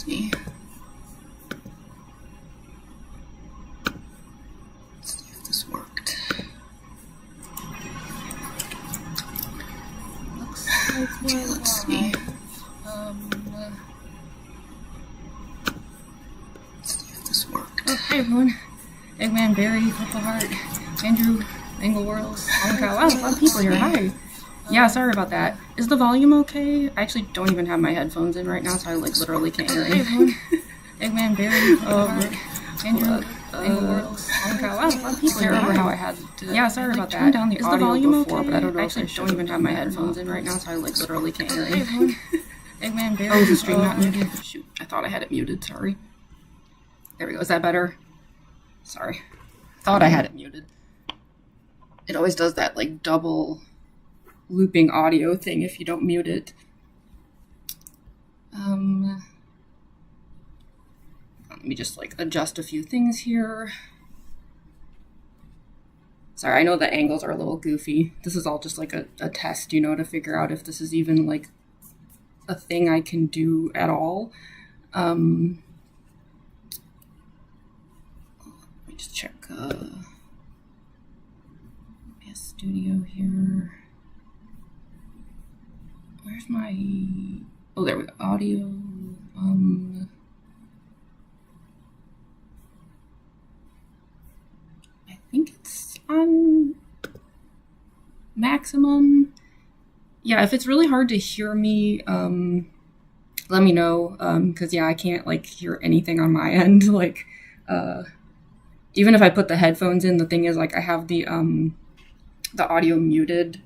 see. Let's see if this worked. Looks like Okay, let's see. Let's see if this worked. Oh, hi everyone. Eggman, Barry, Purple Heart, Andrew, Angleworld, Honka. Wow, a lot of people here. Hi. Yeah, sorry about that. Is the volume okay? I actually don't even have my headphones in right now, so I like literally can't hear anything. Eggman, Barry, Purple Heart, Andrew, Angleworld, Honka. Wow, a lot of people here. I can't remember how I had to. Yeah, sorry about that. Down the audio volume before, okay? But I don't know. I actually don't even have my headphones in right now, so I like literally can't hear anything. Eggman, Barry. Oh, is the stream not muted? Shoot, I thought I had it muted. Sorry. There we go. Is that better? Sorry. Thought I had it muted. It always does that, like, double looping audio thing if you don't mute it. Let me just, like, adjust a few things here. Sorry, I know the angles are a little goofy. This is all just, like, a test, you know, to figure out if this is even, like, a thing I can do at all. Let me just check, studio here. Where's my... Oh, there we go. Audio. I think it's on maximum. Yeah, if it's really hard to hear me, let me know. Because, yeah, I can't, like, hear anything on my end. Like, even if I put the headphones in, the thing is, like, I have the audio muted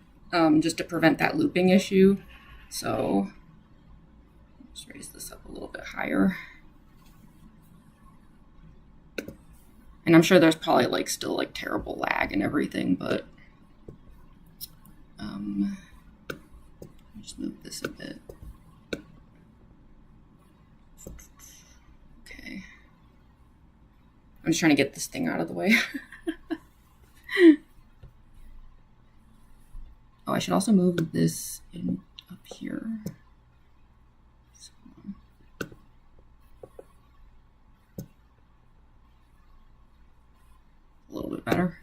just to prevent that looping issue. So let's raise this up a little bit higher. And I'm sure there's probably like still like terrible lag and everything, but just move this a bit. Okay. I'm just trying to get this thing out of the way. Oh, I should also move this in up here. So, a little bit better.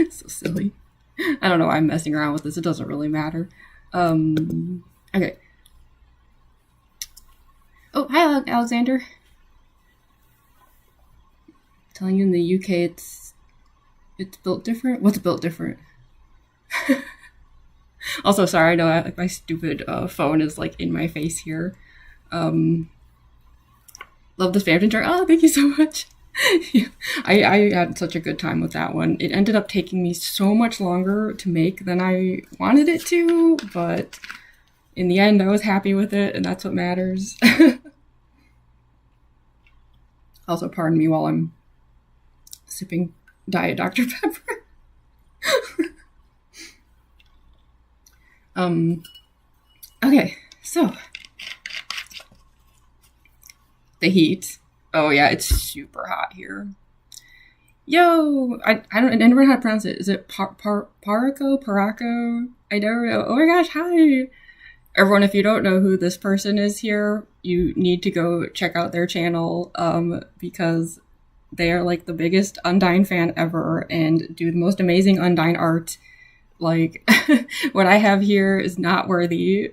So silly. I don't know why I'm messing around with this. It doesn't really matter. Okay. Oh, hi, Alexander. Telling you in the UK it's built different? What's built different? Also, sorry, I know like my stupid phone is like in my face here. Love the spam turn. Oh, thank you so much. Yeah, I had such a good time with that one. It ended up taking me so much longer to make than I wanted it to, but in the end, I was happy with it, and that's what matters. Also, pardon me while I'm sipping Diet Dr. Pepper. Okay, so the heat. Oh yeah, it's super hot here. Yo, I never know how to pronounce it. Is it Paraco? I never know. Oh my gosh, hi. Everyone, if you don't know who this person is here, you need to go check out their channel, because they are like the biggest Undyne fan ever and do the most amazing Undyne art. Like, what I have here is not worthy.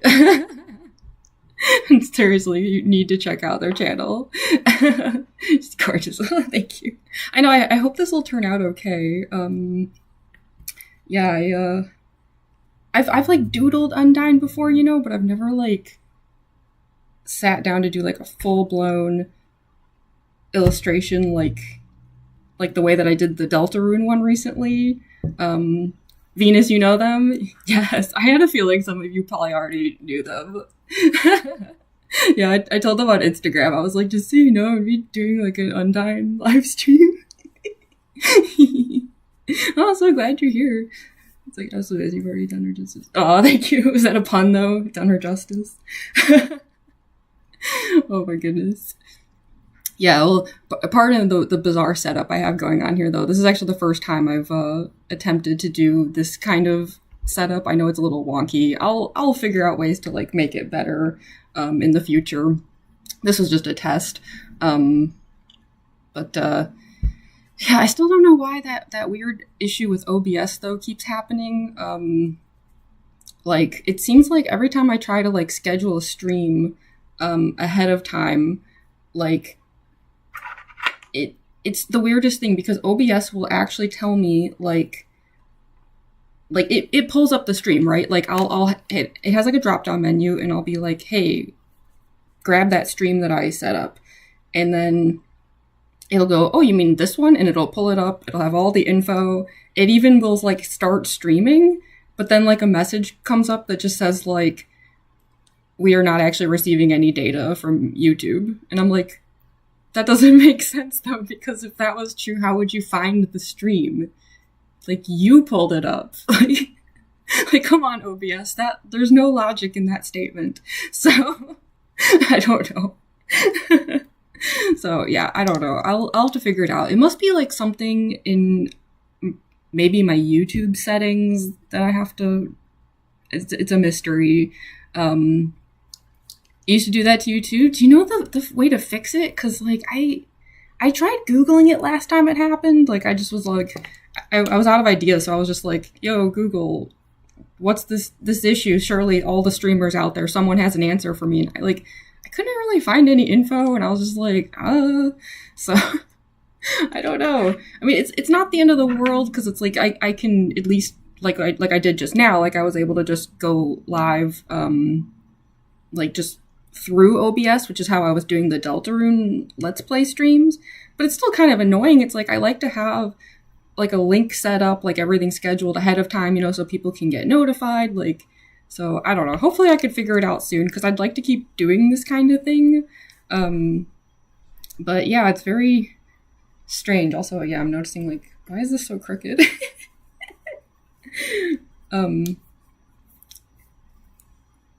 Seriously, you need to check out their channel. It's gorgeous. Thank you. I know, I hope this will turn out okay. Yeah, I've like doodled Undyne before, you know, but I've never like sat down to do like a full-blown illustration like the way that I did the Deltarune one recently. Venus, you know them? Yes, I had a feeling some of you probably already knew them. Yeah, I told them on Instagram. I was like, just so you know, I'd be doing like an Undyne live stream. Oh, so glad you're here. It's like, as soon as you've already done her justice. Oh, thank you. Was that a pun though? Done her justice. Oh my goodness. Yeah, well, part of the bizarre setup I have going on here, though, this is actually the first time I've attempted to do this kind of setup. I know it's a little wonky. I'll figure out ways to like make it better in the future. This was just a test, but yeah, I still don't know why that weird issue with OBS though keeps happening. Like it seems like every time I try to like schedule a stream ahead of time, like it's the weirdest thing because OBS will actually tell me like it pulls up the stream, right? Like it has like a drop down menu and I'll be like, hey, grab that stream that I set up. And then it'll go, oh, you mean this one? And it'll pull it up. It'll have all the info. It even will like start streaming, but then like a message comes up that just says like, we are not actually receiving any data from YouTube. And I'm like, that doesn't make sense though, because if that was true, how would you find the stream? Like you pulled it up. Like come on, OBS. There's no logic in that statement. So I don't know. So yeah, I don't know. I'll have to figure it out. It must be like something in maybe my YouTube settings that I have to. It's a mystery. I used to do that to you too. Do you know the way to fix it? Because like I tried Googling it last time it happened. Like I just was like, I was out of ideas, so I was just like, yo, Google, what's this issue? Surely all the streamers out there, someone has an answer for me. And I couldn't really find any info, and I was just like, so I don't know. I mean, it's not the end of the world because it's like I can at least like I did just now. Like I was able to just go live, like just through OBS, which is how I was doing the Deltarune Let's Play streams. But it's still kind of annoying. It's like I like to have like a link set up, like everything scheduled ahead of time, you know, so people can get notified. Like, so I don't know. Hopefully I could figure it out soon because I'd like to keep doing this kind of thing. But yeah, it's very strange. Also, yeah, I'm noticing like, why is this so crooked?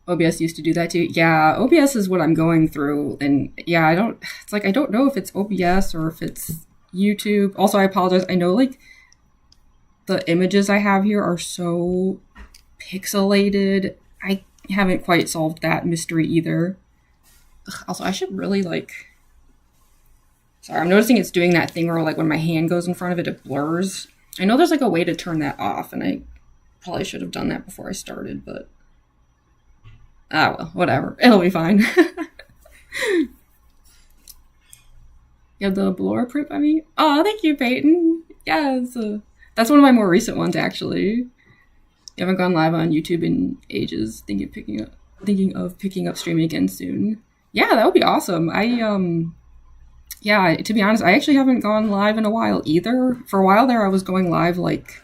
OBS used to do that too. Yeah, OBS is what I'm going through. And yeah, it's like, I don't know if it's OBS or if it's YouTube. Also, I apologize. I know like the images I have here are so pixelated. I haven't quite solved that mystery either. Also, I should really like, sorry, I'm noticing it's doing that thing where like when my hand goes in front of it, it blurs. I know there's like a way to turn that off and I probably should have done that before I started, but well, whatever. It'll be fine. You have the Blora print by me? Oh, thank you, Peyton. Yes. That's one of my more recent ones, actually. You haven't gone live on YouTube in ages. Thinking of picking up streaming again soon. Yeah, that would be awesome. Yeah, to be honest, I actually haven't gone live in a while either. For a while there, I was going live like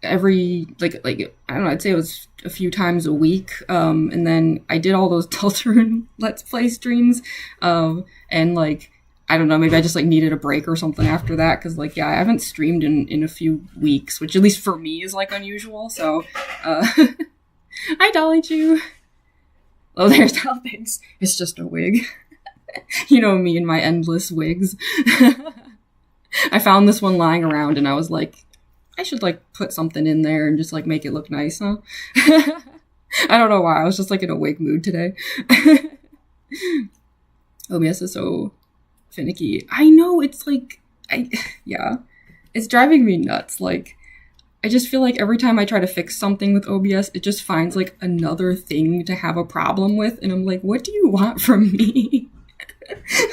every like I don't know, I'd say it was a few times a week, and then I did all those Deltarune Let's Play streams, and like I don't know, maybe I just like needed a break or something after that because like yeah, I haven't streamed in a few weeks, which at least for me is like unusual. So hi Dolly Chew. Oh, there's Dolphins. It's just a wig. You know me and my endless wigs. I found this one lying around and I was like, I should like put something in there and just like make it look nice, huh? I don't know why. I was just like in a wig mood today. OBS is so finicky. I know, it's like, yeah, it's driving me nuts. Like, I just feel like every time I try to fix something with OBS, it just finds like another thing to have a problem with. And I'm like, what do you want from me?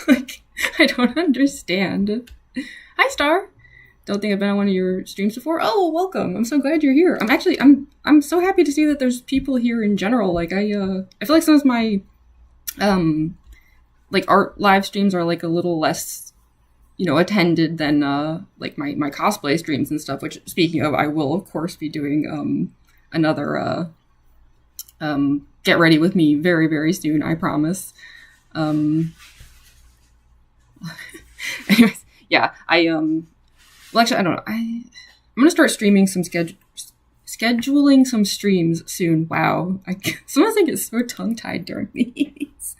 Like, I don't understand. Hi, Star. Don't think I've been on one of your streams before. Oh, welcome. I'm so glad you're here. I'm so happy to see that there's people here in general. Like I feel like some of my like art live streams are like a little less, you know, attended than like my cosplay streams and stuff, which speaking of, I will of course be doing another get ready with me very, very soon, I promise. Anyways, yeah, well, actually, I don't know. I'm gonna start streaming some scheduling some streams soon. Wow, sometimes I get so tongue tied during these.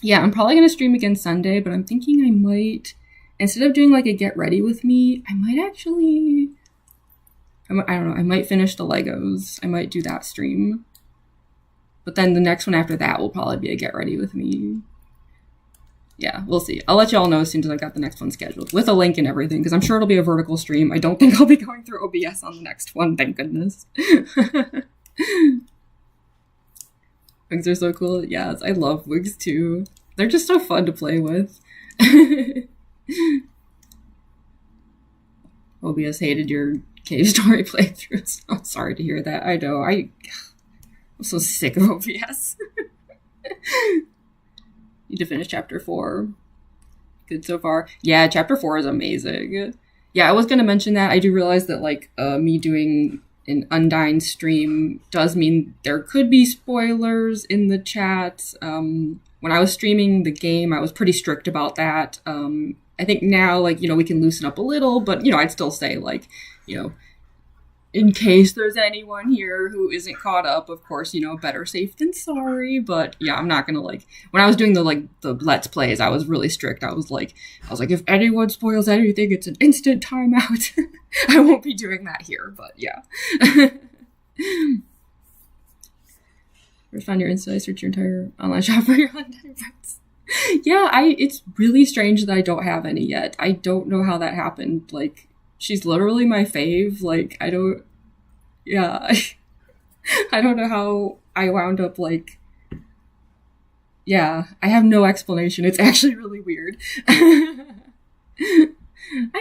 Yeah, I'm probably going to stream again Sunday, but I'm thinking I might, instead of doing like a get ready with me, I might actually, I don't know, I might finish the Legos. I might do that stream. But then the next one after that will probably be a get ready with me. Yeah, we'll see. I'll let you all know as soon as I got the next one scheduled with a link and everything, because I'm sure it'll be a vertical stream. I don't think I'll be going through OBS on the next one, thank goodness. Wigs are so cool. Yes, I love wigs too. They're just so fun to play with. OBS hated your cave story playthrough, so I'm sorry to hear that. I know, I'm so sick of OBS. Need to finish chapter 4. Good so far. Yeah, chapter 4 is amazing. Yeah, I was going to mention that. I do realize that, like, me doing an Undyne stream does mean there could be spoilers in the chat. When I was streaming the game, I was pretty strict about that. I think now, like, you know, we can loosen up a little, but, you know, I'd still say, like, you know, in case there's anyone here who isn't caught up, of course, you know, better safe than sorry. But yeah, I'm not gonna, like, when I was doing the Let's Plays, I was really strict. I was like, if anyone spoils anything, it's an instant timeout. I won't be doing that here, but yeah. Find your Insta, search your entire online shop for your Undyne friends. Yeah, it's really strange that I don't have any yet. I don't know how that happened. Like, she's literally my fave. Like, I don't know how I wound up, like, yeah, I have no explanation. It's actually really weird. Hi,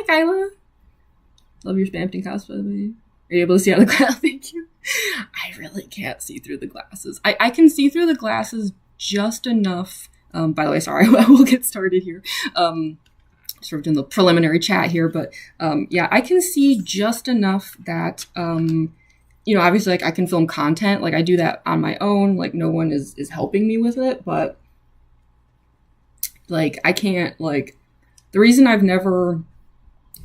Kyla. Love your Spampton cosplay. Are you able to see out of the glass? Thank you. I really can't see through the glasses. I can see through the glasses just enough. By the way, sorry, we'll get started here. Sort of doing the preliminary chat here, but yeah, I can see just enough that you know, obviously, like, I can film content, like, I do that on my own, like, no one is helping me with it, but like, I can't, like, the reason I've never,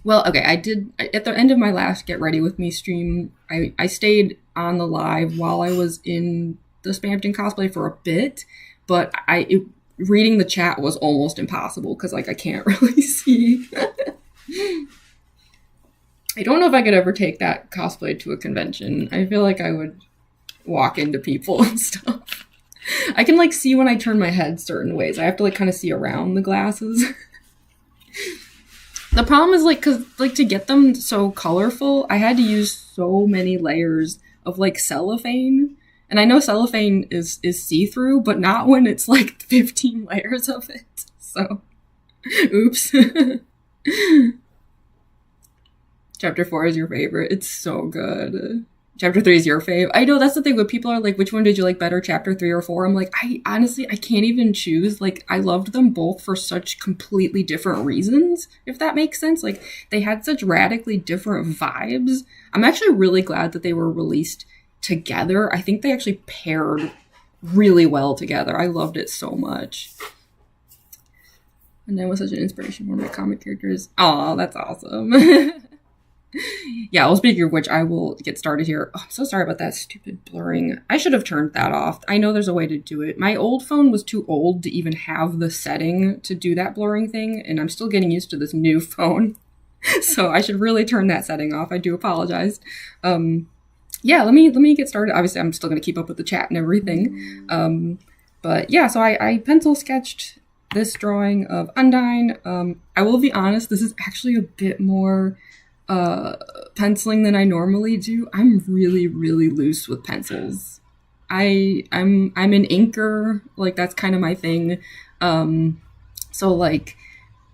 well, okay, I did at the end of my last Get Ready With Me stream, I stayed on the live while I was in the Spampton cosplay for a bit, but reading the chat was almost impossible because, like, I can't really see. I don't know if I could ever take that cosplay to a convention. I feel like I would walk into people and stuff. I can, like, see when I turn my head certain ways. I have to, like, kind of see around the glasses. The problem is, like, because, like, to get them so colorful, I had to use so many layers of, like, cellophane. And I know cellophane is see-through, but not when it's, like, 15 layers of it. So, oops. Chapter 4 is your favorite. It's so good. Chapter 3 is your fave. I know, that's the thing. When people are like, which one did you like better, chapter 3 or 4? I'm like, I honestly can't even choose. Like, I loved them both for such completely different reasons, if that makes sense. Like, they had such radically different vibes. I'm actually really glad that they were released together. I think they actually paired really well together. I loved it so much. And then was such an inspiration for my comic characters. Oh, that's awesome. Yeah, well, speaking of which, I will get started here. Oh, I'm so sorry about that stupid blurring. I should have turned that off. I know there's a way to do it. My old phone was too old to even have the setting to do that blurring thing, and I'm still getting used to this new phone. So I should really turn that setting off. I do apologize. Yeah, let me get started. Obviously, I'm still going to keep up with the chat and everything. But yeah, so I pencil sketched this drawing of Undyne. I will be honest, this is actually a bit more penciling than I normally do. I'm really, really loose with pencils. I'm an inker, like, that's kind of my thing. So, like,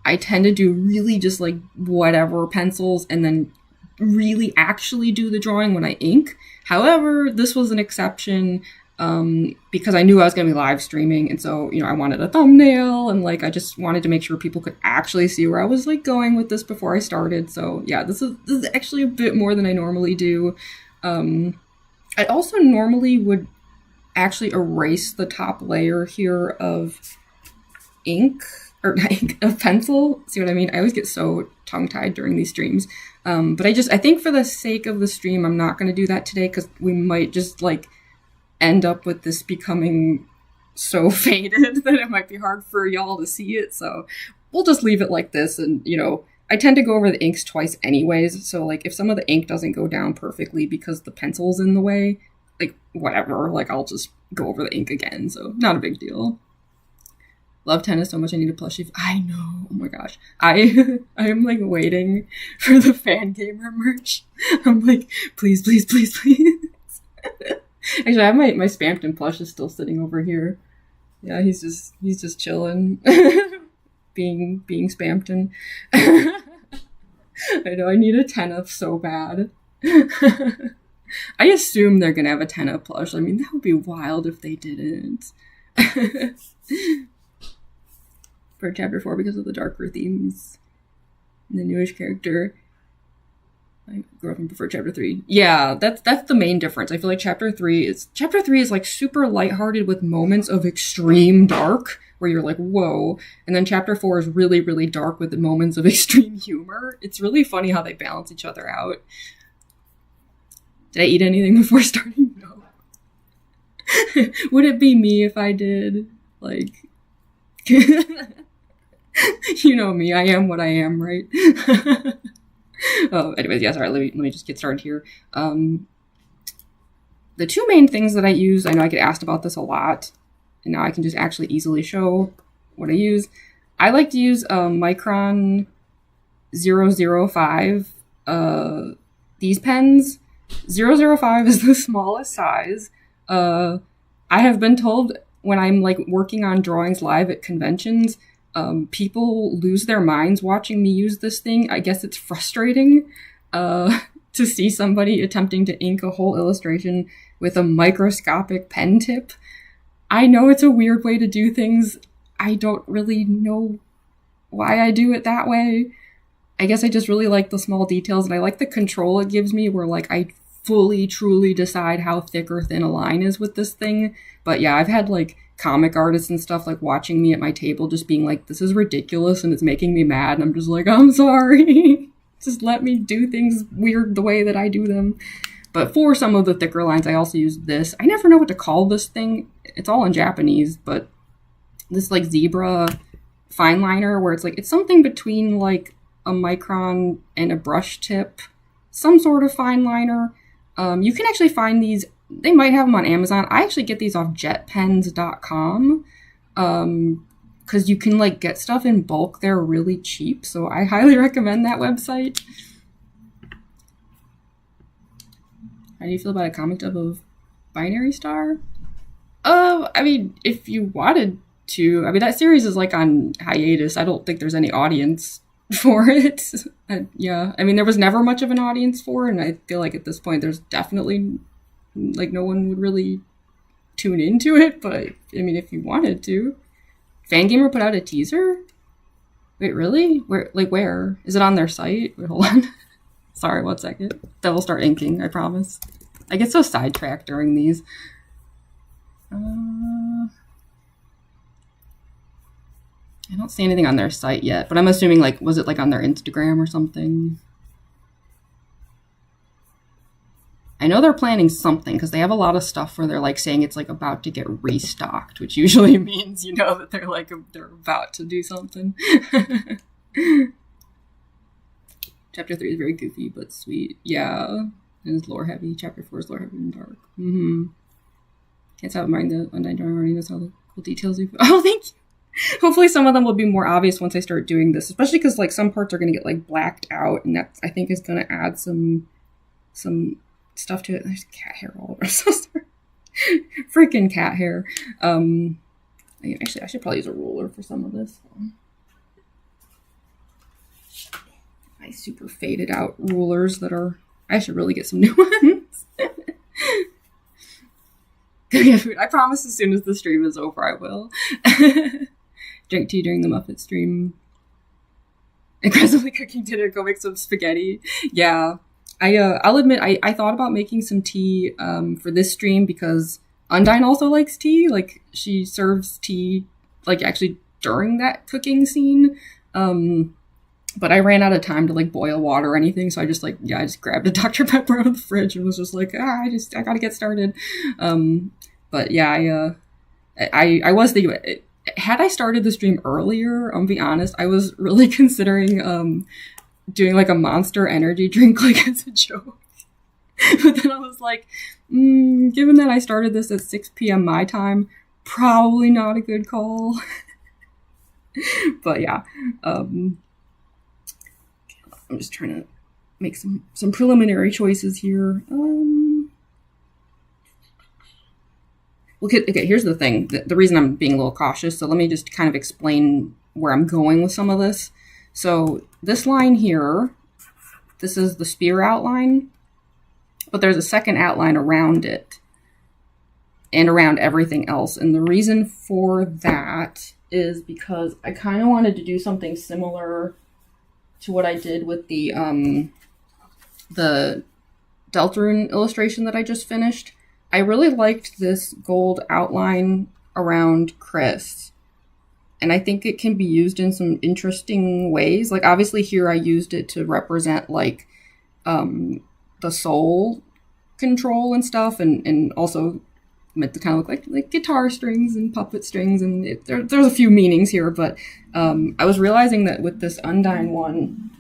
I tend to do really just, like, whatever pencils and then really actually do the drawing when I ink. However, this was an exception because I knew I was going to be live streaming, and so, you know, I wanted a thumbnail, and, like, I just wanted to make sure people could actually see where I was, like, going with this before I started. So yeah, this is actually a bit more than I normally do. I also normally would actually erase the top layer here of ink, or not ink, of pencil. See what I mean? I always get so tongue-tied during these streams. But I think for the sake of the stream, I'm not going to do that today, because we might just, like, end up with this becoming so faded that it might be hard for y'all to see it, so we'll just leave it like this. And, you know, I tend to go over the inks twice anyways, so, like, if some of the ink doesn't go down perfectly because the pencil's in the way, like, whatever, like, I'll just go over the ink again, so not a big deal. Love tennis so much, I need a plushie. I know, oh my gosh. I am, like, waiting for the fan gamer merch. I'm like, please, please, please, please. Actually, I have my Spampton plush is still sitting over here. Yeah, he's just chilling. being Spampton. I know, I need a 10th so bad. I assume they're gonna have a 10th plush. I mean, that would be wild if they didn't. For chapter 4, because of the darker themes and the newish character, I grew up and prefer chapter 3. Yeah, that's the main difference. I feel like chapter 3 is like super lighthearted with moments of extreme dark where you're like, whoa. And then chapter 4 is really, really dark with the moments of extreme humor. It's really funny how they balance each other out. Did I eat anything before starting? No. Would it be me if I did? Like, you know me, I am what I am, right? Oh, anyways, yeah, sorry, let me just get started here. The two main things that I use, I know I get asked about this a lot, and now I can just actually easily show what I use. I like to use Micron 005, these pens. 005 is the smallest size. I have been told when I'm, like, working on drawings live at conventions, people lose their minds watching me use this thing. I guess it's frustrating to see somebody attempting to ink a whole illustration with a microscopic pen tip. I know it's a weird way to do things. I don't really know why I do it that way. I guess I just really like the small details, and I like the control it gives me where, like, I fully, truly decide how thick or thin a line is with this thing. But yeah, I've had, like, comic artists and stuff, like, watching me at my table just being like, this is ridiculous and it's making me mad. And I'm just like, I'm sorry. Just let me do things weird the way that I do them. But for some of the thicker lines, I also use this. I never know what to call this thing. It's all in Japanese, but this, like, zebra fine liner where it's like, it's something between, like, a micron and a brush tip. Some sort of fine liner. You can actually find these. They might have them on Amazon. I actually get these off jetpens.com. Because you can, like, get stuff in bulk. They're really cheap. So I highly recommend that website. How do you feel about a comic dub of Binary Star? I mean, if you wanted to. I mean, that series is, like, on hiatus. I don't think there's any audience for it. Yeah. I mean, there was never much of an audience for it. And I feel like at this point, there's definitely, like, no one would really tune into it. But, I mean, if you wanted to. Fangamer put out a teaser? Wait, really? Where? Like, where? Is it on their site? Wait, hold on. Sorry, 1 second. Then we'll start inking, I promise. I get so sidetracked during these. I don't see anything on their site yet, but I'm assuming, like, was it, like, on their Instagram or something? I know they're planning something, because they have a lot of stuff where they're, like, saying it's, like, about to get restocked, which usually means, you know, that they're, like, they're about to do something. Chapter 3 is very goofy, but sweet. Yeah. And it's lore heavy. Chapter 4 is lore heavy and dark. Can't stop admiring the Undyne drawing already. That's all the cool details you put. Oh, thank you. Hopefully some of them will be more obvious once I start doing this, especially because, like, some parts are going to get, like, blacked out, and that, I think, is going to add some stuff to it. There's cat hair all over. I'm so sorry. Freaking cat hair. Actually, I should probably use a ruler for some of this. My super faded out rulers that are... I should really get some new ones. Get food. I promise as soon as the stream is over, I will. Drink tea during the Muppet stream. Aggressively cooking dinner, go make some spaghetti. Yeah. I'll admit, I thought about making some tea for this stream because Undyne also likes tea. Like, she serves tea, like, actually during that cooking scene. But I ran out of time to, like, boil water or anything, so I just grabbed a Dr. Pepper out of the fridge and was just like, I gotta get started. But yeah, I was thinking, had I started the stream earlier, I'll be honest, I was really considering doing like a Monster energy drink like as a joke. But then I was like, given that I started this at 6 p.m. my time, probably not a good call. But yeah, I'm just trying to make some preliminary choices here. Okay, here's the thing. The reason I'm being a little cautious, so let me just kind of explain where I'm going with some of this. So this line here, this is the spear outline, but there's a second outline around it and around everything else. And the reason for that is because I kind of wanted to do something similar to what I did with the Deltarune illustration that I just finished. I really liked this gold outline around Chris, and I think it can be used in some interesting ways. Like, obviously here I used it to represent like the soul control and stuff, and also meant to kind of look like guitar strings and puppet strings, and there's a few meanings here, but I was realizing that with this Undyne one,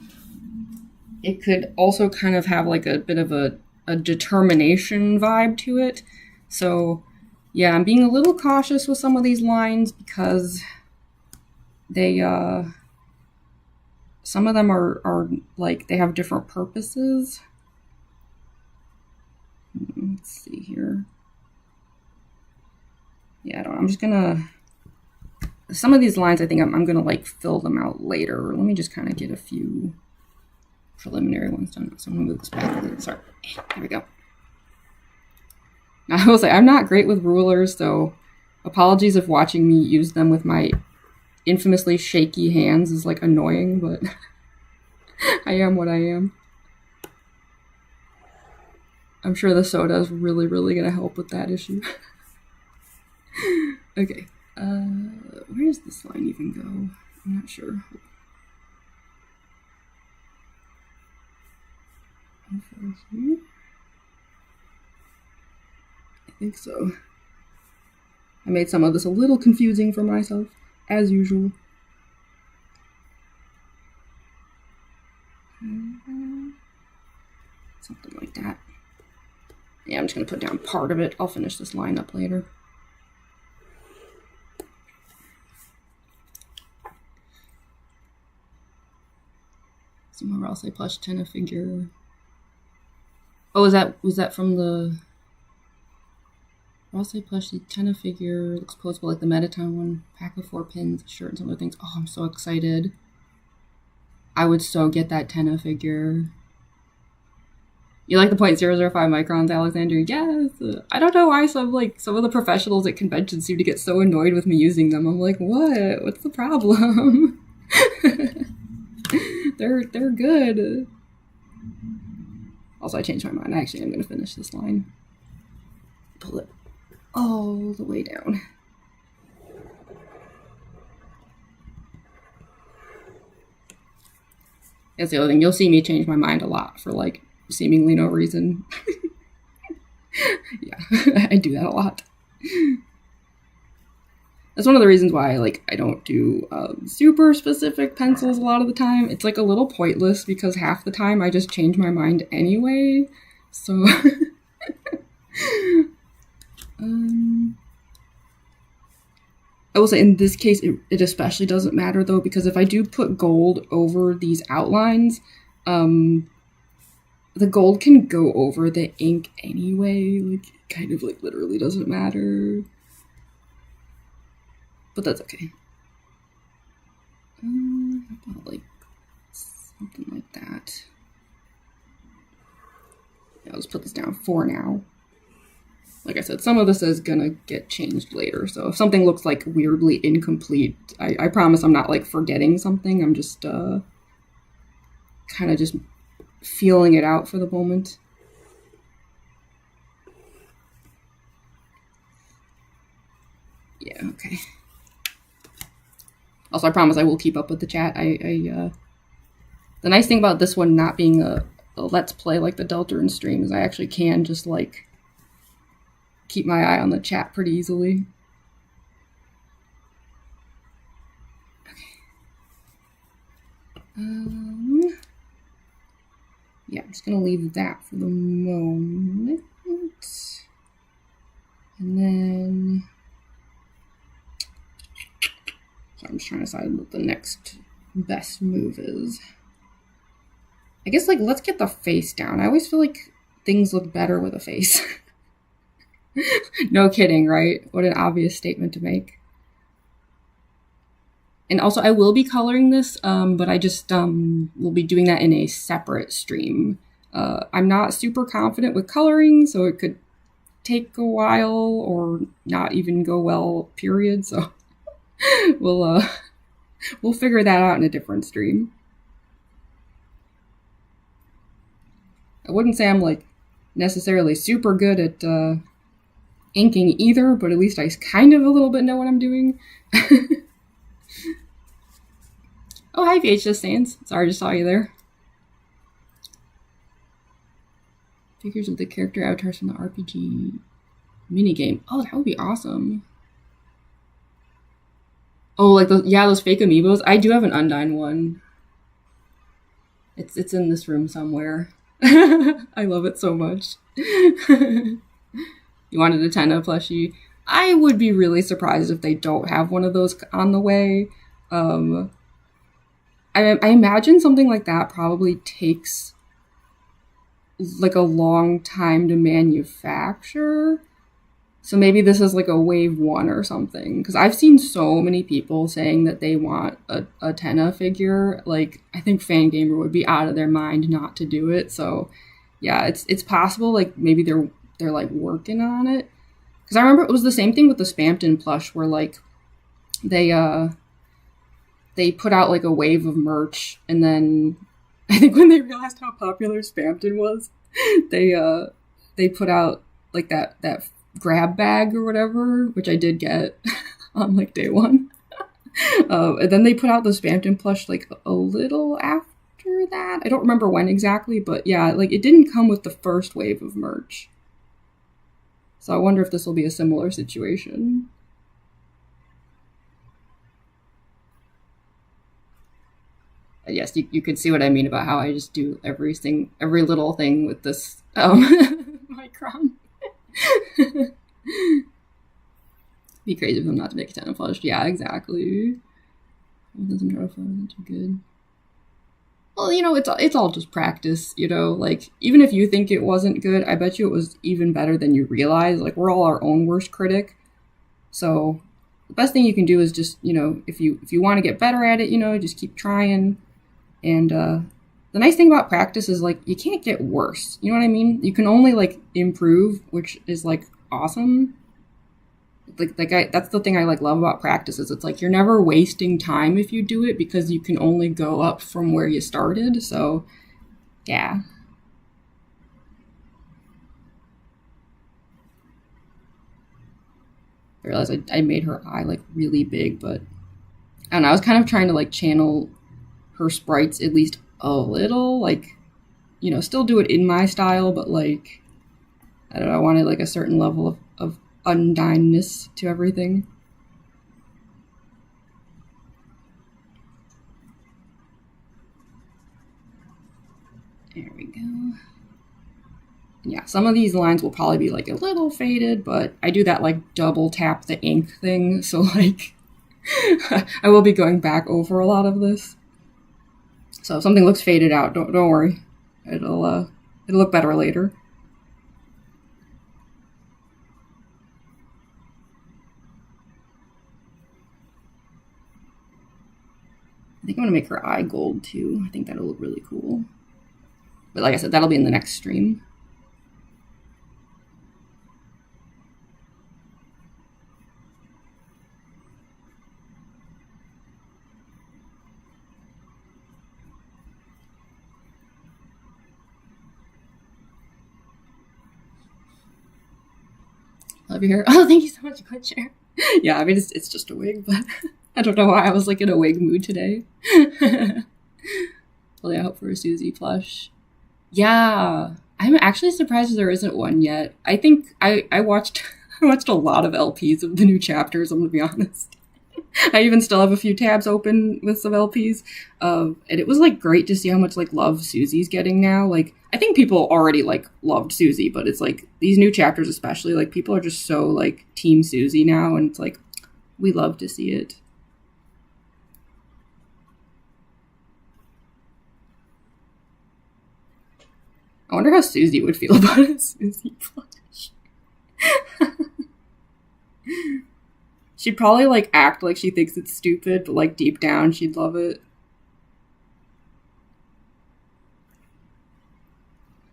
it could also kind of have like a bit of a determination vibe to it. So yeah, I'm being a little cautious with some of these lines because they some of them are like they have different purposes. Let's see here. Yeah, I'm just gonna, some of these lines I think I'm gonna like fill them out later. Let me just kind of get a few preliminary ones done. So I'm gonna move this back. Sorry, there we go. Now I will say I'm not great with rulers, so apologies if watching me use them with my infamously shaky hands is like annoying, but I am what I am. I'm sure the soda is really, really gonna help with that issue. Okay, where does this line even go? I'm not sure. I think so. I made some of this a little confusing for myself, as usual. Something like that. Yeah, I'm just going to put down part of it. I'll finish this line up later. Somewhere else I plush 10 a figure. Oh, was that from the Ross I plush the 10 a figure, looks posable like the Mettaton one, pack of 4 pins, shirt and some other things. Oh, I'm so excited. I would so get that 10 a figure. You like the 0.005 microns, Alexander? Yes. I don't know why some of the professionals at conventions seem to get so annoyed with me using them. I'm like, what? What's the problem? They're good. Also, I changed my mind. Actually, I'm going to finish this line. Pull it all the way down. That's the other thing. You'll see me change my mind a lot for like seemingly no reason. Yeah, I do that a lot. That's one of the reasons why I don't do super specific pencils a lot of the time. It's like a little pointless because half the time I just change my mind anyway. So I will say in this case it especially doesn't matter though, because if I do put gold over these outlines, the gold can go over the ink anyway. Like, it kind of literally doesn't matter. But that's okay. How about something like that? Yeah, I'll just put this down for now. Like I said, some of this is gonna get changed later. So if something looks weirdly incomplete, I promise I'm not forgetting something. I'm just kind of just feeling it out for the moment. Yeah, okay. Also, I promise I will keep up with the chat. The nice thing about this one not being a let's play like the Deltarune stream is I actually can just keep my eye on the chat pretty easily. Yeah, I'm just gonna leave that for the moment. And then, so I'm just trying to decide what the next best move is. I guess, like, let's get the face down. I always feel like things look better with a face. No kidding, right? What an obvious statement to make. And also, I will be coloring this, but I just will be doing that in a separate stream. I'm not super confident with coloring, so it could take a while or not even go well, period. So we'll figure that out in a different stream. I wouldn't say I'm like necessarily super good at inking either, but at least I kind of a little bit know what I'm doing. Oh, hi, VHS Sands. Sorry, I just saw you there. Figures of the character avatars from the RPG minigame. Oh, that would be awesome. Oh, like those fake amiibos. I do have an Undyne one. It's in this room somewhere. I love it so much. You wanted a Tenna plushie? I would be really surprised if they don't have one of those on the way. I imagine something like that probably takes like a long time to manufacture. So maybe this is like a wave 1 or something. Because I've seen so many people saying that they want a Tenna figure. Like, I think Fangamer would be out of their mind not to do it. So yeah, it's possible like maybe they're like working on it. Because I remember it was the same thing with the Spamton plush where like they put out like a wave of merch, and then I think when they realized how popular Spamton was, they put out like that grab bag or whatever, which I did get on like day 1. And then they put out the Spamton plush like a little after that. I don't remember when exactly, but yeah, like it didn't come with the first wave of merch. So I wonder if this will be a similar situation. Yes, you could see what I mean about how I just do every little thing with this micron. Be crazy for them not to make a Tenna plush. Yeah, exactly. Doesn't try to flow too good. Well, you know, it's all just practice, you know, like, even if you think it wasn't good, I bet you it was even better than you realize. Like, we're all our own worst critic. So the best thing you can do is just, you know, if you want to get better at it, you know, just keep trying. And the nice thing about practice is, like, you can't get worse. You know what I mean? You can only, like, improve, which is, like, awesome. That's the thing I, like, love about practice is it's, like, you're never wasting time if you do it because you can only go up from where you started. So, yeah. I realized I made her eye, like, really big, but I don't know. I was kind of trying to, like, channel her sprites at least a little, like, you know, still do it in my style, but, like, I don't know, I wanted, like, a certain level of Undyne-ness to everything. There we go. Yeah, some of these lines will probably be, like, a little faded, but I do that, like, double tap the ink thing, so, like, I will be going back over a lot of this. So if something looks faded out, don't worry. It'll look better later. I think I'm going to make her eye gold too. I think that'll look really cool. But like I said, that'll be in the next stream. Love your hair. Oh, thank you so much, Glitcher. Yeah, I mean, it's just a wig, but I don't know why I was like in a wig mood today. Holding out for a Susie plush. Yeah, I'm actually surprised there isn't one yet. I think I watched a lot of LPs of the new chapters, I'm gonna be honest. I even still have a few tabs open with some LPs. And it was like great to see how much like love Susie's getting now. Like I think people already like loved Susie, but it's like these new chapters especially, like people are just so like team Susie now, and it's like we love to see it. I wonder how Susie would feel about a Susie plush. She'd probably like act like she thinks it's stupid, but like deep down she'd love it.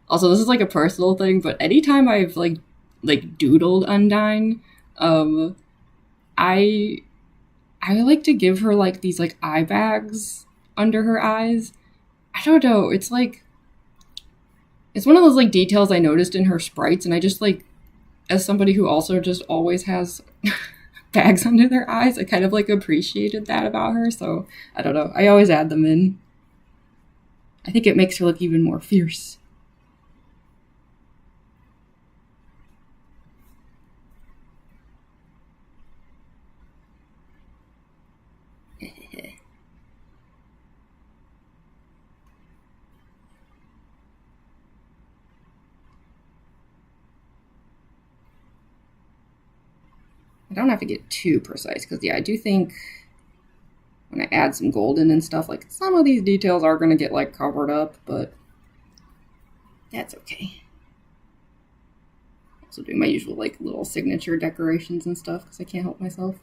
Also, this is like a personal thing, but anytime I've like doodled Undyne, um, I I like to give her like these like eye bags under her eyes. I don't know. It's like it's one of those like details I noticed in her sprites, and I just like as somebody who also just always has bags under their eyes, I kind of like appreciated that about her. So I don't know. I always add them in. I think it makes her look even more fierce. I don't have to get too precise because, yeah, I do think when I add some golden and stuff, like some of these details are going to get like covered up, but that's okay. Also doing my usual like little signature decorations and stuff because I can't help myself.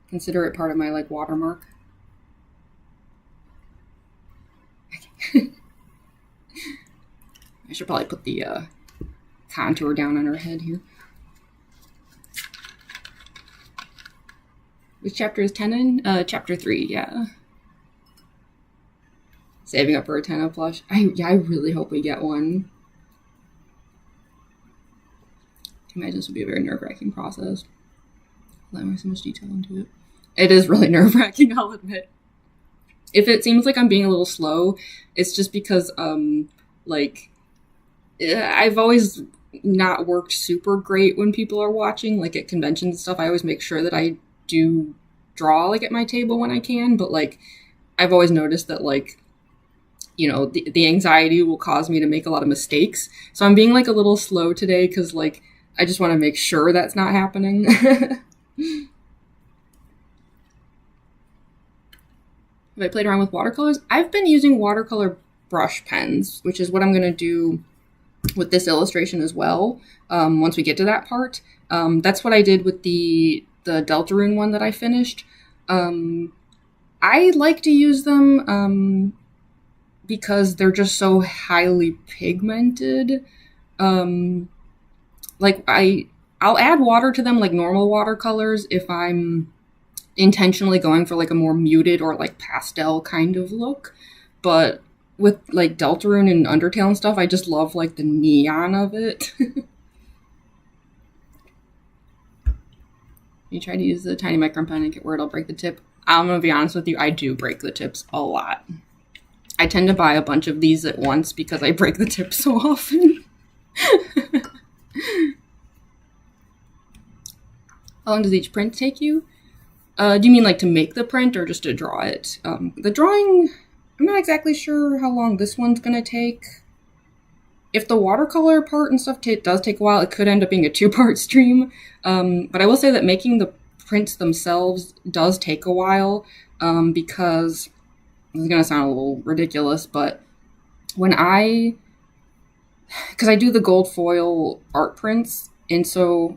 Consider it part of my like watermark. I should probably put the contour down on her head here. Which chapter is 10 in? Chapter 3, yeah. Saving up for a 10 plush. I really hope we get one. I imagine this would be a very nerve-wracking process. Allowing so much detail into it. It is really nerve-wracking, I'll admit. If it seems like I'm being a little slow, it's just because, like, I've always not worked super great when people are watching, like at conventions and stuff. I always make sure that I do draw like at my table when I can, but like I've always noticed that like, you know, the anxiety will cause me to make a lot of mistakes. So I'm being like a little slow today because like I just want to make sure that's not happening. Have I played around with watercolors? I've been using watercolor brush pens, which is what I'm going to do with this illustration as well. Once we get to that part, that's what I did with the Deltarune one that I finished. I like to use them because they're just so highly pigmented. Like I'll add water to them like normal watercolors if I'm intentionally going for like a more muted or like pastel kind of look, but with like Deltarune and Undertale and stuff, I just love like the neon of it. You try to use the tiny micron pen and get where it'll break the tip. I'm gonna be honest with you, I do break the tips a lot. I tend to buy a bunch of these at once because I break the tips so often. How long does each print take you? Do you mean like to make the print or just to draw it? The drawing, I'm not exactly sure how long this one's gonna take. If the watercolor part and stuff does take a while, it could end up being a 2-part stream. But I will say that making the prints themselves does take a while because this is gonna sound a little ridiculous, but because I do the gold foil art prints, and so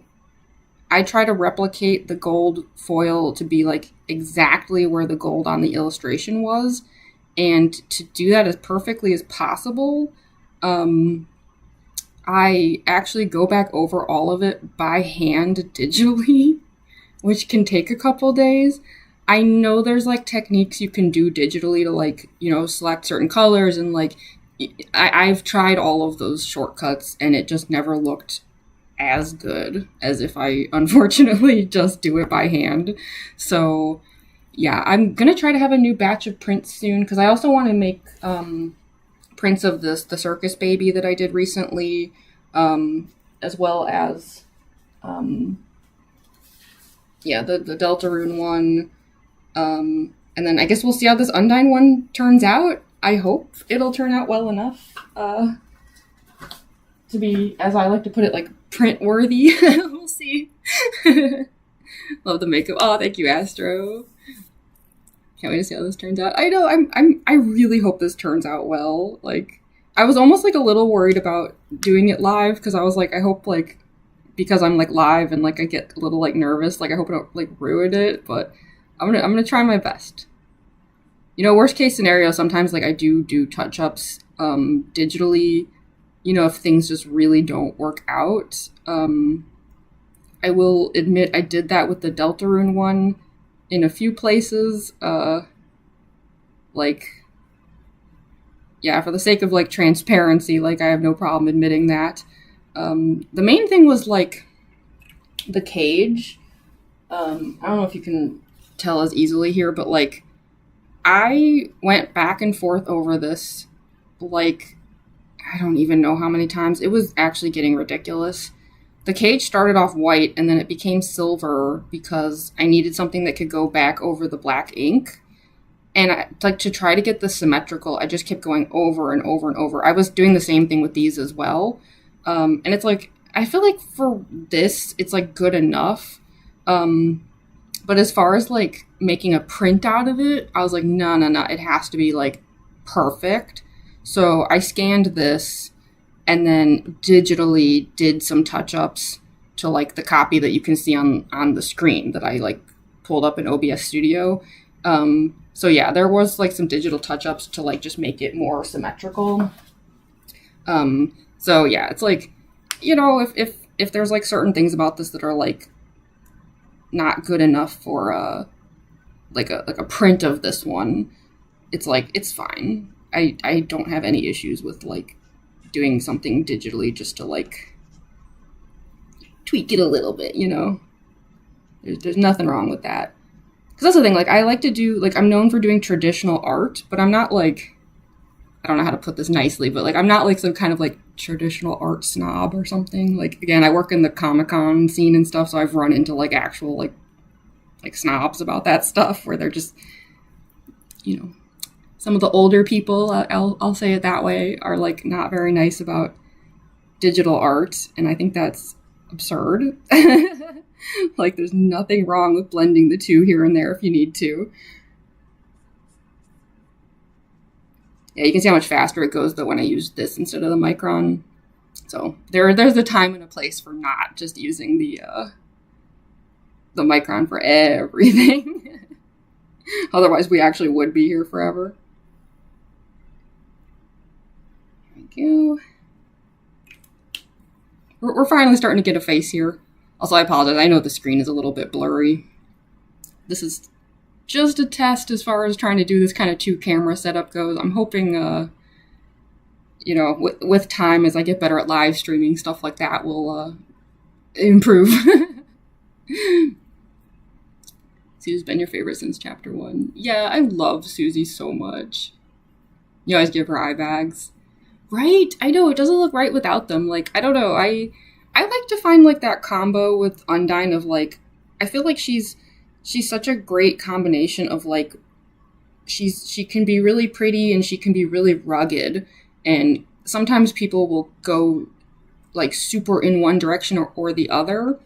I try to replicate the gold foil to be like exactly where the gold on the illustration was. And to do that as perfectly as possible, I actually go back over all of it by hand digitally, which can take a couple days. I know there's like techniques you can do digitally to like, you know, select certain colors and like, I've tried all of those shortcuts and it just never looked as good as if I unfortunately just do it by hand. So yeah, I'm gonna try to have a new batch of prints soon because I also want to make prints of the circus baby that I did recently. as well as, the Deltarune one. And then I guess we'll see how this Undyne one turns out. I hope it'll turn out well enough to be, as I like to put it, like print worthy. We'll see. Love the makeup. Oh, thank you, Astro. Can't wait to see how this turns out. I know. I really hope this turns out well. Like, I was almost like a little worried about doing it live because I was like, I hope like because I'm like live and like I get a little like nervous. Like I hope I don't like ruin it, but I'm gonna try my best. You know, worst case scenario, sometimes like I do touch ups digitally. You know, if things just really don't work out. I will admit I did that with the Deltarune one in a few places. For the sake of like transparency, like I have no problem admitting that. The main thing was like the cage. I don't know if you can tell as easily here, but like I went back and forth over this like I don't even know how many times. It was actually getting ridiculous. The cage started off white and then it became silver because I needed something that could go back over the black ink. And to try to get this symmetrical, I just kept going over and over and over. I was doing the same thing with these as well. And it's like, I feel like for this, it's like good enough. But as far as like making a print out of it, I was like, no, it has to be like perfect. So I scanned this and then digitally did some touch-ups to like the copy that you can see on the screen that I like pulled up in OBS Studio. So yeah, there was like some digital touch-ups to like just make it more symmetrical. So yeah, it's like, you know, if there's like certain things about this that are like not good enough for like a print of this one, it's like it's fine. I don't have any issues with like doing something digitally just to like tweak it a little bit, you know. There's nothing wrong with that. Because that's the thing, like I like to do, like I'm known for doing traditional art, but I'm not like, I don't know how to put this nicely, but like I'm not like some kind of like traditional art snob or something. Like again, I work in the Comic-Con scene and stuff, so I've run into like actual like snobs about that stuff where they're just, you know, some of the older people, I'll say it that way, are like not very nice about digital art, and I think that's absurd. Like there's nothing wrong with blending the two here and there if you need to. Yeah, you can see how much faster it goes though when I use this instead of the Micron. So there's a time and a place for not just using the Micron for everything. Otherwise we actually would be here forever. There we go. We're finally starting to get a face here. Also, I apologize. I know the screen is a little bit blurry. This is just a test as far as trying to do this kind of 2-camera setup goes. I'm hoping, you know, with time, as I get better at live streaming, stuff like that will improve. Susie's been your favorite since chapter 1. Yeah, I love Susie so much. You always give her eye bags. Right? I know, it doesn't look right without them. Like, I don't know, I like to find, like, that combo with Undyne of, like, I feel like she's such a great combination of, like, she can be really pretty and she can be really rugged. And sometimes people will go, like, super in one direction or the other.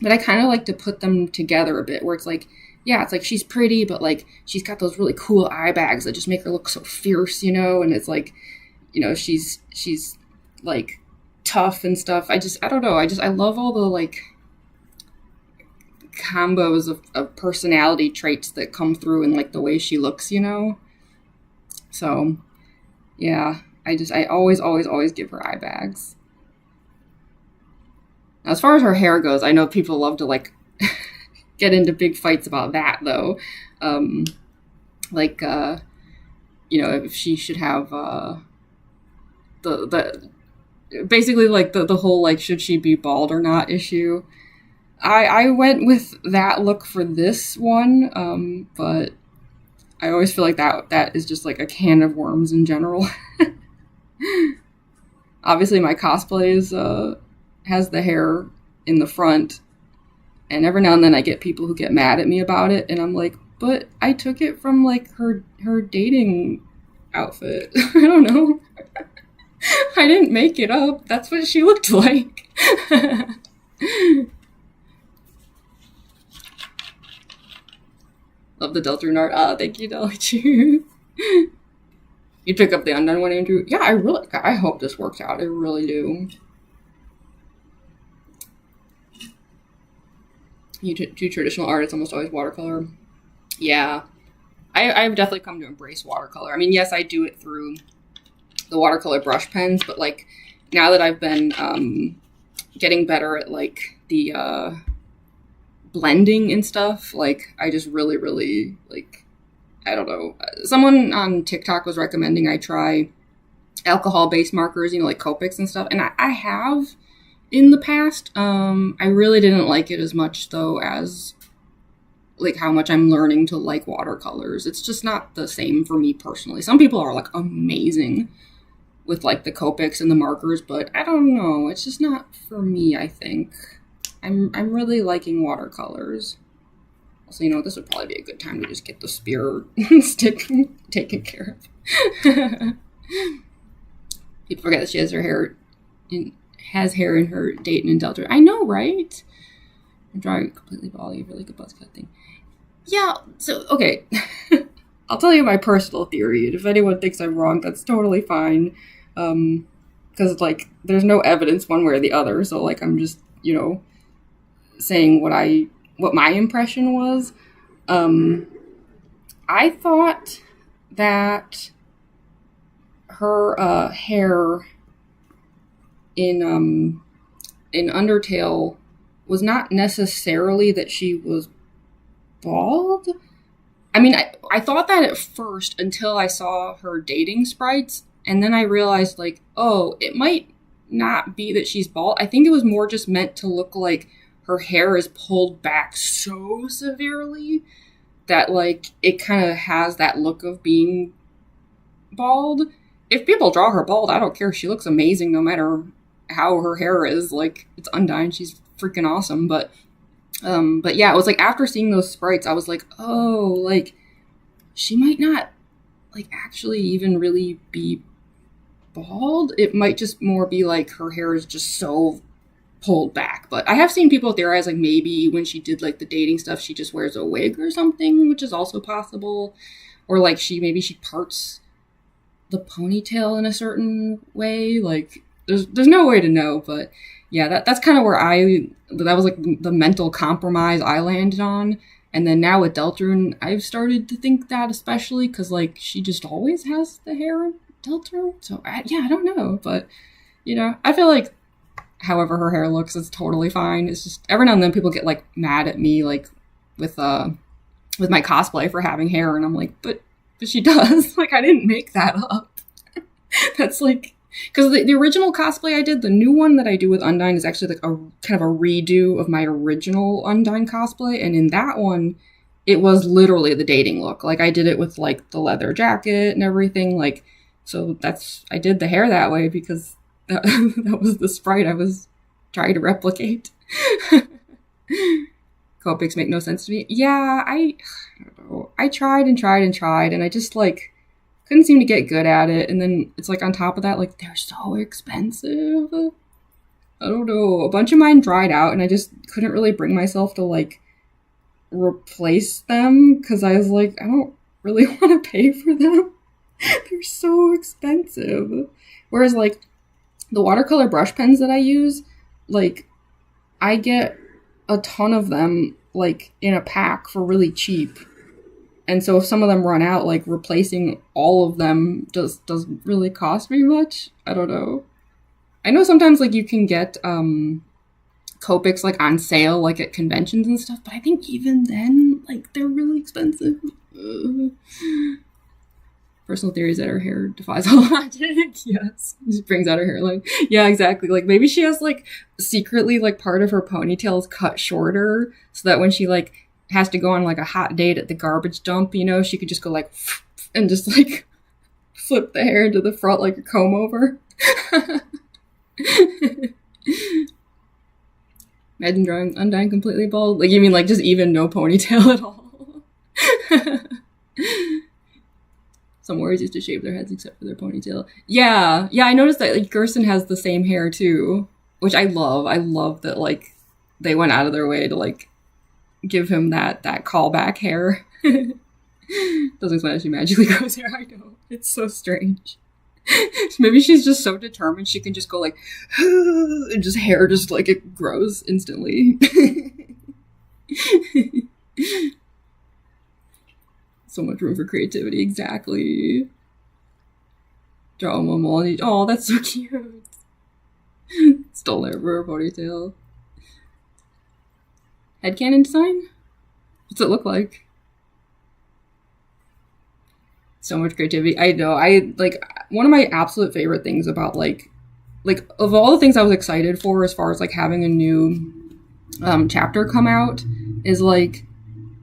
But I kind of like to put them together a bit, where it's like, yeah, it's like she's pretty, but, like, she's got those really cool eye bags that just make her look so fierce, you know? And it's like, you know, she's like, tough and stuff. I don't know. I love all the like combos of personality traits that come through in like the way she looks, you know? So yeah, I always give her eye bags. Now, as far as her hair goes, I know people love to like get into big fights about that though. You know, if she should have the basically like the whole like should she be bald or not issue. I went with that look for this one, but I always feel like that is just like a can of worms in general. Obviously my cosplays has the hair in the front, and every now and then I get people who get mad at me about it, and I'm like, but I took it from like her dating outfit. I don't know. I didn't make it up. That's what she looked like. Love the Deltarune art. Ah, thank you, Dolly Chu. You pick up the Undyne one, Andrew? Yeah, I hope this works out. I really do. You do traditional art, it's almost always watercolor. Yeah. I've definitely come to embrace watercolor. I mean, yes, I do it through the watercolor brush pens, but like now that I've been getting better at like the blending and stuff, like I just really like, I don't know. Someone on TikTok was recommending I try alcohol-based markers, you know, like Copics and stuff, and I have in the past. I really didn't like it as much though as like how much I'm learning to like watercolors. It's just not the same for me personally. Some people are like amazing with like the Copics and the markers, but I don't know. It's just not for me, I think. I'm really liking watercolors. Also, you know, this would probably be a good time to just get the spear stick taken care of. People forget that she has hair in her Dayton and Delta. I know, right? I'm drawing completely bald. You really good buzz cut thing. Yeah, so, okay. I'll tell you my personal theory, and if anyone thinks I'm wrong, that's totally fine. Because, like, there's no evidence one way or the other, so, like, I'm just, you know, saying what my impression was. I thought that her hair in Undertale was not necessarily that she was bald. I mean, I thought that at first until I saw her dating sprites, and then I realized, like, oh, it might not be that she's bald. I think it was more just meant to look like her hair is pulled back so severely that, like, it kind of has that look of being bald. If people draw her bald, I don't care. She looks amazing no matter how her hair is. Like, it's Undyne. She's freaking awesome. But yeah, it was like after seeing those sprites, I was like, oh, like, she might not, like, actually even really be bald. It might just more be like her hair is just so pulled back. But I have seen people theorize, like, maybe when she did, like, the dating stuff, she just wears a wig or something, which is also possible. Or, like, maybe she parts the ponytail in a certain way. Like, there's no way to know, but yeah, that's kind of where that was like the mental compromise I landed on. And then now with Deltarune, I've started to think that, especially because, like, she just always has the hair of Deltarune. So I don't know, but, you know, I feel like however her hair looks, it's totally fine. It's just every now and then people get, like, mad at me, like, with my cosplay for having hair, and I'm like, but she does. Like, I didn't make that up. That's like, because the original cosplay I did, the new one that I do with Undyne is actually like a kind of a redo of my original Undyne cosplay. And in that one, it was literally the dating look. Like, I did it with, like, the leather jacket and everything. Like, so I did the hair that way because that was the sprite I was trying to replicate. Copics make no sense to me. Yeah, I don't know. I tried, and I just, like, couldn't seem to get good at it. And then it's like on top of that, like, they're so expensive. I don't know. A bunch of mine dried out, and I just couldn't really bring myself to, like, replace them because I was like, I don't really want to pay for them. They're so expensive. Whereas, like, the watercolor brush pens that I use, like, I get a ton of them, like, in a pack for really cheap. And so if some of them run out, like, replacing all of them doesn't really cost me much. I don't know. I know sometimes, like, you can get Copics, like, on sale, like, at conventions and stuff, but I think even then, like, they're really expensive. Personal theory is that her hair defies all logic. Yes. Just brings out her hairline. Yeah, exactly. Like, maybe she has, like, secretly, like, part of her ponytail is cut shorter so that when she, like, has to go on, like, a hot date at the garbage dump, you know, she could just go, like, and just, like, flip the hair into the front like a comb over. Imagine drawing Undyne completely bald. Like, you mean like just even no ponytail at all? Some warriors used to shave their heads except for their ponytail. Yeah, I noticed that like Gerson has the same hair too, which I love. I love that like they went out of their way to like give him that callback hair. Doesn't explain how she magically grows hair. I know, it's so strange. Maybe she's just so determined she can just go like, and just hair just like it grows instantly. So much room for creativity, exactly. Draw one more. Oh, that's so cute. Stole her for a ponytail. Headcanon design? What's it look like? So much creativity. I know. I like one of my absolute favorite things about like of all the things I was excited for as far as like having a new chapter come out is like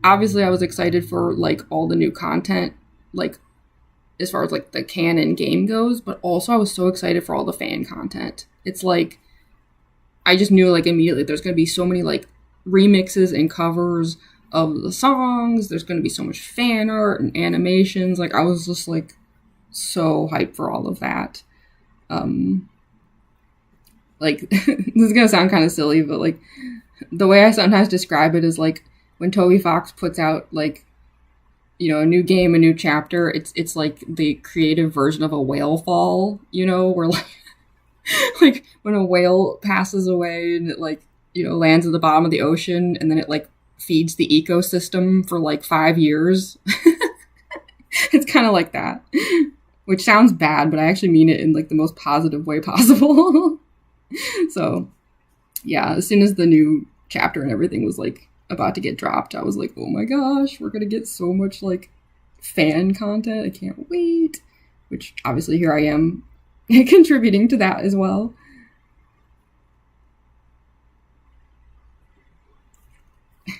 obviously I was excited for like all the new content like as far as like the canon game goes, but also I was so excited for all the fan content. It's like I just knew like immediately there's going to be so many like remixes and covers of the songs. There's going to be so much fan art and animations. Like I was just like so hyped for all of that. Like this is going to sound kind of silly, but like the way I sometimes describe it is like when Toby Fox puts out like, you know, a new game, a new chapter, it's like the creative version of a whale fall, you know, where like like when a whale passes away and it like, you know, lands at the bottom of the ocean and then it like feeds the ecosystem for like 5 years. It's kind of like that, which sounds bad, but I actually mean it in like the most positive way possible. So yeah, as soon as the new chapter and everything was like about to get dropped, I was like, oh my gosh, we're gonna get so much like fan content. I can't wait. Which obviously here I am contributing to that as well. I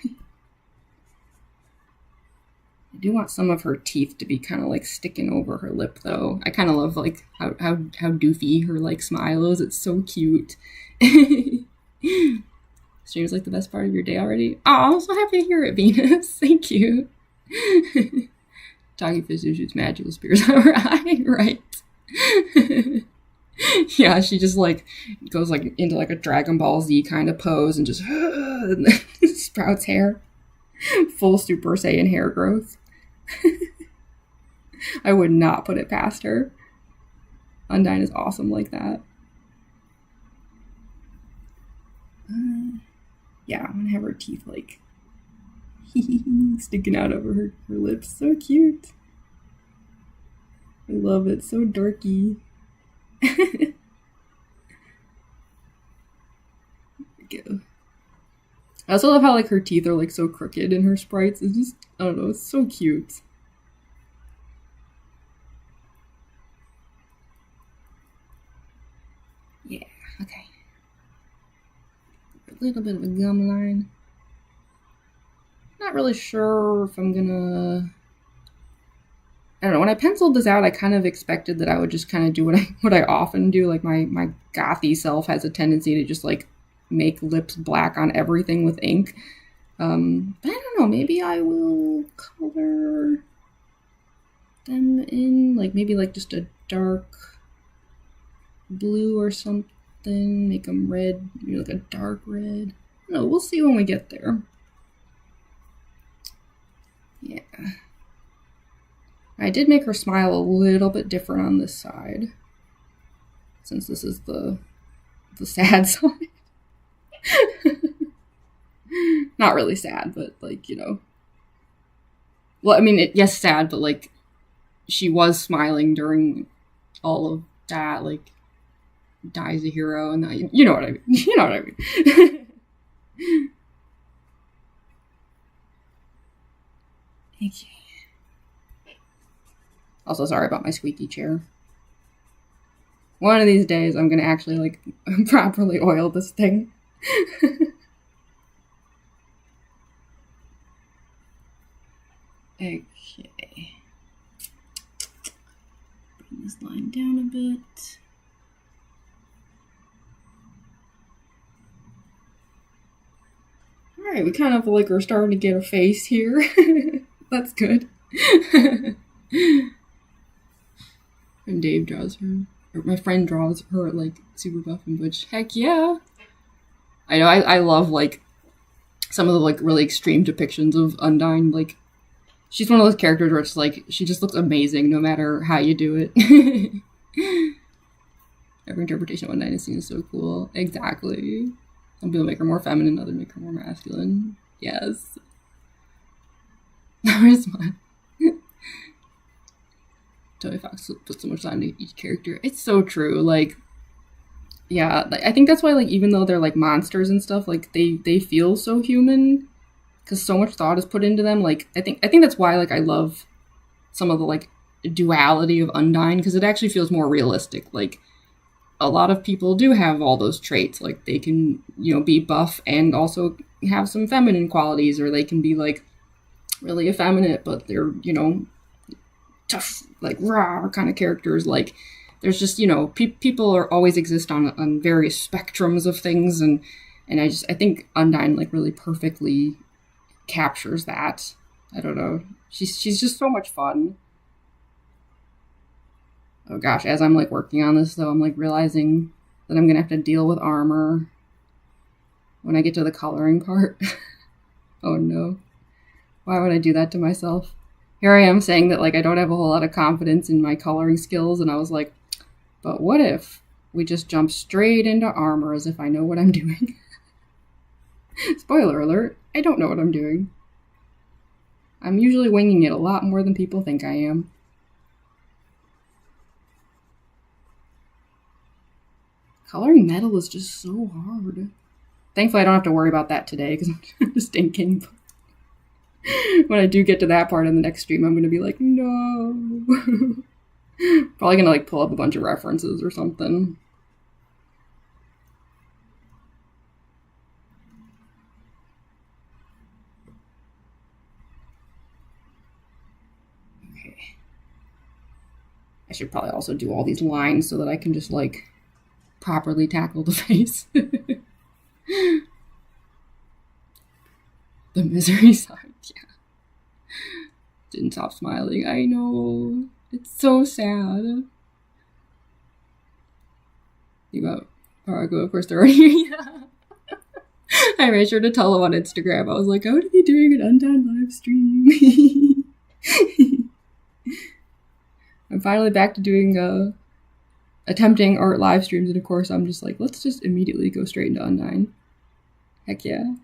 do want some of her teeth to be kind of like sticking over her lip though. I kind of love like how doofy her like smile is. It's so cute. Stream's like the best part of your day already. Oh, I'm so happy to hear it, Venus. Thank you. Talking fish who shoots magical spears out of her eye, right? Yeah, she just like goes like into like a Dragon Ball Z kind of pose and just and then sprouts hair. Full Super Saiyan hair growth. I would not put it past her. Undyne is awesome like that. Yeah, I'm gonna have her teeth like sticking out over her lips. So cute. I love it. So dorky. Go. I also love how like her teeth are like so crooked in her sprites. It's just, I don't know, it's so cute. Yeah, okay. A little bit of a gum line. Not really sure if I'm gonna... I don't know, when I penciled this out, I kind of expected that I would just kind of do what I often do. Like my gothy self has a tendency to just like make lips black on everything with ink. But I don't know, maybe I will color them in, like maybe like just a dark blue or something, make them red, maybe like a dark red. No, we'll see when we get there. Yeah. I did make her smile a little bit different on this side, since this is the sad side. Not really sad, but like, you know. Well, I mean, yes, sad, but like, she was smiling during all of that, like, dies a hero, and that, you know what I mean. You know what I mean. Okay. Also, sorry about my squeaky chair. One of these days, I'm gonna actually, like, properly oil this thing. Okay. Bring this line down a bit. Alright, we kind of like are starting to get a face here. That's good. And Dave draws her, or my friend draws her like super buff and butch. Heck yeah! I know, I love like some of the like really extreme depictions of Undyne. Like, she's one of those characters where it's like, she just looks amazing no matter how you do it. Every interpretation of Undyne is seen as so cool. Exactly. Some people make her more feminine, others make her more masculine. Yes. Where's mine? Tony Fox put so much time into each character. It's so true. Like, yeah, I think that's why, like, even though they're like monsters and stuff, like they feel so human because so much thought is put into them. Like, I think that's why, like, I love some of the like duality of Undyne, because it actually feels more realistic. Like, a lot of people do have all those traits. Like, they can, you know, be buff and also have some feminine qualities, or they can be like really effeminate, but they're, you know, tough, like raw kind of characters. Like, there's just, you know, people are always exist on various spectrums of things, and I think Undyne like really perfectly captures that. I don't know. She's just so much fun. Oh gosh, as I'm like working on this though, I'm like realizing that I'm gonna have to deal with armor when I get to the coloring part. Oh no. Why would I do that to myself? Here I am saying that like I don't have a whole lot of confidence in my coloring skills, and I was like, but what if we just jump straight into armor as if I know what I'm doing? Spoiler alert, I don't know what I'm doing. I'm usually winging it a lot more than people think I am. Coloring metal is just so hard. Thankfully, I don't have to worry about that today because I'm just inking. When I do get to that part in the next stream, I'm going to be like, no. Probably going to like pull up a bunch of references or something. Okay. I should probably also do all these lines so that I can just like properly tackle the face. The misery side, yeah. Didn't stop smiling. I know. It's so sad. You got Fargo, of course they're already here. Yeah. I made sure to tell him on Instagram. I was like, I would be doing an Undyne live stream. I'm finally back to doing attempting art live streams, and of course I'm just like, let's just immediately go straight into Undyne. Heck yeah.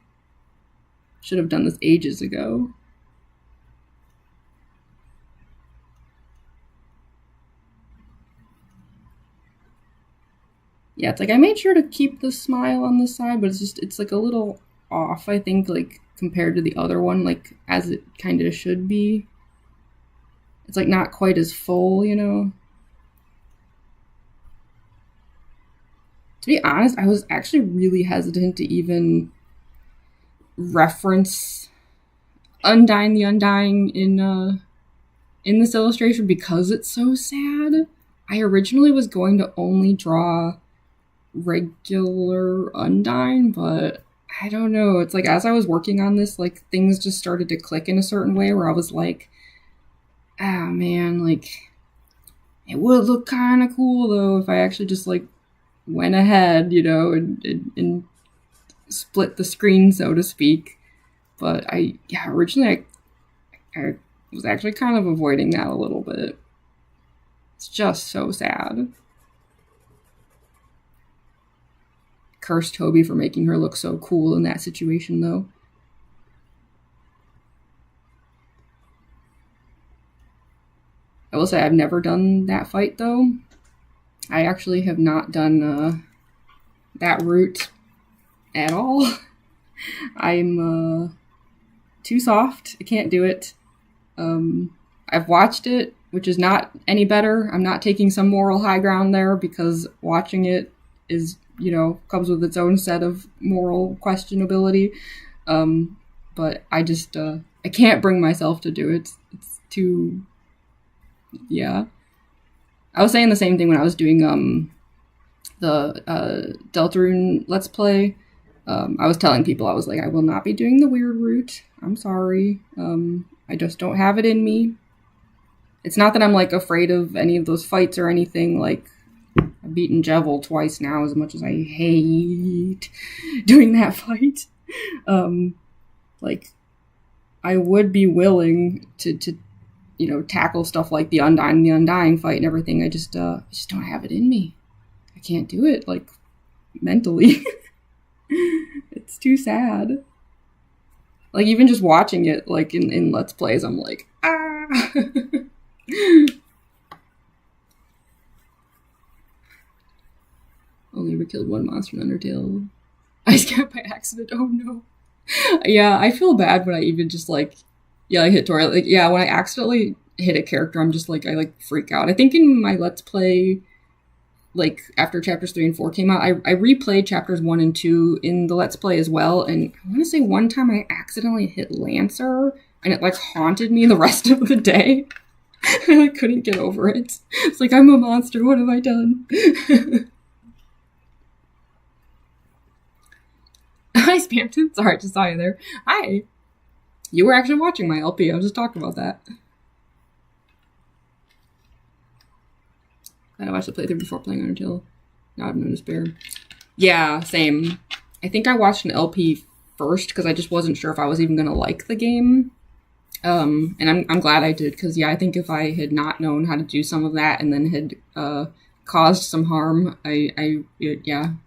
Should have done this ages ago. Yeah, it's like I made sure to keep the smile on this side, but it's like a little off, I think, like compared to the other one, like as it kind of should be. It's like not quite as full, you know? To be honest, I was actually really hesitant to even reference Undyne the Undying in this illustration because it's so sad. I originally was going to only draw regular Undyne, but I don't know. It's like as I was working on this, like things just started to click in a certain way where I was like, ah man, like it would look kind of cool though if I actually just like went ahead, you know, and split the screen, so to speak. But originally I was actually kind of avoiding that a little bit. It's just so sad. Curse Toby for making her look so cool in that situation, though. I will say I've never done that fight, though. I actually have not done that route at all. I'm too soft. I can't do it. I've watched it, which is not any better. I'm not taking some moral high ground there because watching it is, you know, comes with its own set of moral questionability. But I just, I can't bring myself to do it. It's too, yeah. I was saying the same thing when I was doing the Deltarune Let's Play. I was telling people, I was like, I will not be doing the weird route. I'm sorry. I just don't have it in me. It's not that I'm like afraid of any of those fights or anything. Like, I've beaten Jevil twice now, as much as I hate doing that fight. Like, I would be willing to tackle stuff like the Undyne and the Undying fight and everything. I just don't have it in me. I can't do it, like, mentally. It's too sad. Like, even just watching it, like, in Let's Plays, I'm like, ah! Only ever killed one monster in Undertale. I scared by accident. Oh no. Yeah, I feel bad when I even just like hit Tori. Like, yeah, when I accidentally hit a character, I'm just like, I like freak out. I think in my Let's Play, like after chapters 3 and 4 came out, I replayed chapters 1 and 2 in the Let's Play as well. And I want to say one time I accidentally hit Lancer and it like haunted me the rest of the day. I like couldn't get over it. It's like, I'm a monster. What have I done? Hi, Spamton. Sorry, just saw you there. Hi. You were actually watching my LP. I was just talking about that. I watched the playthrough before playing Undertale. Now I'm in despair. Yeah, same. I think I watched an LP first because I just wasn't sure if I was even going to like the game. And I'm glad I did because, yeah, I think if I had not known how to do some of that and then had caused some harm, it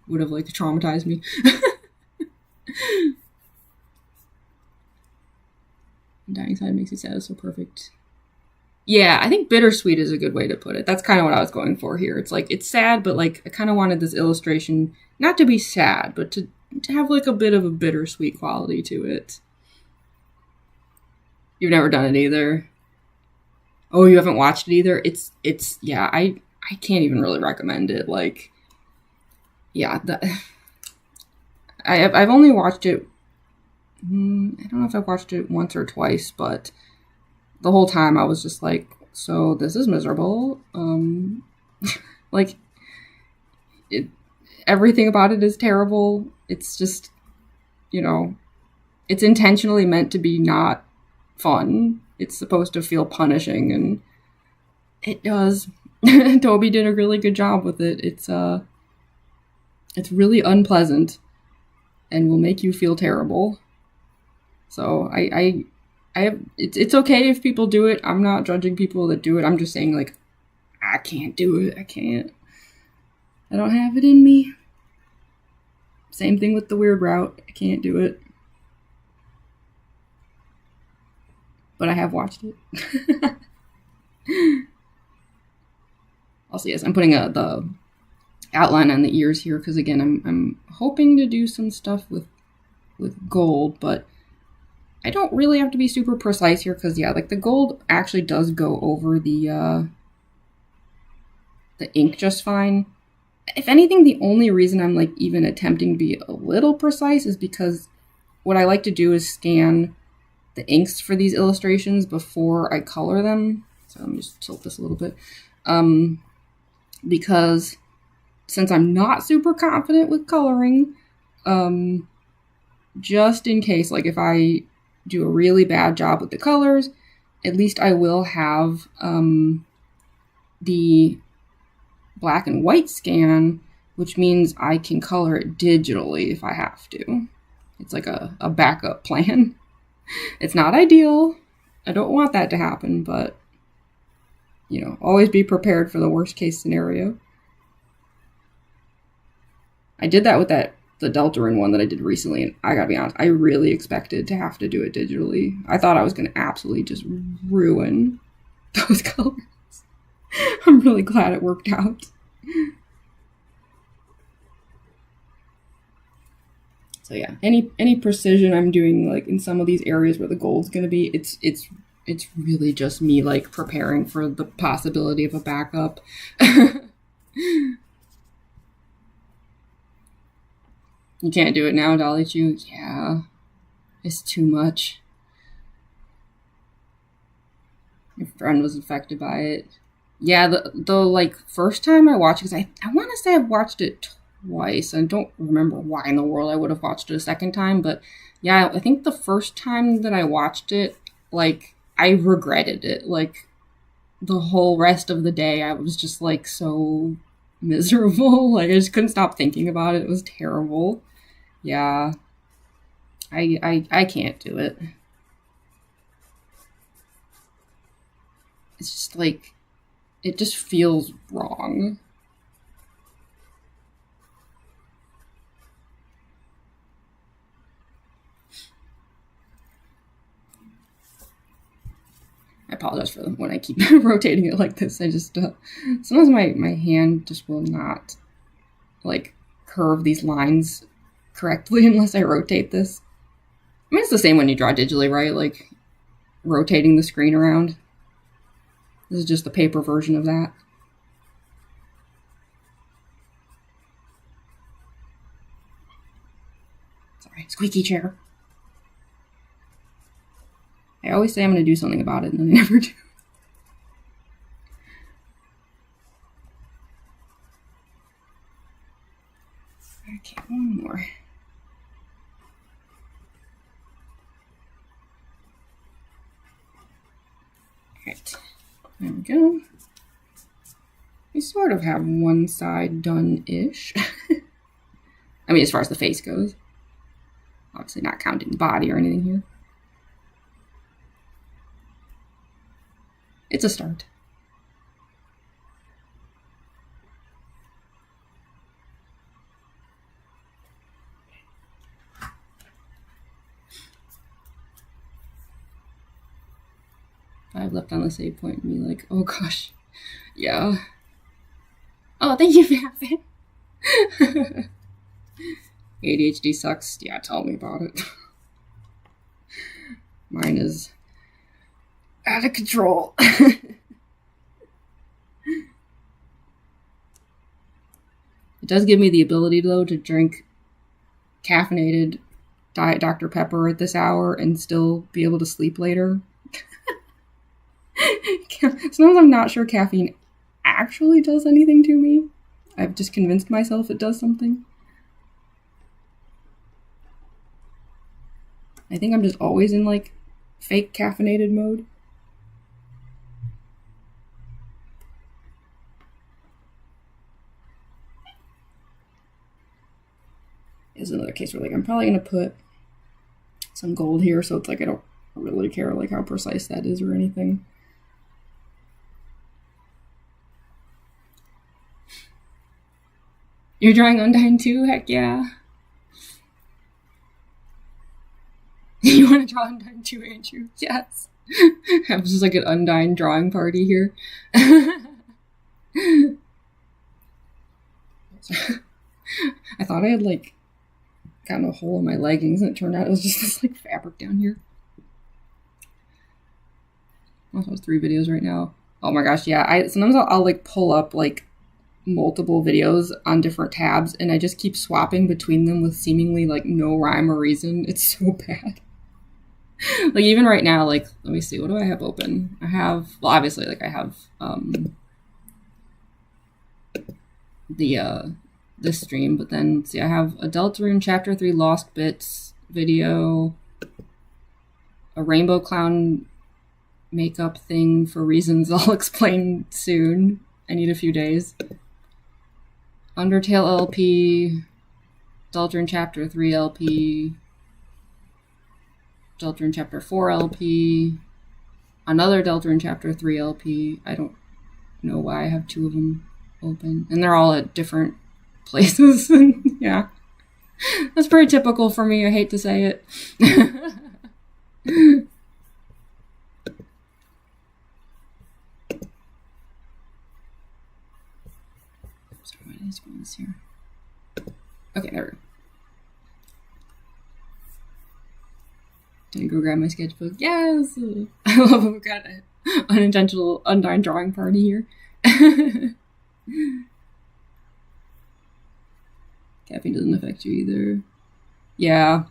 would have like traumatized me. Dying side makes you sad. It's so perfect. Yeah, I think bittersweet is a good way to put it. That's kind of what I was going for here. It's like, it's sad, but like I kind of wanted this illustration not to be sad, but to have like a bit of a bittersweet quality to it. You've never done it either. Oh, you haven't watched it either? It's yeah, I can't even really recommend it. Like, yeah, I've only watched it. I don't know if I've watched it once or twice, but the whole time I was just like, so this is miserable. Like, everything about it is terrible. It's just, it's intentionally meant to be not fun. It's supposed to feel punishing, and it does. Toby did a really good job with it. It's really unpleasant and will make you feel terrible. So I have, it's okay if people do it. I'm not judging people that do it. I'm just saying, like, I can't do it. I can't. I don't have it in me. Same thing with the weird route. I can't do it. But I have watched it. Also, yes, I'm putting the outline on the ears here because, again, I'm hoping to do some stuff with gold, but I don't really have to be super precise here because, yeah, like the gold actually does go over the ink just fine. If anything, the only reason I'm like even attempting to be a little precise is because what I like to do is scan the inks for these illustrations before I color them. So let me just tilt this a little bit. Because since I'm not super confident with coloring, just in case, like if I do a really bad job with the colors, at least I will have the black and white scan, which means I can color it digitally if I have to. It's like a backup plan. It's not ideal. I don't want that to happen, but, always be prepared for the worst case scenario. I did that with the Deltarune one that I did recently, and I gotta be honest, I really expected to have to do it digitally. I thought I was gonna absolutely just ruin those colors. I'm really glad it worked out. So yeah, any precision I'm doing like in some of these areas where the gold's gonna be, it's really just me like preparing for the possibility of a backup. You can't do it now, Dolly Chew? Yeah, it's too much. Your friend was affected by it. Yeah, the like first time I watched it, because I want to say I've watched it twice. I don't remember why in the world I would have watched it a second time, but yeah, I think the first time that I watched it, like, I regretted it. Like, the whole rest of the day, I was just, like, so miserable. Like, I just couldn't stop thinking about it. It was terrible. Yeah. I can't do it. It's just, like, it just feels wrong. I apologize for when I keep rotating it like this. I just, sometimes my hand just will not, like, curve these lines correctly unless I rotate this. I mean, it's the same when you draw digitally, right? Like, rotating the screen around. This is just the paper version of that. Sorry, squeaky chair. I always say I'm going to do something about it, and then I never do. Okay, one more. Alright, there we go. We sort of have one side done-ish. I mean, as far as the face goes. Obviously not counting the body or anything here. It's a start. I've left on the save point and be like, oh gosh, yeah. Oh, thank you, Faffin. ADHD sucks. Yeah, tell me about it. Mine is out of control. It does give me the ability, though, to drink caffeinated Diet Dr. Pepper at this hour and still be able to sleep later. Sometimes I'm not sure caffeine actually does anything to me. I've just convinced myself it does something. I think I'm just always in, like, fake caffeinated mode. Is another case where, like, I'm probably going to put some gold here, so it's like I don't really care, like, how precise that is or anything. You're drawing Undyne too? Heck yeah. You want to draw Undyne too, Andrew? Yes. Have just like an Undyne drawing party here. I thought I had like gotten a hole in my leggings and it turned out it was just this like fabric down here. Also, has 3 videos right now. Oh my gosh, yeah. Sometimes I'll like pull up like multiple videos on different tabs and I just keep swapping between them with seemingly like no rhyme or reason. It's so bad. Like even right now, like let me see, what do I have open? I have, well, obviously like I have this stream, but then let's see, I have a Deltarune Chapter 3 Lost Bits video, a Rainbow Clown makeup thing for reasons I'll explain soon. I need a few days. Undertale LP, Deltarune Chapter 3 LP, Deltarune Chapter 4 LP, another Deltarune Chapter 3 LP. I don't know why I have 2 of them open. And they're all at different places. Yeah. That's pretty typical for me. I hate to say it. Sorry, what is this here? Okay, there we go. Didn't go grab my sketchbook. Yes! I love it. We've got an unintentional Undyne drawing party here. Caffeine doesn't affect you either. Yeah.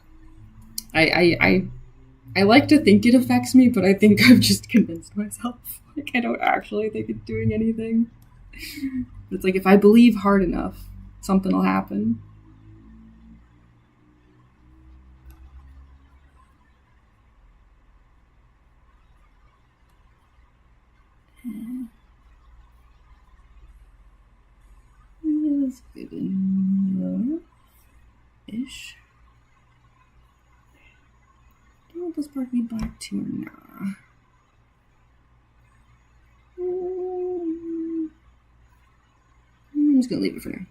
I like to think it affects me, but I think I've just convinced myself. Like, I don't actually think it's doing anything. It's like, if I believe hard enough, something will happen. That's good enough-ish. Do you want this part to be black too or nah? I'm just gonna leave it for now.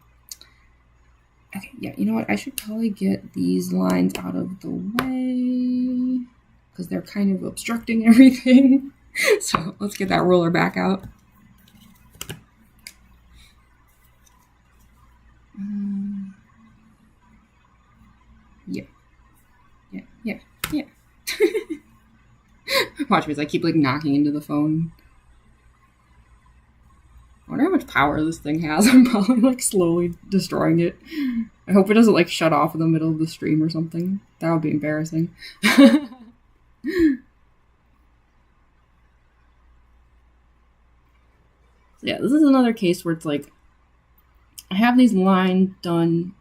Okay, yeah, you know what? I should probably get these lines out of the way because they're kind of obstructing everything. So let's get that roller back out. Yeah. Watch me as I keep like knocking into the phone. I wonder how much power this thing has. I'm probably like slowly destroying it. I hope it doesn't like shut off in the middle of the stream or something. That would be embarrassing. So yeah, this is another case where it's like I have these lines done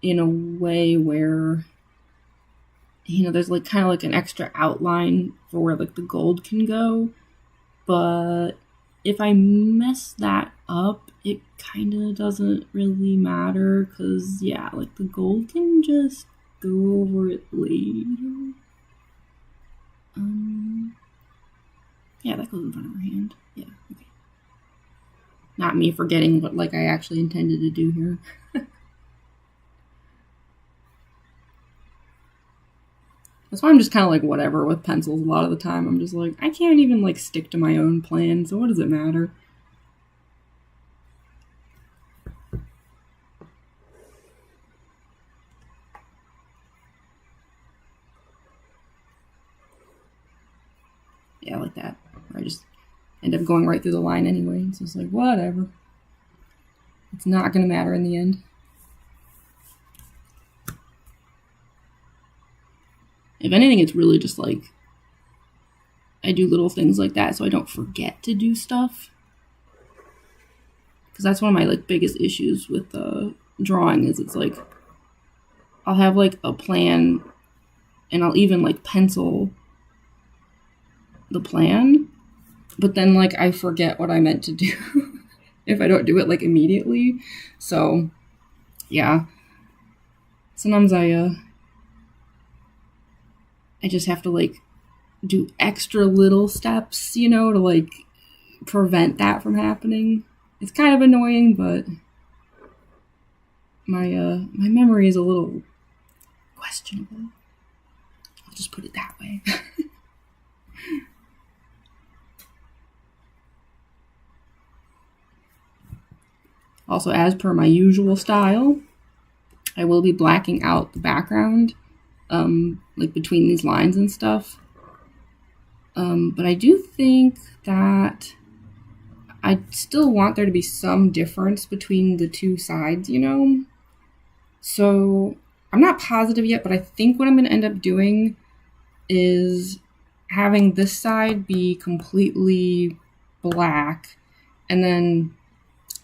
in a way where, you know, there's like kind of like an extra outline for where like the gold can go, but if I mess that up, it kind of doesn't really matter because, yeah, like the gold can just go over it later. Yeah, that goes in front of her hand. Yeah, okay. Not me forgetting what like I actually intended to do here. That's why I'm just kind of like whatever with pencils a lot of the time. I'm just like, I can't even like stick to my own plan, so what does it matter? Yeah, like that. I just end up going right through the line anyway. So it's like, whatever. It's not going to matter in the end. If anything, it's really just like I do little things like that so I don't forget to do stuff. Because that's one of my like biggest issues with drawing is it's like I'll have like a plan and I'll even like pencil the plan, but then like I forget what I meant to do if I don't do it like immediately. So yeah, sometimes I just have to like do extra little steps, you know, to like prevent that from happening. It's kind of annoying, but my memory is a little questionable. I'll just put it that way. Also, as per my usual style, I will be blacking out the background, like between these lines and stuff. But I do think that I still want there to be some difference between the two sides, you know? So I'm not positive yet, but I think what I'm going to end up doing is having this side be completely black and then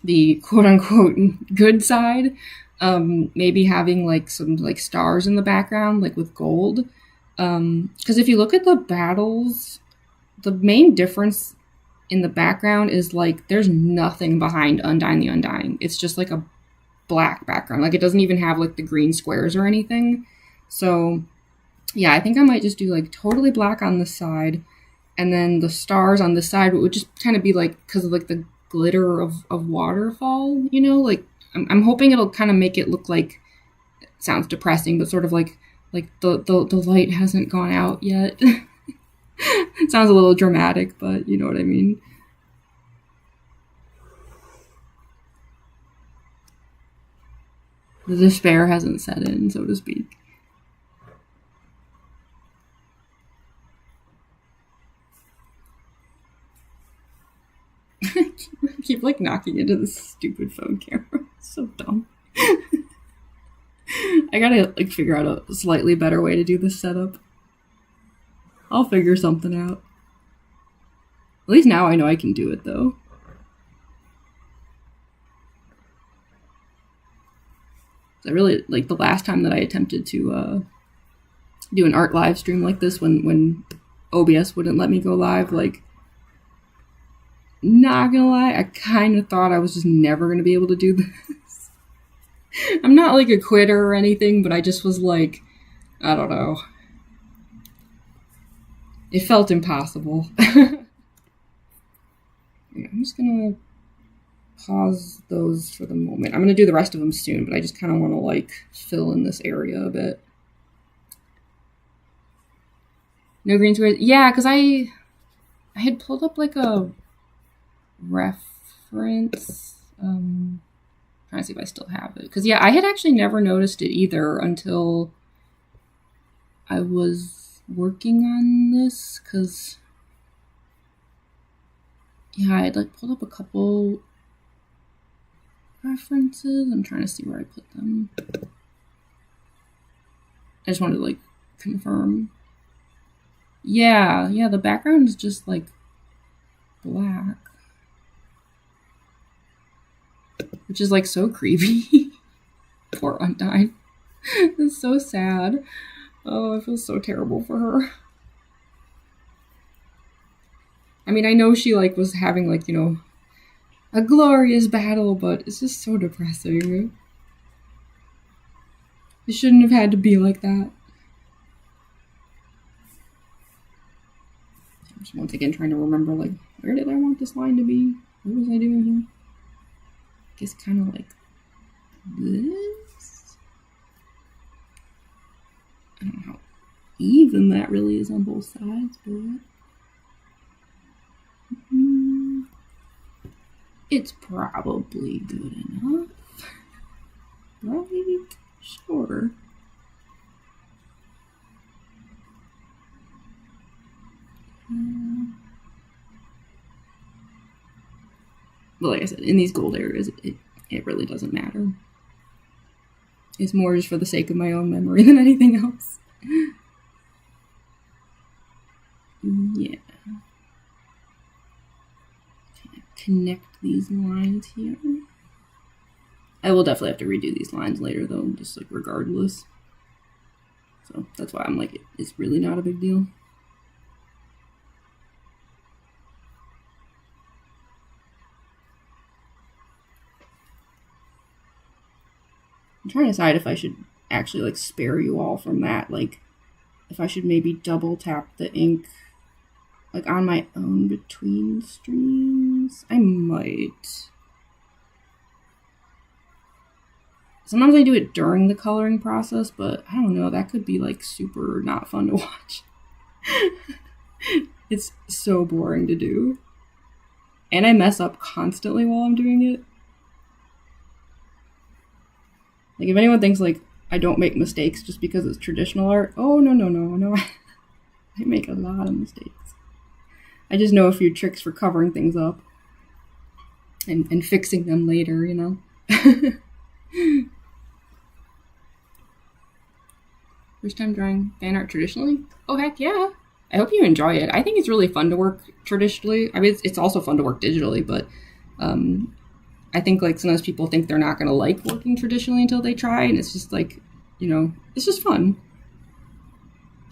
the quote-unquote good side maybe having like some like stars in the background like with gold, because if you look at the battles, the main difference in the background is like there's nothing behind Undyne the Undying. It's just like a black background. Like it doesn't even have like the green squares or anything. So yeah, I think I might just do like totally black on this side and then the stars on this side would just kind of be like because of like the glitter of waterfall, you know, like I'm hoping it'll kind of make it look like, it sounds depressing, but sort of like the light hasn't gone out yet. It sounds a little dramatic, but you know what I mean. The despair hasn't set in, so to speak. I keep like knocking into this stupid phone camera. It's so dumb. I gotta like figure out a slightly better way to do this setup. I'll figure something out. At least now I know I can do it though. I really, like, the last time that I attempted to do an art live stream like this, when OBS wouldn't let me go live, like, not gonna lie, I kind of thought I was just never gonna be able to do this. I'm not, like, a quitter or anything, but I just was like, I don't know. It felt impossible. I'm just gonna pause those for the moment. I'm gonna do the rest of them soon, but I just kind of want to, like, fill in this area a bit. No green squares? Yeah, because I had pulled up, like, a reference. Trying to see if I still have it. Because, yeah, I had actually never noticed it either until I was working on this. Because, yeah, I had, like, pulled up a couple references. I'm trying to see where I put them. I just wanted to, like, confirm. Yeah, the background is just, like, black. Which is, like, so creepy. Poor Undyne. It's so sad. Oh, I feel so terrible for her. I mean, I know she, like, was having, like, you know, a glorious battle, but it's just so depressing. It shouldn't have had to be like that. I'm just once again trying to remember, like, where did I want this line to be? What was I doing here? I guess kind of like this. I don't know how even that really is on both sides, but it's probably good enough. Right? Sure. But like I said, in these gold areas, it really doesn't matter. It's more just for the sake of my own memory than anything else. Yeah. Connect these lines here. I will definitely have to redo these lines later, though, just like regardless. So that's why I'm like, it's really not a big deal. I'm trying to decide if I should actually, like, spare you all from that. Like, if I should maybe double tap the ink, like, on my own between streams. I might. Sometimes I do it during the coloring process, but I don't know. That could be, like, super not fun to watch. It's so boring to do. And I mess up constantly while I'm doing it. Like, if anyone thinks, like, I don't make mistakes just because it's traditional art, oh, no. I make a lot of mistakes. I just know a few tricks for covering things up. And fixing them later, you know? First time drawing fan art traditionally? Oh, heck yeah. I hope you enjoy it. I think it's really fun to work traditionally. I mean, it's also fun to work digitally, but I think, like, sometimes people think they're not going to like working traditionally until they try, and it's just, like, you know, it's just fun.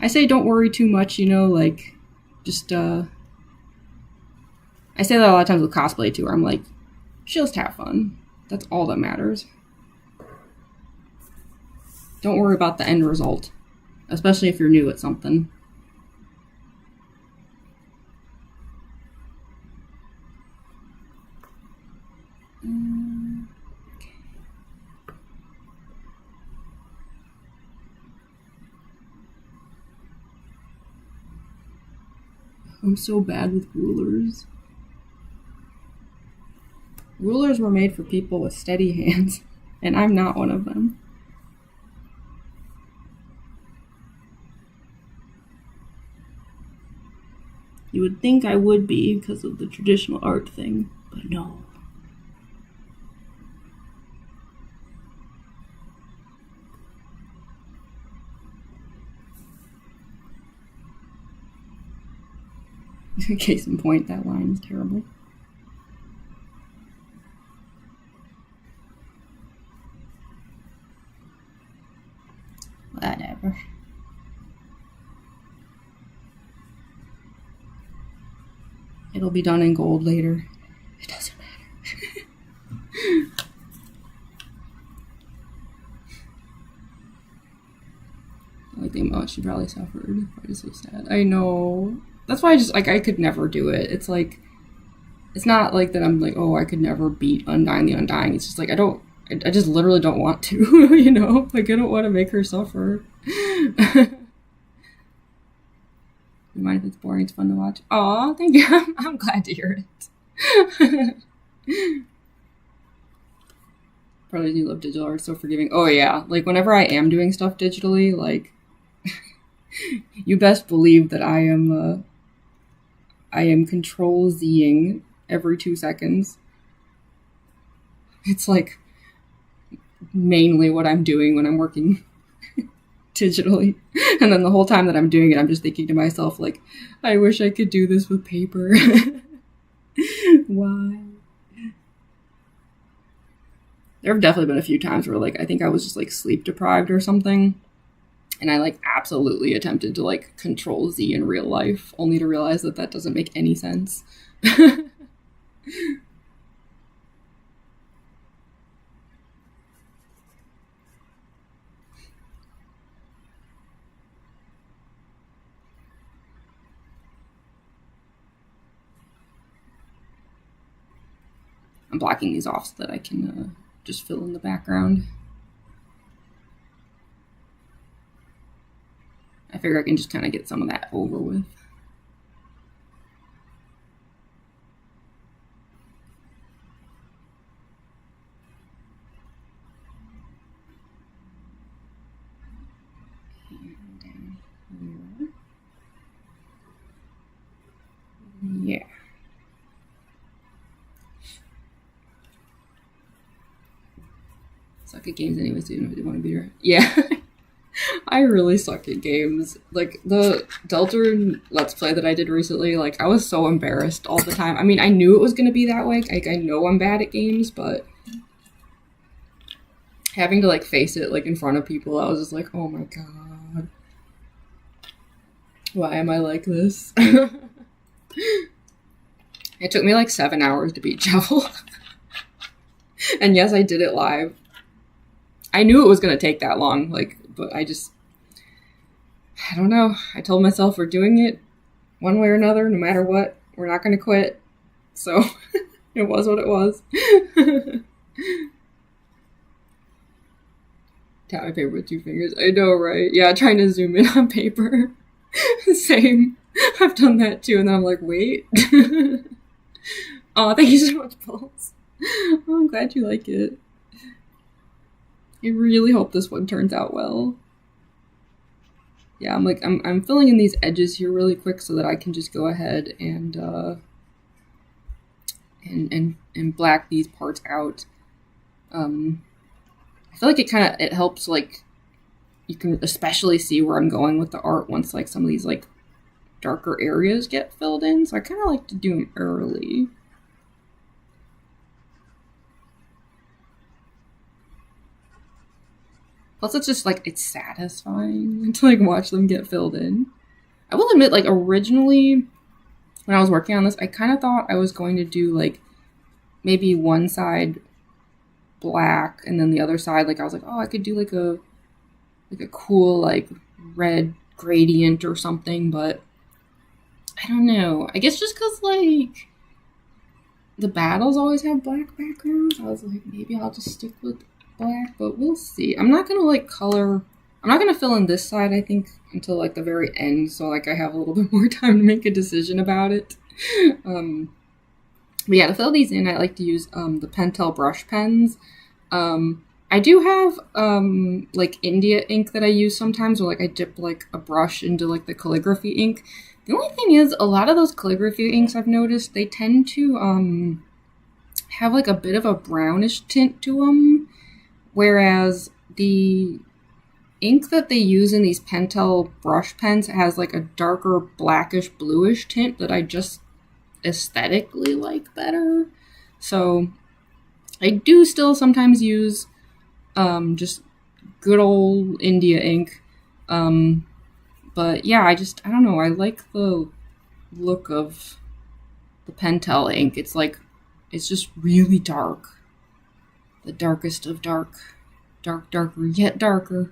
I say don't worry too much, you know, like, just, I say that a lot of times with cosplay, too, where I'm like, just have fun. That's all that matters. Don't worry about the end result, especially if you're new at something. I'm so bad with rulers. Rulers were made for people with steady hands, and I'm not one of them. You would think I would be because of the traditional art thing, but no. Case in point, that line is terrible. brush. It'll be done in gold later. It doesn't matter. I think about she probably suffered. I was so sad. I know. That's why I just, like, I could never do it. It's like, it's not like that I'm like, oh, I could never beat Undyne the Undying. It's just like, I just literally don't want to, you know? Like, I don't want to make her suffer. You mind if it's boring? It's fun to watch. Aw, thank you. I'm glad to hear it. Probably do love digital art, so forgiving. Oh yeah, like whenever I am doing stuff digitally, like you best believe that I am control Zing every 2 seconds. It's like mainly what I'm doing when I'm working digitally. And then the whole time that I'm doing it, I'm just thinking to myself, like, I wish I could do this with paper. Why? There have definitely been a few times where, like, I think I was just, like, sleep deprived or something. And I, like, absolutely attempted to, like, control Z in real life, only to realize that that doesn't make any sense. I'm blocking these off so that I can just fill in the background. I figure I can just kind of get some of that over with. And down here. Yeah. Suck at games anyway, so you know if you want to beat her. Yeah. I really suck at games. Like, the Deltarune Let's Play that I did recently, like, I was so embarrassed all the time. I mean, I knew it was going to be that way. Like, I know I'm bad at games, but having to, like, face it, like, in front of people, I was just like, oh my god. Why am I like this? It took me, like, 7 hours to beat Shovel. And yes, I did it live. I knew it was going to take that long, like, but I don't know. I told myself we're doing it one way or another, no matter what. We're not going to quit. So, it was what it was. Tap my paper with 2 fingers. I know, right? Yeah, trying to zoom in on paper. Same. I've done that too, and then I'm like, wait. Oh, thank you so much, Pulse. Oh, I'm glad you like it. I really hope this one turns out well. Yeah, I'm filling in these edges here really quick so that I can just go ahead and black these parts out. I feel like it helps, like, you can especially see where I'm going with the art once, like, some of these, like, darker areas get filled in. So I kind of like to do them early. Plus, it's just, like, it's satisfying to, like, watch them get filled in. I will admit, like, originally, when I was working on this, I kind of thought I was going to do, like, maybe one side black, and then the other side, like, I was like, oh, I could do, like a cool, like, red gradient or something, but I don't know. I guess just because, like, the battles always have black backgrounds, I was like, maybe I'll just stick with black, but we'll see. I'm not gonna, like, I'm not gonna fill in this side, I think, until, like, the very end, so, like, I have a little bit more time to make a decision about it. But yeah, to fill these in, I like to use the Pentel brush pens. I do have like India ink that I use sometimes, or, like, I dip, like, a brush into, like, the calligraphy ink. The only thing is, a lot of those calligraphy inks I've noticed, they tend to have, like, a bit of a brownish tint to them. Whereas the ink that they use in these Pentel brush pens has, like, a darker blackish bluish tint that I just aesthetically like better. So I do still sometimes use just good old India ink. But yeah, I don't know. I like the look of the Pentel ink. It's just really dark. The darkest of dark. Dark, darker, yet darker,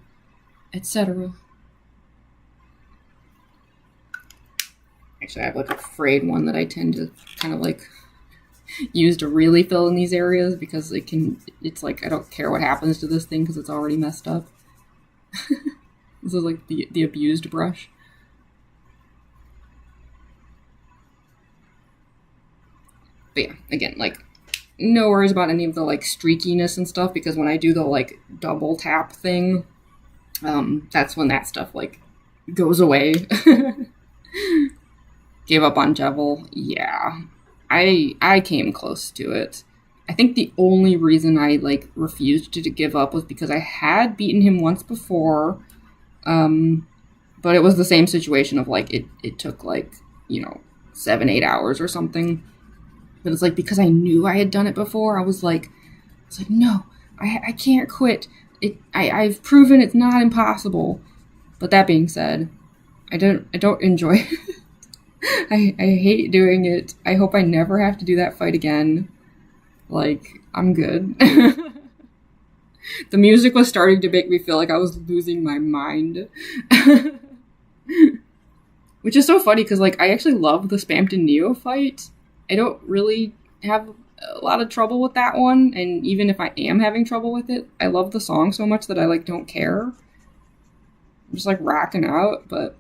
etc. Actually, I have like a frayed one that I tend to kind of like use to really fill in these areas because it's like I don't care what happens to this thing because it's already messed up. This is like the abused brush. But yeah, again, like no worries about any of the like streakiness and stuff because when I do the like double tap thing, that's when that stuff like goes away. Gave up on Jevil. Yeah. I came close to it. I think the only reason I like refused to give up was because I had beaten him once before. But it was the same situation of like it took like, 7-8 hours or something. But it's like because I knew I had done it before, I was like no, I can't quit. I've proven it's not impossible. But that being said, I don't enjoy it. I hate doing it. I hope I never have to do that fight again. Like, I'm good. The music was starting to make me feel like I was losing my mind. Which is so funny because, like, I actually love the Spampton Neo fight. I don't really have a lot of trouble with that one. And even if I am having trouble with it, I love the song so much that I, like, don't care. I'm just, like, rocking out, but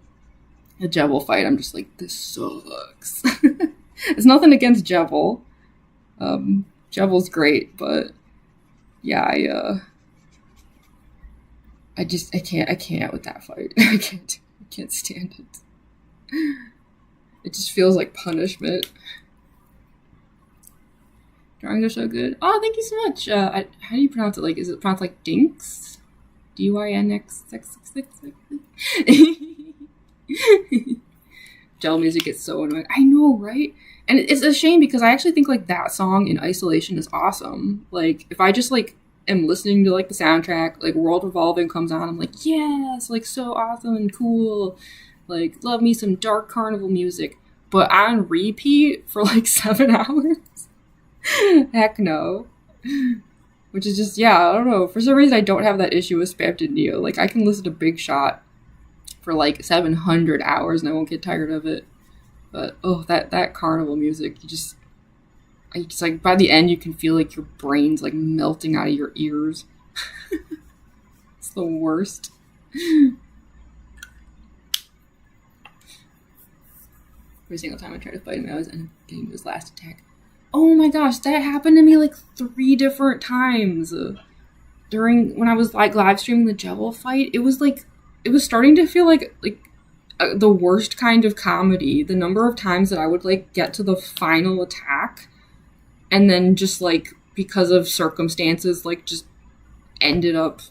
the Jevil fight, I'm just like, this sucks. It's nothing against Jevil. Jevil's great, but yeah, I can't with that fight. I can't stand it. It just feels like punishment. Drawings are so good. Oh, thank you so much. How do you pronounce it? Like, is it pronounced like Dinks? DYNX666? Gel music is so annoying. I know, right? And it's a shame because I actually think like that song in isolation is awesome. Like if I just like am listening to like the soundtrack, like World Revolving comes on, I'm like, yes, like so awesome and cool. Like love me some dark carnival music. But on repeat for like 7 hours? Heck no. Which is just, yeah, I don't know. For some reason I don't have that issue with Spampton Neo. Like I can listen to Big Shot for like 700 hours and I won't get tired of it. But that carnival music, it's like by the end you can feel like your brain's like melting out of your ears. It's the worst. Every single time I try to fight him, I always end up getting to his last attack. Oh my gosh, that happened to me like 3 different times. During when I was like live streaming the Jevil fight, it was starting to feel like the worst kind of comedy. The number of times that I would like get to the final attack and then just like because of circumstances like just ended up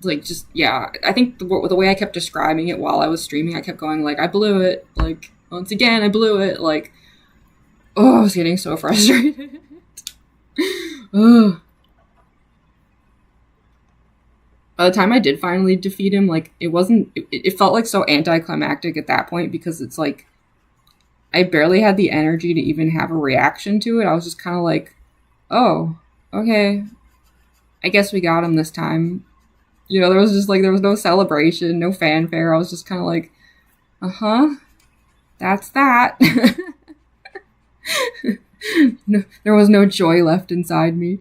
like just, yeah, I think the way I kept describing it while I was streaming, I kept going like I blew it, like once again I blew it, like I was getting so frustrated. Ugh. By the time I did finally defeat him, like, it felt like so anticlimactic at that point because it's like, I barely had the energy to even have a reaction to it. I was just kind of like, oh, okay, I guess we got him this time. There was no celebration, no fanfare. I was just kind of like, that's that. No, there was no joy left inside me.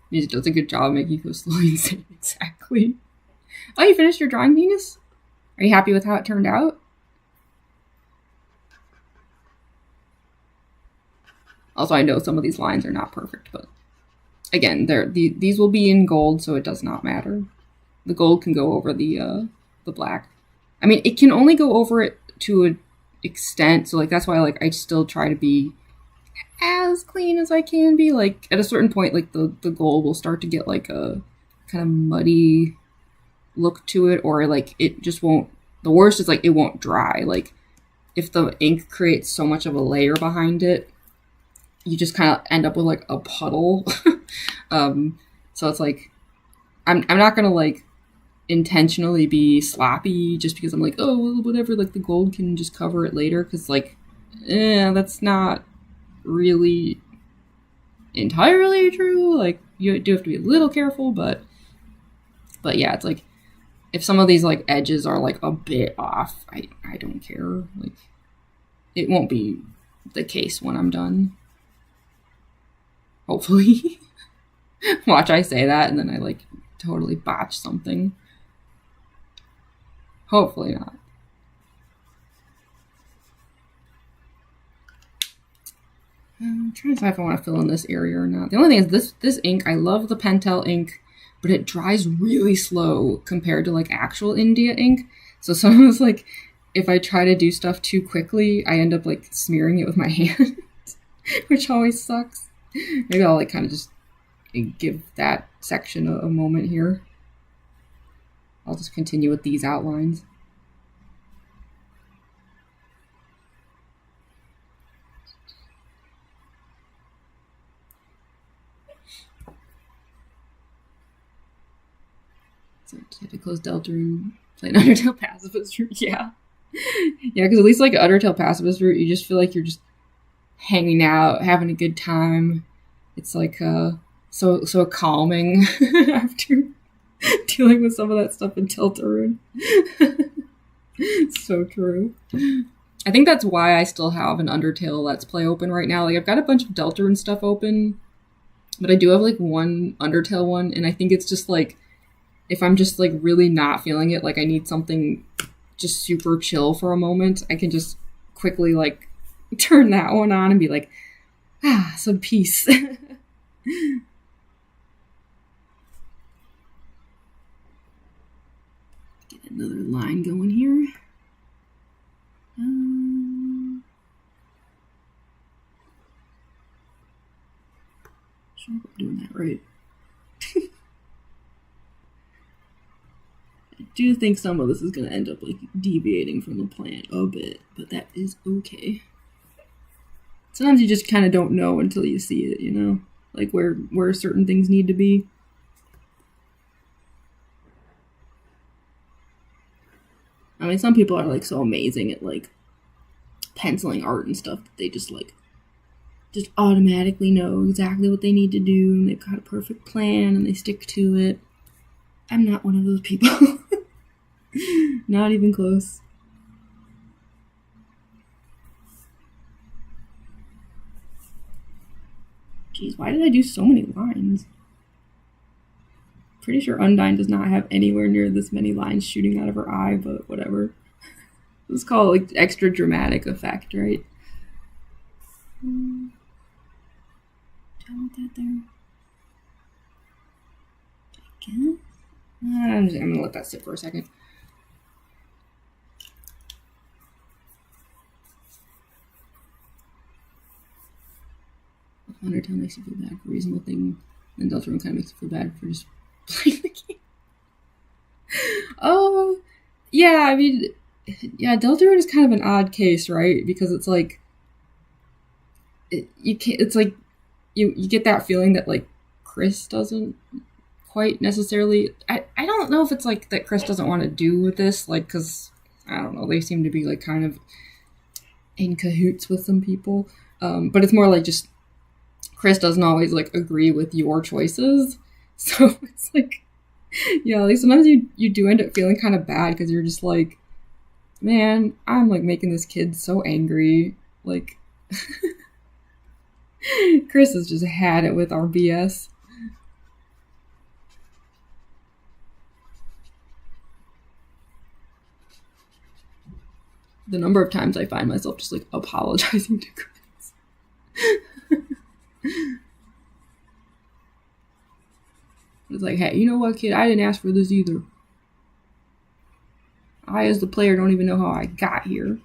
Music does a good job of making you feel slowly insane. Exactly. Oh, you finished your drawing, Venus? Are you happy with how it turned out? Also, I know some of these lines are not perfect, but again, these will be in gold, so it does not matter. The gold can go over the black. I mean, it can only go over it to an extent, so like that's why like I still try to be as clean as I can be. Like at a certain point, like the gold will start to get like a kind of muddy look to it, or like it just won't. The worst is like it won't dry. Like if the ink creates so much of a layer behind it, you just kind of end up with like a puddle. So it's like I'm not gonna like intentionally be sloppy just because I'm like, oh well, whatever, like the gold can just cover it later, because like that's not really entirely true. Like you do have to be a little careful, but yeah, it's like if some of these like edges are like a bit off, I don't care. Like it won't be the case when I'm done. Hopefully. Watch I say that and then I like totally botch something. Hopefully not. I'm trying to decide if I want to fill in this area or not. The only thing is this ink, I love the Pentel ink, but it dries really slow compared to like actual India ink. So sometimes like if I try to do stuff too quickly, I end up like smearing it with my hand, which always sucks. Maybe I'll like kind of just give that section a moment here. I'll just continue with these outlines. So I had to close Delta and play an Undertale pacifist route. Yeah. Yeah, because at least like an Undertale pacifist route, you just feel like you're just hanging out, having a good time. It's like so calming after dealing with some of that stuff in Deltarune. So true. I think that's why I still have an Undertale Let's Play open right now. Like I've got a bunch of Deltarune stuff open, but I do have like one Undertale one, and I think it's just like if I'm just like really not feeling it, like I need something just super chill for a moment, I can just quickly like turn that one on and be like, some peace. Get another line going here. Sure, I'm doing that right. I do think some of this is going to end up like deviating from the plan a bit, but that is okay. Sometimes you just kind of don't know until you see it, you know? Like where certain things need to be. I mean, some people are like so amazing at like penciling art and stuff that they just like just automatically know exactly what they need to do and they've got a perfect plan and they stick to it. I'm not one of those people. Not even close. Jeez, why did I do so many lines? Pretty sure Undyne does not have anywhere near this many lines shooting out of her eye, but whatever. Let's call it like extra dramatic effect, right? Do I want that there? I guess. I'm gonna let that sit for a second. If Undertale makes you feel bad for a reasonable thing, then Deltarune kind of makes you feel bad for just playing the game. Oh, yeah, I mean, yeah, Deltarune is kind of an odd case, right? Because it's like, you can't, it's like, you get that feeling that, like, Chris doesn't quite necessarily, I don't know if it's like that Chris doesn't want to do with this, like, because, I don't know, they seem to be, like, kind of in cahoots with some people, but it's more like just, Chris doesn't always, like, agree with your choices, so it's like, yeah, like, sometimes you do end up feeling kind of bad, because you're just like, man, I'm, like, making this kid so angry, like, Chris has just had it with our BS. The number of times I find myself just like apologizing to Chris. It's like, hey, you know what, kid? I didn't ask for this either. I, as the player, don't even know how I got here.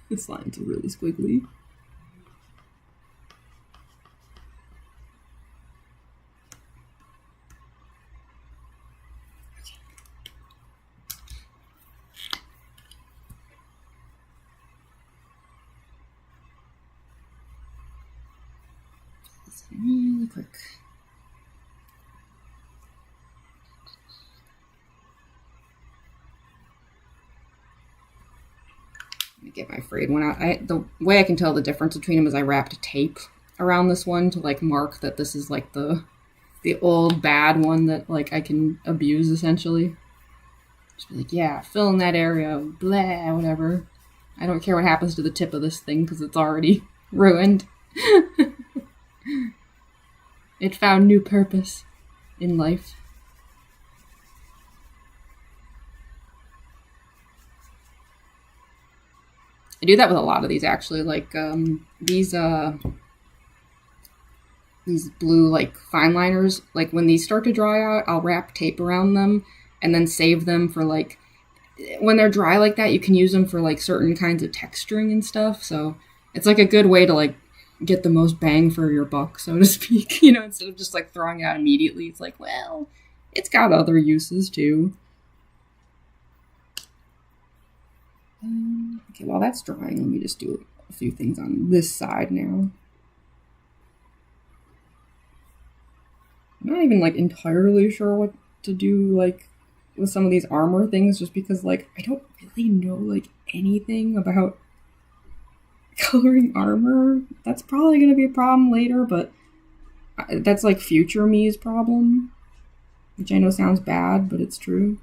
This line's really squiggly. Really quick. Let me get my frayed one out. The way I can tell the difference between them is I wrapped tape around this one to like mark that this is like the old bad one that like I can abuse essentially. Just be like, yeah, fill in that area, blah, whatever. I don't care what happens to the tip of this thing because it's already ruined. It found new purpose in life. I do that with a lot of these actually, like these blue like fine liners. Like when these start to dry out, I'll wrap tape around them and then save them for like when they're dry like that. You can use them for like certain kinds of texturing and stuff. So it's like a good way to like get the most bang for your buck, so to speak, you know, instead of just like throwing it out immediately. It's like, well, it's got other uses too. Okay, while that's drying, let me just do a few things on this side now. I'm not even like entirely sure what to do like with some of these armor things, just because like I don't really know like anything about coloring armor. That's probably going to be a problem later, but that's like future me's problem, which I know sounds bad, but it's true.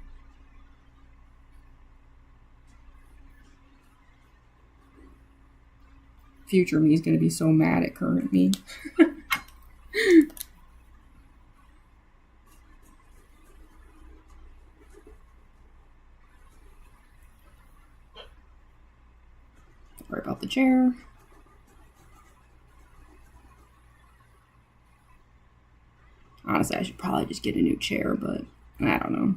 Future me is going to be so mad at current me. Sorry about the chair. Honestly, I should probably just get a new chair, but I don't know.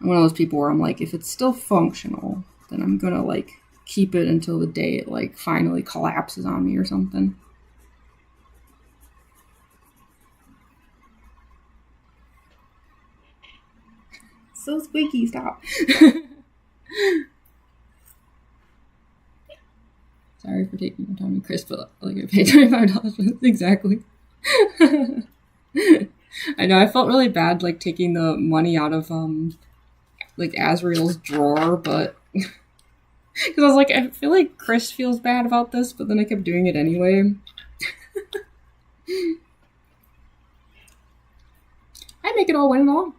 I'm one of those people where I'm like, if it's still functional, then I'm gonna like keep it until the day it like finally collapses on me or something. So squeaky, stop. Sorry for taking your time and Chris, but like I paid $25 for this. Exactly. I know, I felt really bad like taking the money out of like Azriel's drawer, but because I was like, I feel like Chris feels bad about this, but then I kept doing it anyway. I make it all win and all.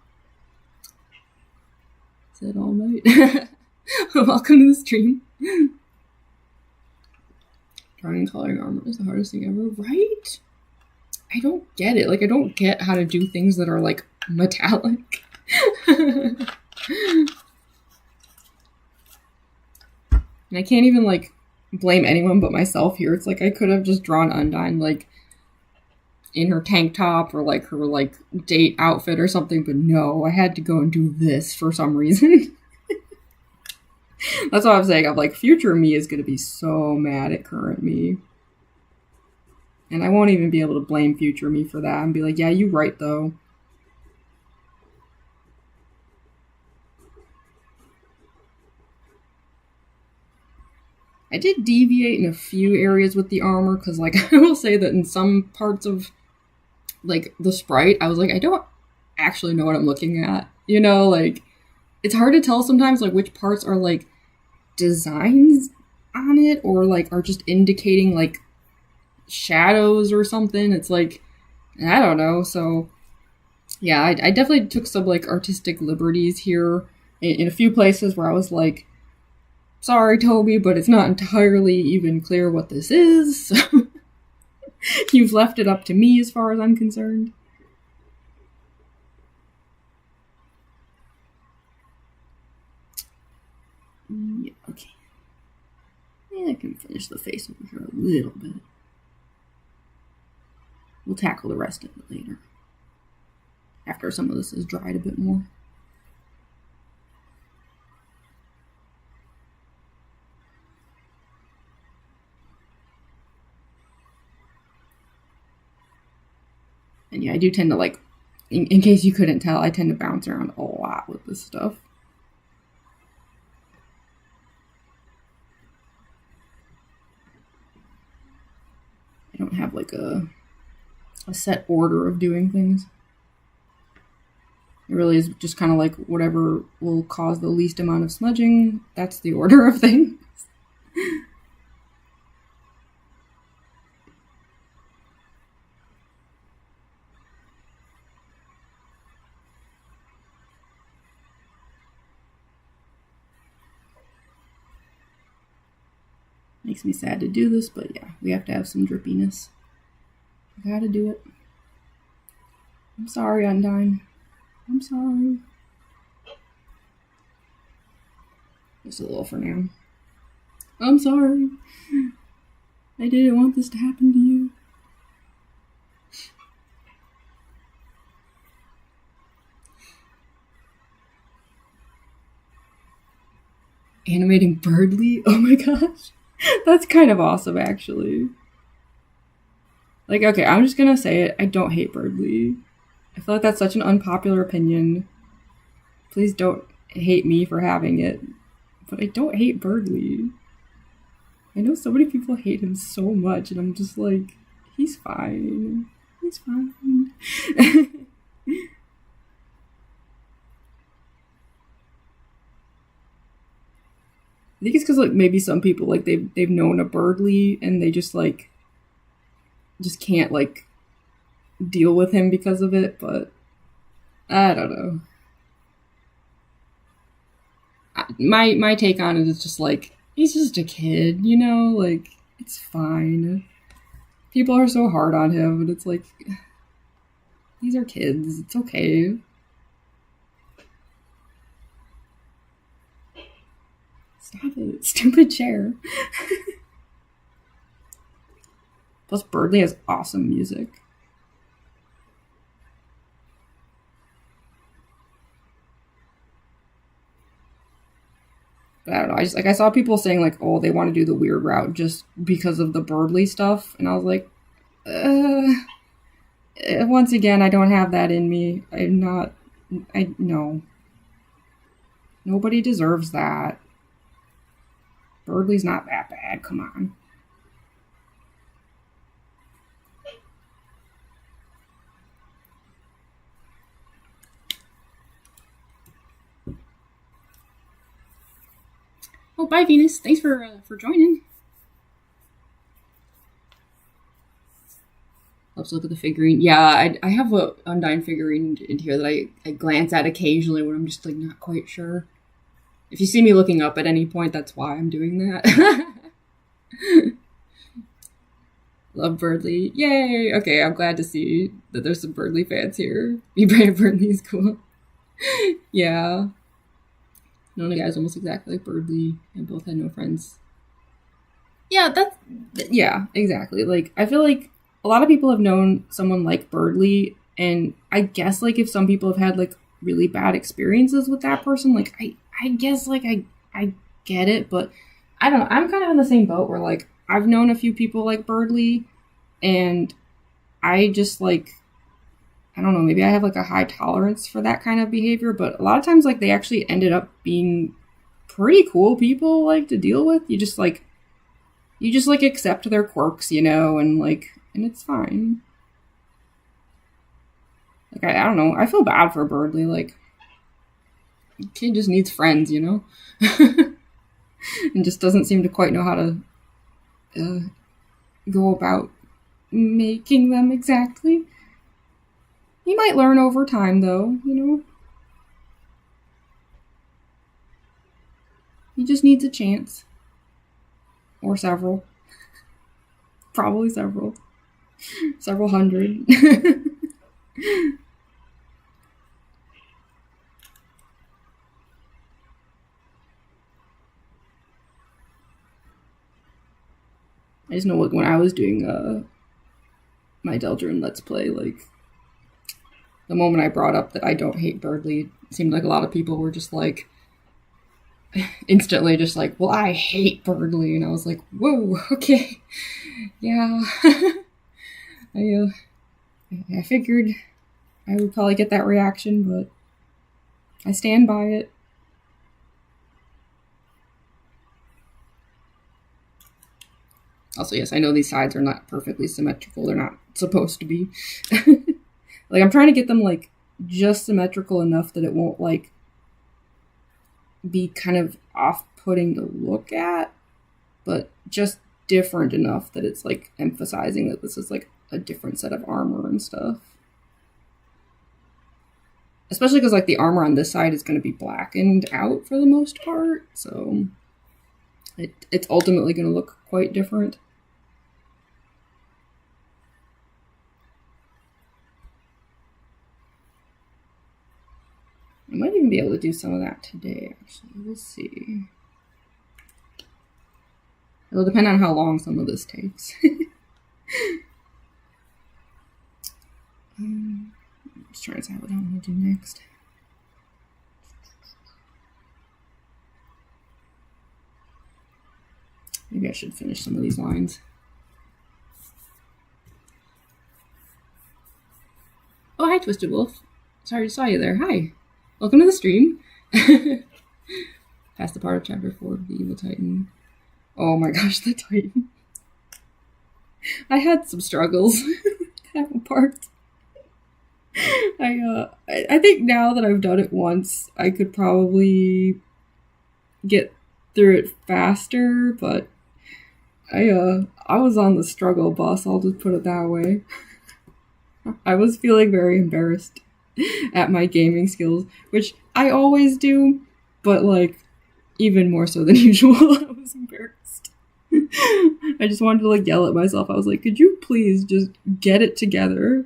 Said all night. Welcome to the stream. Drawing and coloring armor is the hardest thing ever, right? I don't get it. Like, I don't get how to do things that are like metallic. And I can't even like blame anyone but myself here. It's like I could have just drawn Undyne like in her tank top or like her like date outfit or something, but no, I had to go and do this for some reason. That's what I'm saying. I'm like, future me is going to be so mad at current me. And I won't even be able to blame future me for that and be like, yeah, you're right though. I did deviate in a few areas with the armor, because like I will say that in some parts of like the sprite, I was like, I don't actually know what I'm looking at. You know, like it's hard to tell sometimes like which parts are like designs on it or like are just indicating like shadows or something. It's like, I don't know. So yeah, I definitely took some like artistic liberties here in a few places where I was like, sorry, Toby, but it's not entirely even clear what this is. So you've left it up to me as far as I'm concerned. Yeah, okay. Yeah, I can finish the face over here a little bit. We'll tackle the rest of it later, after some of this is dried a bit more. And yeah, I do tend to like, in case you couldn't tell, I tend to bounce around a lot with this stuff. I don't have like a set order of doing things. It really is just kind of like whatever will cause the least amount of smudging. That's the order of things. Makes me sad to do this, but yeah, we have to have some drippiness. I gotta do it. I'm sorry, Undyne. I'm sorry. Just a little for now. I'm sorry. I didn't want this to happen to you. Animating Birdly? Oh my gosh. That's kind of awesome, actually. Like, okay, I'm just gonna say it. I don't hate Birdly. I feel like that's such an unpopular opinion. Please don't hate me for having it. But I don't hate Birdly. I know so many people hate him so much, and I'm just like, he's fine. He's fine. I think it's because like maybe some people like they've known a Birdly and they just like just can't like deal with him because of it, but I don't know. My take on it is just like he's just a kid, you know, like it's fine. People are so hard on him, and it's like these are kids. It's okay. Stop it, stupid chair. Plus, Birdly has awesome music. But I don't know. I saw people saying like, oh, they want to do the weird route just because of the Birdly stuff, and I was like, once again, I don't have that in me. No. Nobody deserves that. Birdly's not that bad. Come on. Oh, bye, Venus. Thanks for joining. Let's look at the figurine. Yeah, I have a Undyne figurine in here that I glance at occasionally when I'm just like not quite sure. If you see me looking up at any point, that's why I'm doing that. Love Birdly. Yay! Okay, I'm glad to see that there's some Birdly fans here. Be brave, Birdly is cool. Yeah. None of the guys almost exactly like Birdly, and both had no friends. Yeah, yeah, exactly. Like, I feel like a lot of people have known someone like Birdly, and I guess, like, if some people have had, like, really bad experiences with that person, like, I guess, like, I get it, but I don't know. I'm kind of in the same boat where, like, I've known a few people like Birdly, and I just, like, I don't know, maybe I have, like, a high tolerance for that kind of behavior, but a lot of times, like, they actually ended up being pretty cool people, like, to deal with. You just, like, accept their quirks, you know, and it's fine. Like, I don't know, I feel bad for Birdly, like, the kid just needs friends, you know? And just doesn't seem to quite know how to go about making them exactly. He might learn over time, though, you know? He just needs a chance. Or several. Probably several. Several hundred. I just know when I was doing my Deldrin Let's Play, like, the moment I brought up that I don't hate Birdly, it seemed like a lot of people were just like, instantly just like, well, I hate Birdly, and I was like, whoa, okay, yeah. I figured I would probably get that reaction, but I stand by it. Also, yes, I know these sides are not perfectly symmetrical. They're not supposed to be. Like, I'm trying to get them, like, just symmetrical enough that it won't, like, be kind of off-putting to look at, but just different enough that it's, like, emphasizing that this is, like, a different set of armor and stuff. Especially because, like, the armor on this side is going to be blackened out for the most part, so it's ultimately going to look quite different. I might even be able to do some of that today, actually. We'll see. It'll depend on how long some of this takes. Just trying to decide what I want to do next. Maybe I should finish some of these lines. Oh, hi, Twisted Wolf. Sorry I saw you there. Hi. Welcome to the stream. Past the part of chapter 4 of the Evil Titan. Oh my gosh, the Titan. I had some struggles with that part. I think now that I've done it once, I could probably get through it faster, but I was on the struggle bus, I'll just put it that way. I was feeling very embarrassed at my gaming skills, which I always do, but like even more so than usual. I was embarrassed. I just wanted to like yell at myself. I was like, could you please just get it together?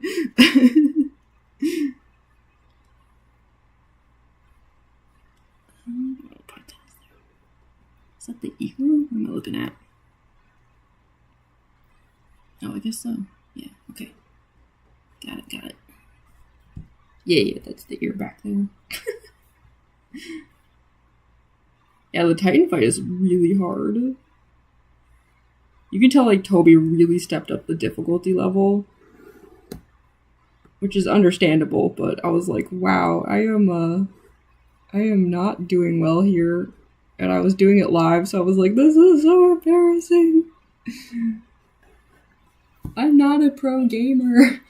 Is that the eagle? What am I looking at? Oh, I guess so. Yeah, okay. Got it. Yeah, that's the ear back there. Yeah, the Titan fight is really hard. You can tell, like, Toby really stepped up the difficulty level, which is understandable, but I was like, wow, I am not doing well here, and I was doing it live, so I was like, this is so embarrassing. I'm not a pro gamer.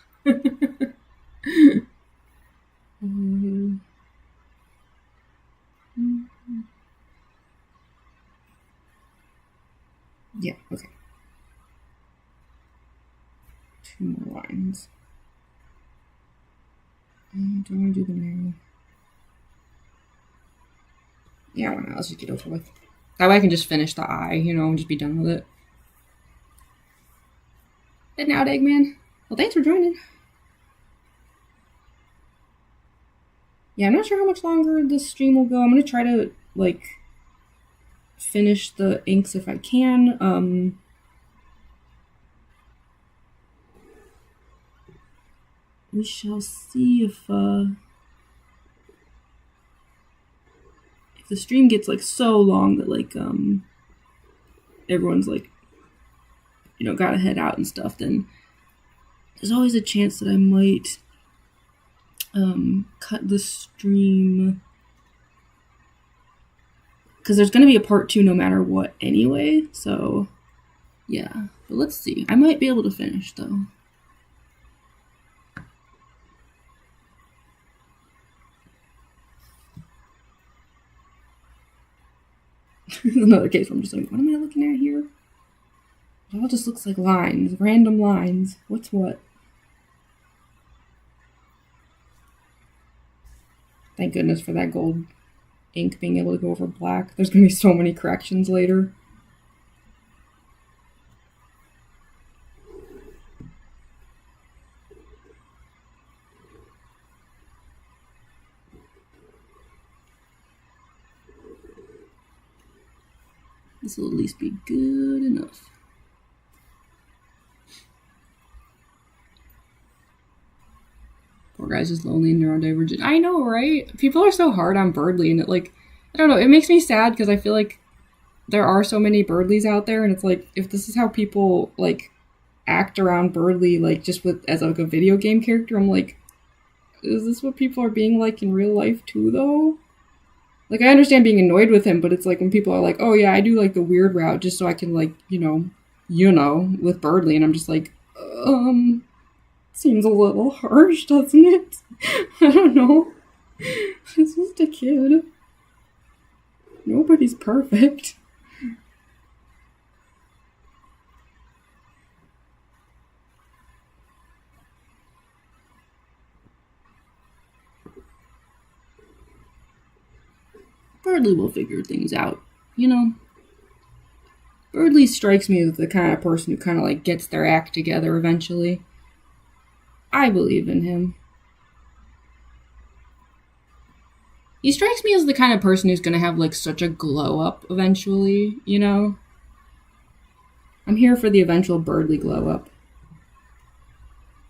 Yeah, okay. 2 more lines. Do I want to do the now? Yeah, why not? Let's just get over with. That way I can just finish the eye, and just be done with it. Good night, Eggman. Well, thanks for joining. Yeah, I'm not sure how much longer this stream will go. I'm going to try to, like, finish the inks if I can. We shall see if the stream gets, like, so long that, like, everyone's, like, gotta head out and stuff, then there's always a chance that I might cut the stream, because there's gonna be a part 2 no matter what anyway, so yeah. But let's see. I might be able to finish, though. Another case where I'm just like, what am I looking at here? It all just looks like lines, random lines. What's what? Thank goodness for that gold ink being able to go over black. There's going to be so many corrections later. This will at least be good enough. Poor guy's just lonely and neurodivergent. I know, right? People are so hard on Birdly, and it, like, I don't know, it makes me sad because I feel like there are so many Birdlies out there, and it's like, if this is how people, like, act around Birdly, like, just with as like a video game character, I'm like, is this what people are being like in real life too, though? Like, I understand being annoyed with him, but it's like when people are like, oh yeah, I do like the weird route just so I can, like, with Birdly, and I'm just like, seems a little harsh, doesn't it? I don't know. It's just a kid. Nobody's perfect. Birdly will figure things out, Birdly strikes me as the kind of person who kind of like gets their act together eventually. I believe in him. He strikes me as the kind of person who's gonna have like such a glow up eventually, I'm here for the eventual Birdly glow up.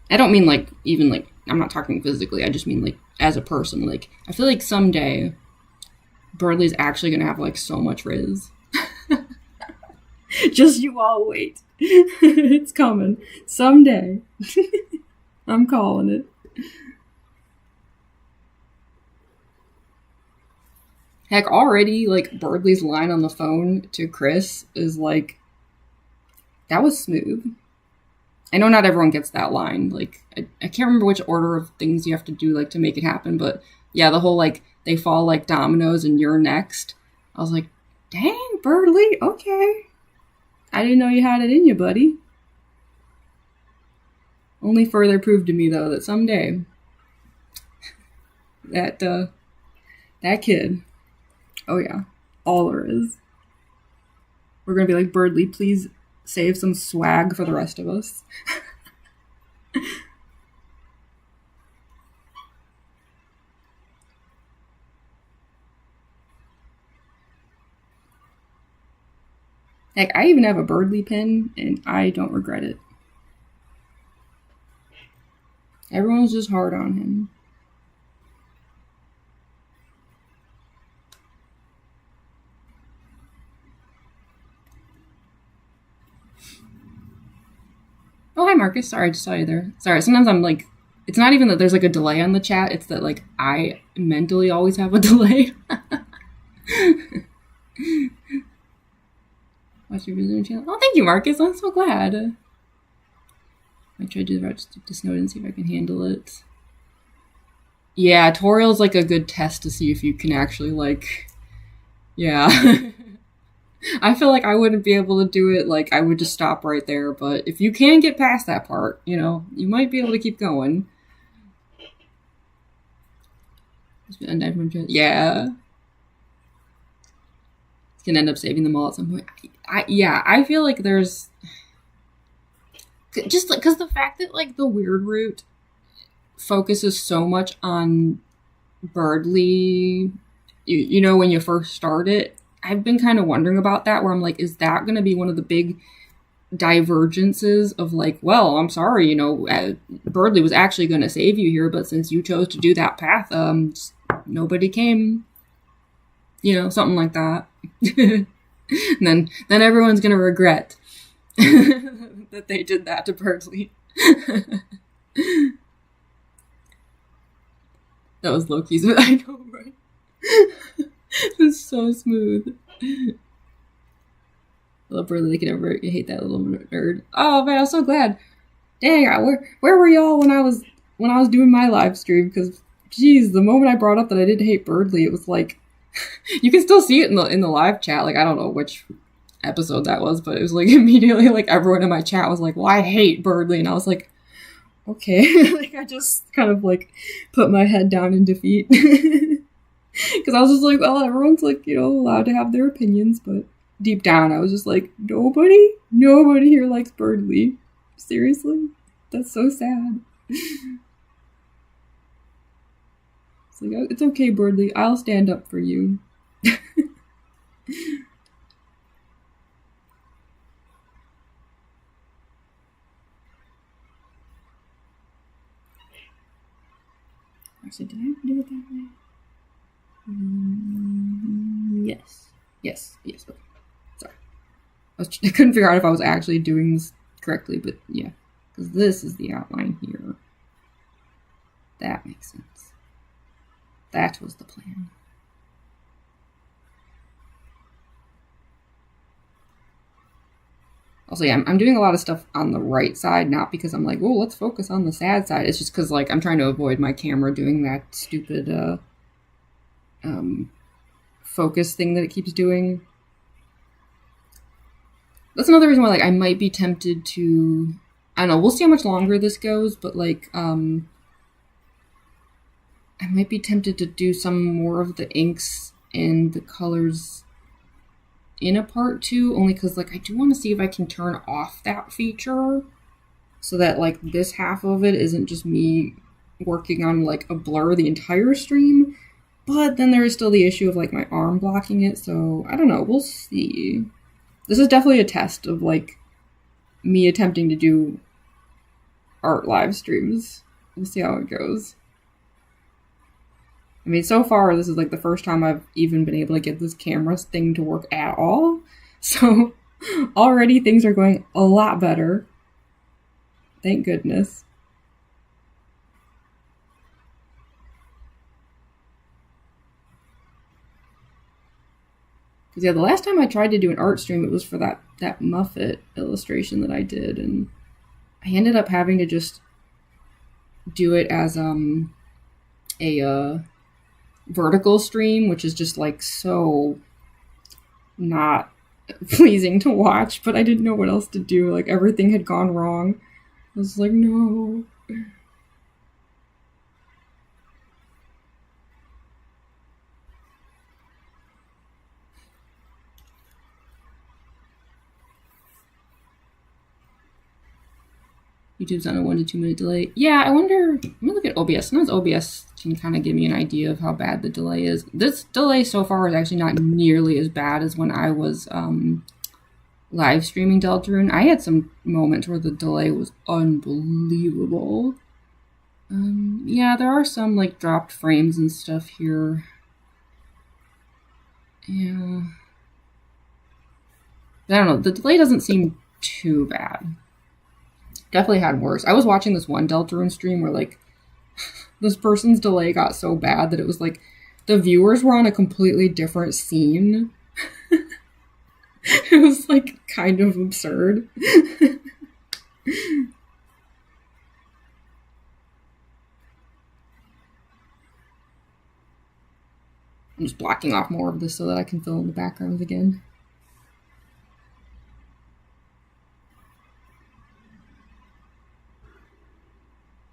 I don't mean like, even like, I'm not talking physically, I just mean like as a person. Like, I feel like someday Birdly's actually gonna have like so much Riz. Just you all wait. It's coming. Someday. I'm calling it. Heck, already, like, Birdly's line on the phone to Chris is like, that was smooth. I know not everyone gets that line. Like, I can't remember which order of things you have to do, like, to make it happen, but yeah, the whole, like, they fall like dominoes and you're next. I was like, dang, Birdly, okay. I didn't know you had it in you, buddy. Only further proved to me, though, that someday that kid, oh yeah, all there is. We're gonna be like, Birdly, please save some swag for the rest of us. Heck, I even have a Birdly pin, and I don't regret it. Everyone's just hard on him. Oh, hi, Marcus. Sorry, I just saw you there. Sorry, sometimes I'm like, it's not even that there's like a delay on the chat, it's that like I mentally always have a delay. Watch your video channel. Oh, thank you, Marcus. I'm so glad. I tried to do the route to Snowden and see if I can handle it. Yeah, Toriel's like a good test to see if you can actually like, yeah. I feel like I wouldn't be able to do it. Like, I would just stop right there. But if you can get past that part, you might be able to keep going. Yeah. It's gonna end up saving them all at some point. I feel like there's just like, because the fact that like the weird route focuses so much on Birdly, when you first start it, I've been kind of wondering about that, where I'm like, is that going to be one of the big divergences of like, well, I'm sorry, Birdly was actually going to save you here, but since you chose to do that path, nobody came, something like that. and then everyone's going to regret that they did that to Birdly. That was Loki's, but I know, right? It's so smooth. I love Birdly. They can never hate that little nerd. Oh man, I'm so glad. Dang, where were y'all when I was doing my live stream? Because geez, the moment I brought up that I did hate Birdly, it was like you can still see it in the live chat. Like, I don't know which episode that was, but it was like immediately like everyone in my chat was like, "Well, I hate Birdly," and I was like, okay. Like, I just kind of like put my head down in defeat. Because I was just like, well, everyone's like, allowed to have their opinions, but deep down I was just like, nobody here likes Birdly. Seriously? That's so sad. It's like, it's okay, Birdly, I'll stand up for you. Actually, did I do it that way? Yes. Okay. Sorry. I couldn't figure out if I was actually doing this correctly, but yeah. Because this is the outline here. That makes sense. That was the plan. Also, yeah, I'm doing a lot of stuff on the right side, not because I'm like, oh, let's focus on the sad side. It's just because, like, I'm trying to avoid my camera doing that stupid focus thing that it keeps doing. That's another reason why, like, I might be tempted to... I don't know, we'll see how much longer this goes, but, like, I might be tempted to do some more of the inks and the colors in a part 2, only because, like, I do want to see if I can turn off that feature so that, like, this half of it isn't just me working on, like, a blur the entire stream, but then there is still the issue of, like, my arm blocking it, so I don't know, we'll see. This is definitely a test of, like, me attempting to do art live streams. We'll see how it goes. I mean, so far, this is, like, the first time I've even been able to get this camera thing to work at all. So, already things are going a lot better. Thank goodness. Because, yeah, the last time I tried to do an art stream, it was for that Muffet illustration that I did. And I ended up having to just do it as a vertical stream, which is just, like, so not pleasing to watch, but I didn't know what else to do. Like, everything had gone wrong. I was like, no. YouTube's on a 1 to 2 minute delay. Yeah, I wonder, let me look at OBS. Sometimes OBS can kind of give me an idea of how bad the delay is. This delay so far is actually not nearly as bad as when I was live streaming Deltarune. I had some moments where the delay was unbelievable. Yeah, there are some, like, dropped frames and stuff here. Yeah. I don't know, the delay doesn't seem too bad. Definitely had worse. I was watching this one Deltarune stream where, like, this person's delay got so bad that it was like the viewers were on a completely different scene. It was, like, kind of absurd. I'm just blocking off more of this so that I can fill in the backgrounds again.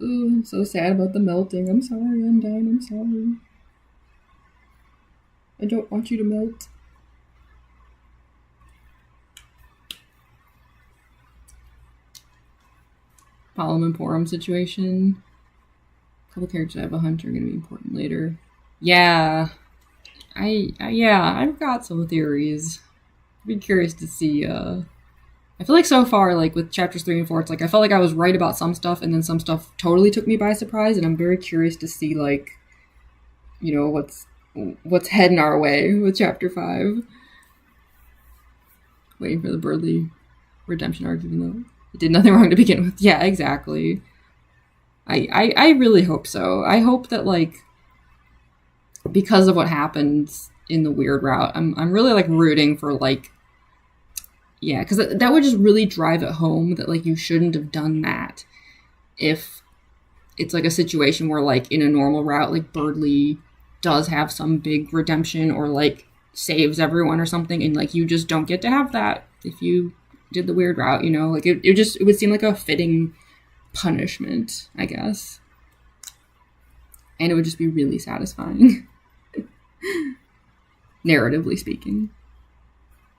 Ooh, I'm so sad about the melting. I'm sorry, Undyne. I'm sorry. I don't want you to melt. Polymoporum situation. A couple characters I have a hunt are going to be important later. Yeah. Yeah, I've got some theories. I'd be curious to see, I feel like so far, like, with chapters 3 and 4, it's like I felt like I was right about some stuff, and then some stuff totally took me by surprise, and I'm very curious to see, like, you know, what's heading our way with chapter 5. Waiting for the Birdly redemption arc, even though it did nothing wrong to begin with. Yeah, exactly. I really hope so. I hope that, like, because of what happened in the weird route, I'm really, like, rooting for, like, yeah, because that would just really drive it home that, like, you shouldn't have done that if it's, like, a situation where, like, in a normal route, like, Birdly does have some big redemption or, like, saves everyone or something, and, like, you just don't get to have that if you did the weird route, you know? Like, it would seem like a fitting punishment, I guess. And it would just be really satisfying. Narratively speaking.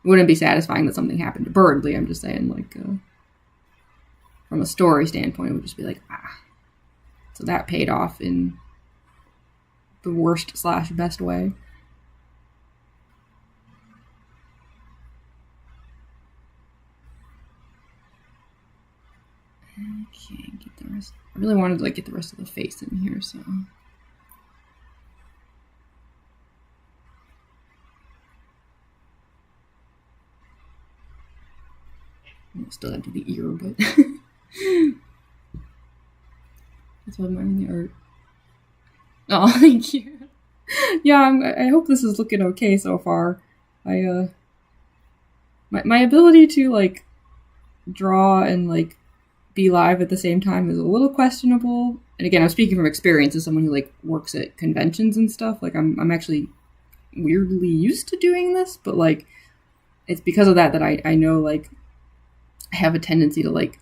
It wouldn't be satisfying that something happened to Birdly, I'm just saying, like, from a story standpoint, it would just be like, ah. So that paid off in the worst/best way. Okay, get the rest. I really wanted to, like, get the rest of the face in here, so. Still have to the ear, but that's what I'm the art. Oh, thank you. Yeah, I hope this is looking okay so far. My ability to like draw and like be live at the same time is a little questionable. And again, I'm speaking from experience as someone who like works at conventions and stuff. Like I'm actually weirdly used to doing this, but like it's because of that I know like I have a tendency to like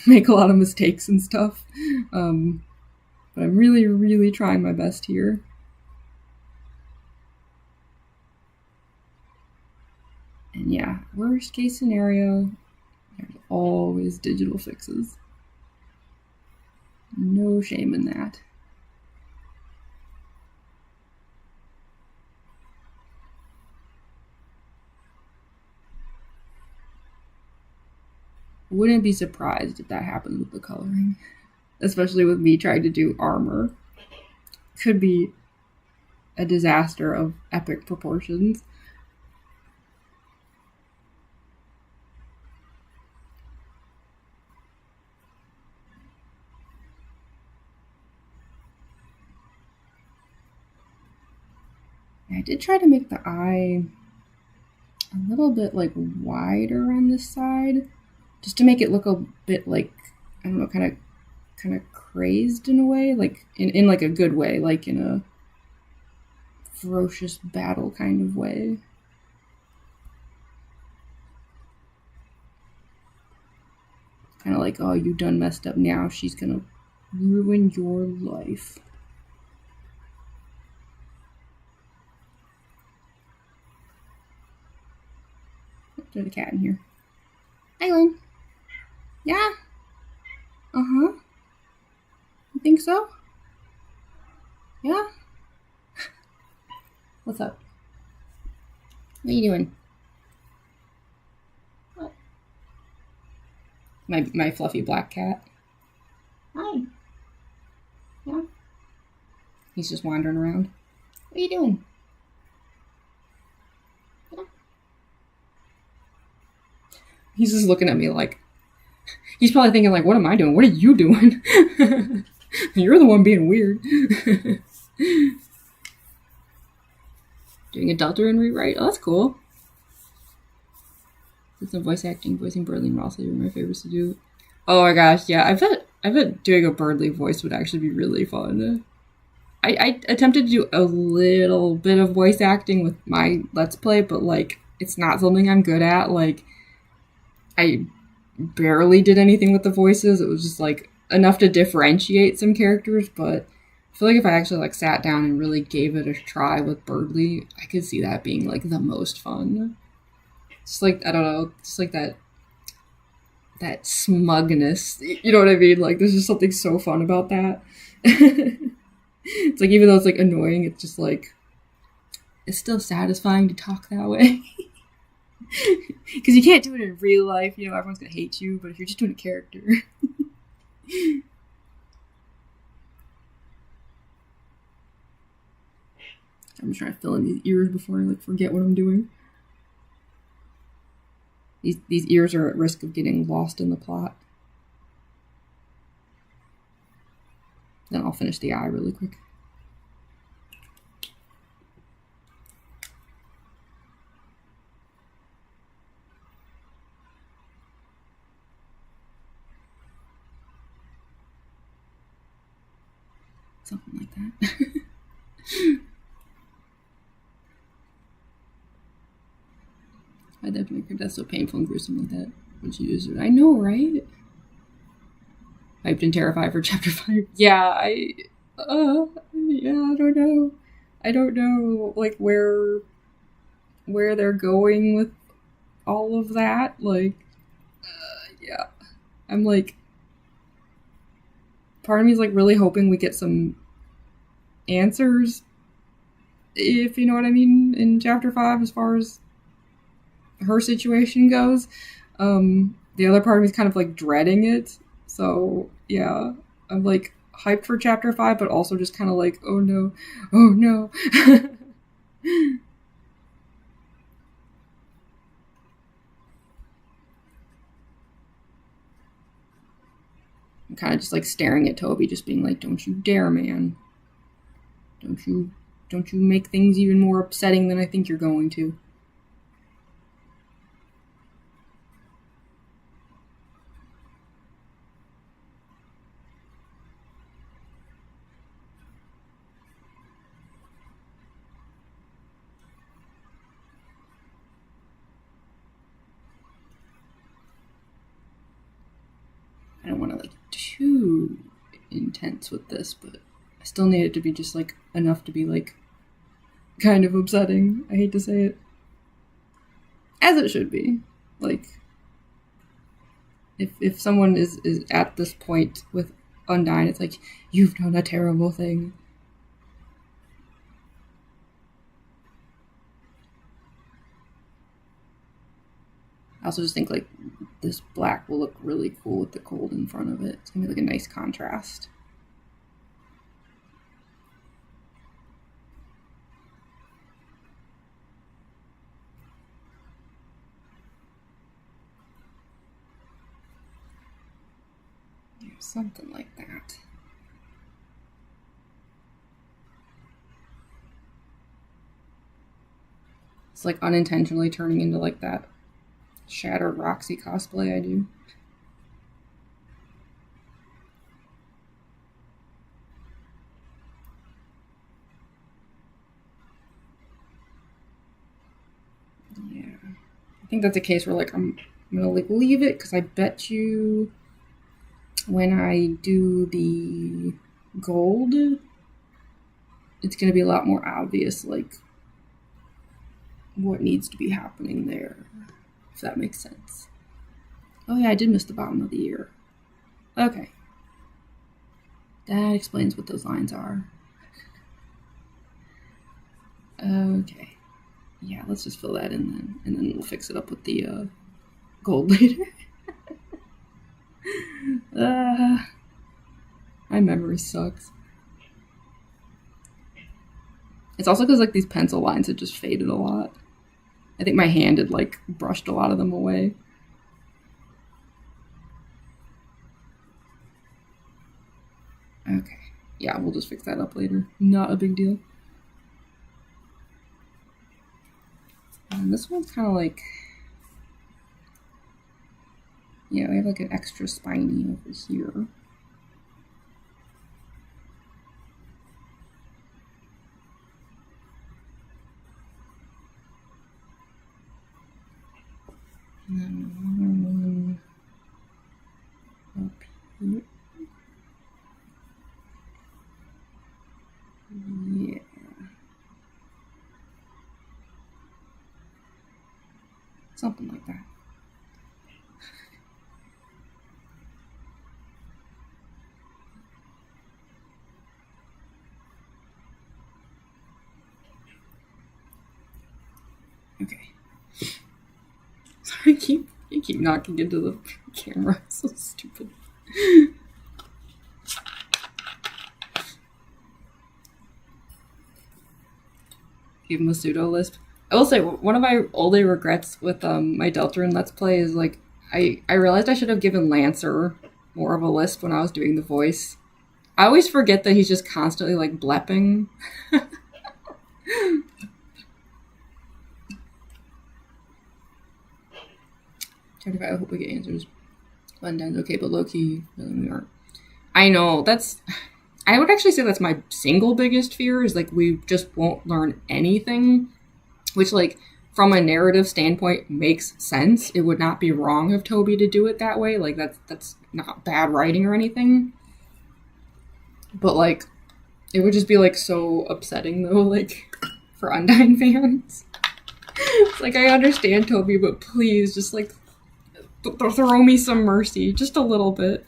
make a lot of mistakes and stuff. But I'm really, really trying my best here. And yeah, worst case scenario, there's always digital fixes. No shame in that. Wouldn't be surprised if that happens with the coloring. Especially with me trying to do armor. Could be a disaster of epic proportions. I did try to make the eye a little bit like wider on this side, just to make it look a bit like, I don't know, kind of crazed in a way, like in like a good way, like in a ferocious battle kind of way. Kind of like, oh, you done messed up now, she's gonna ruin your life. There's a cat in here. Hi, Lynn. Yeah? Uh-huh. You think so? Yeah? What's up? What are you doing? What? My fluffy black cat. Hi. Yeah? He's just wandering around. What are you doing? Yeah? He's just looking at me like, he's probably thinking like, what am I doing? What are you doing? You're the one being weird. Doing a Deltarune rewrite. Oh, that's cool. Did some voice acting, voicing Birdly and Rossi were my favorites to do. Oh my gosh, yeah. I bet doing a Birdly voice would actually be really fun. I attempted to do a little bit of voice acting with my Let's Play, but like it's not something I'm good at. Like I barely did anything with the voices. It was just like enough to differentiate some characters, but I feel like if I actually like sat down and really gave it a try with Birdly, I could see that being like the most fun. Just like, I don't know, just like that smugness, you know what I mean? Like there's just something so fun about that. It's like, even though it's like annoying, it's just like, it's still satisfying to talk that way. Because you can't do it in real life, you know, everyone's gonna hate you, but if you're just doing a character. I'm just trying to fill in these ears before I like forget what I'm doing. These ears are at risk of getting lost in the plot. Then I'll finish the eye really quick. Something like that. I'd have to make her death so painful and gruesome like that when she used it. I know, right? Hyped and terrified for chapter 5. Yeah, I don't know. I don't know, like, where they're going with all of that. Like, yeah. I'm like, part of me is like really hoping we get some answers, if you know what I mean, in chapter 5 as far as her situation goes. The other part of me is kind of like dreading it. So yeah, I'm like hyped for chapter 5, but also just kind of like, oh no. kind of just like staring at Toby, just being like, don't you dare, man. Don't you make things even more upsetting than I think you're going to. I don't want to like too intense with this, but I still need it to be just like enough to be like kind of upsetting. I hate to say it. As it should be. Like, if someone is at this point with Undyne, it's like, you've done a terrible thing. I also just think like this black will look really cool with the gold in front of it. It's gonna be like a nice contrast. Yeah, something like that. It's like unintentionally turning into like that Shattered Roxy cosplay I do. Yeah. I think that's a case where like I'm gonna like leave it because I bet you when I do the gold, it's gonna be a lot more obvious like what needs to be happening there. If that makes sense. Oh yeah, I did miss the bottom of the ear. Okay. That explains what those lines are. Okay. Yeah, let's just fill that in then. And then we'll fix it up with the gold later. My memory sucks. It's also because like these pencil lines had just faded a lot. I think my hand had like brushed a lot of them away. Okay. Yeah, we'll just fix that up later. Not a big deal. And this one's kind of like... Yeah, we have like an extra spiny over here. And then one up here. Yeah. Something like that. Okay. Sorry, I keep knocking into the camera. It's so stupid. Give him a pseudo lisp. I will say one of my only regrets with my Deltarune Let's Play is like I realized I should have given Lancer more of a lisp when I was doing the voice. I always forget that he's just constantly like blepping. I hope we get answers. Undyne's okay, but low-key, we aren't. I know, I would actually say that's my single biggest fear, is like we just won't learn anything, which like from a narrative standpoint makes sense. It would not be wrong of Toby to do it that way. Like that's not bad writing or anything. But like it would just be like so upsetting though, like for Undyne fans. It's like I understand Toby, but please just like throw me some mercy, just a little bit.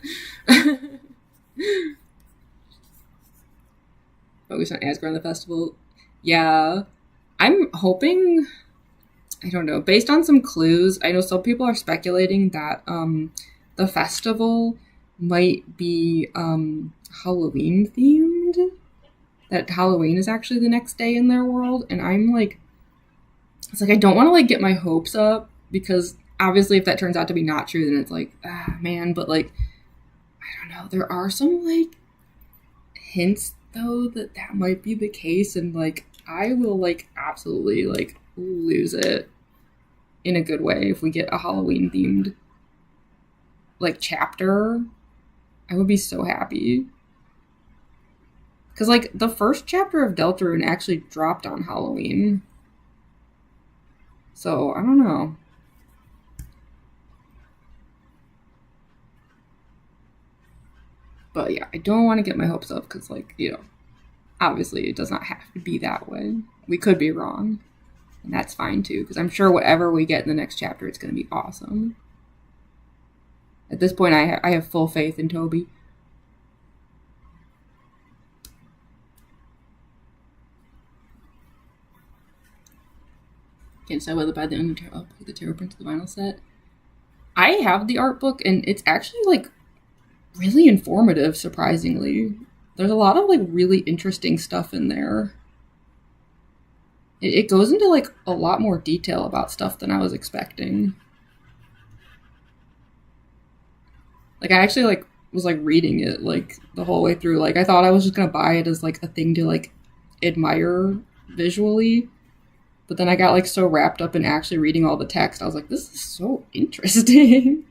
Focus on Asgard on the festival. Yeah, I'm hoping, I don't know, based on some clues, I know some people are speculating that the festival might be Halloween themed. That Halloween is actually the next day in their world, and I'm like, it's like I don't want to like get my hopes up, because obviously if that turns out to be not true, then it's like, man, but like I don't know. There are some, like, hints, though, that might be the case, and, like, I will, like, absolutely, like, lose it in a good way if we get a Halloween-themed, like, chapter. I would be so happy. Because, like, the first chapter of Deltarune actually dropped on Halloween. So, I don't know. But, yeah, I don't want to get my hopes up because, like, you know, obviously it does not have to be that way. We could be wrong. And that's fine, too, because I'm sure whatever we get in the next chapter, it's going to be awesome. At this point, I have full faith in Toby. Can't decide whether to buy the Undertale, the Tarot Prince, the vinyl set. I have the art book, and it's actually, like, really informative, surprisingly. There's a lot of, like, really interesting stuff in there. It goes into, like, a lot more detail about stuff than I was expecting. Like, I actually, like, was, like, reading it, like, the whole way through. Like, I thought I was just gonna buy it as, like, a thing to, like, admire visually. But then I got, like, so wrapped up in actually reading all the text. I was like, this is so interesting.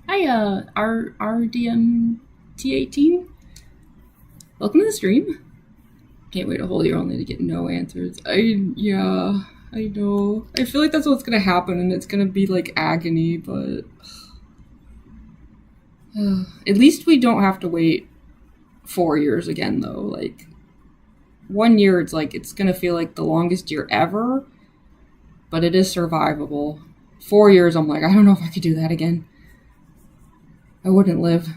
Hi, RDMT18. Welcome to the stream. Can't wait to hold here only to get no answers. Yeah, I know. I feel like that's what's gonna happen, and it's gonna be, like, agony, but... At least we don't have to wait 4 years again, though. Like, 1 year, it's like, it's gonna feel like the longest year ever, but it is survivable. 4 years, I'm like, I don't know if I could do that again. I wouldn't live.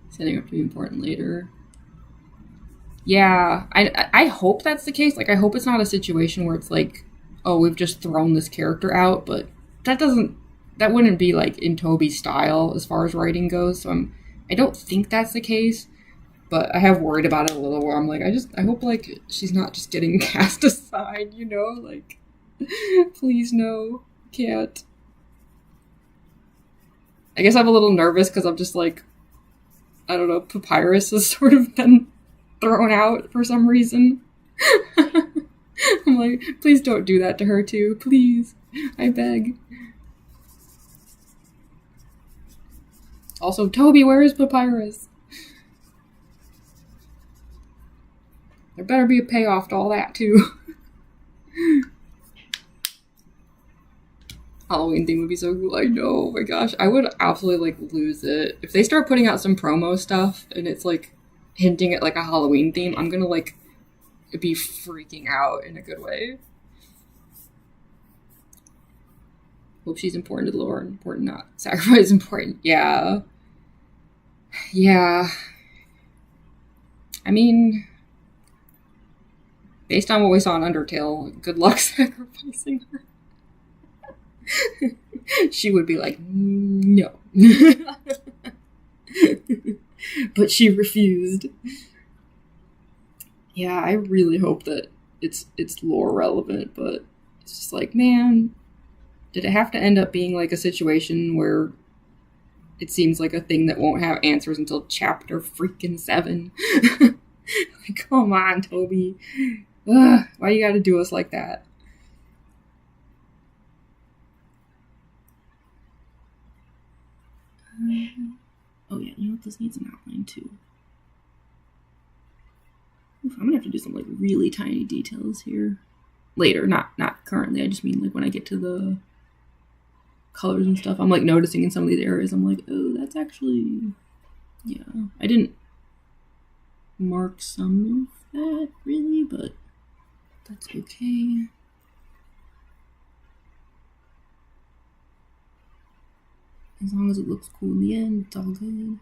Setting up to be important later. Yeah, I hope that's the case. Like, I hope it's not a situation where it's like, oh, we've just thrown this character out, but that wouldn't be, like, in Toby's style as far as writing goes, so I don't think that's the case, but I have worried about it a little where I'm like, I hope, like, she's not just getting cast aside, you know? Like, please no, can't. I guess I'm a little nervous because I'm just like, I don't know, Papyrus has sort of been thrown out for some reason. I'm like, please don't do that to her too. Please. I beg. Also, Toby, where is Papyrus? There better be a payoff to all that too. Halloween theme would be so cool. I know. Oh my gosh. I would absolutely, like, lose it. If they start putting out some promo stuff and it's, like, hinting at, like, a Halloween theme, I'm gonna, like, be freaking out in a good way. Hope she's important to the lore. Important, not sacrifice important. Yeah. Yeah. I mean, based on what we saw in Undertale, good luck sacrificing her. She would be like, no. But she refused. Yeah, I really hope that it's lore relevant, but it's just like, man, did it have to end up being like a situation where it seems like a thing that won't have answers until chapter freaking 7? Like, come on, Toby. Ugh, why you gotta do us like that? Oh yeah, you know what? This needs an outline too. Oof, I'm gonna have to do some, like, really tiny details here later. Not currently. I just mean, like, when I get to the colors and stuff. I'm, like, noticing in some of these areas. I'm like, oh, that's actually, yeah. I didn't mark some of that really, but that's okay. As long as it looks cool in the end, it's all good.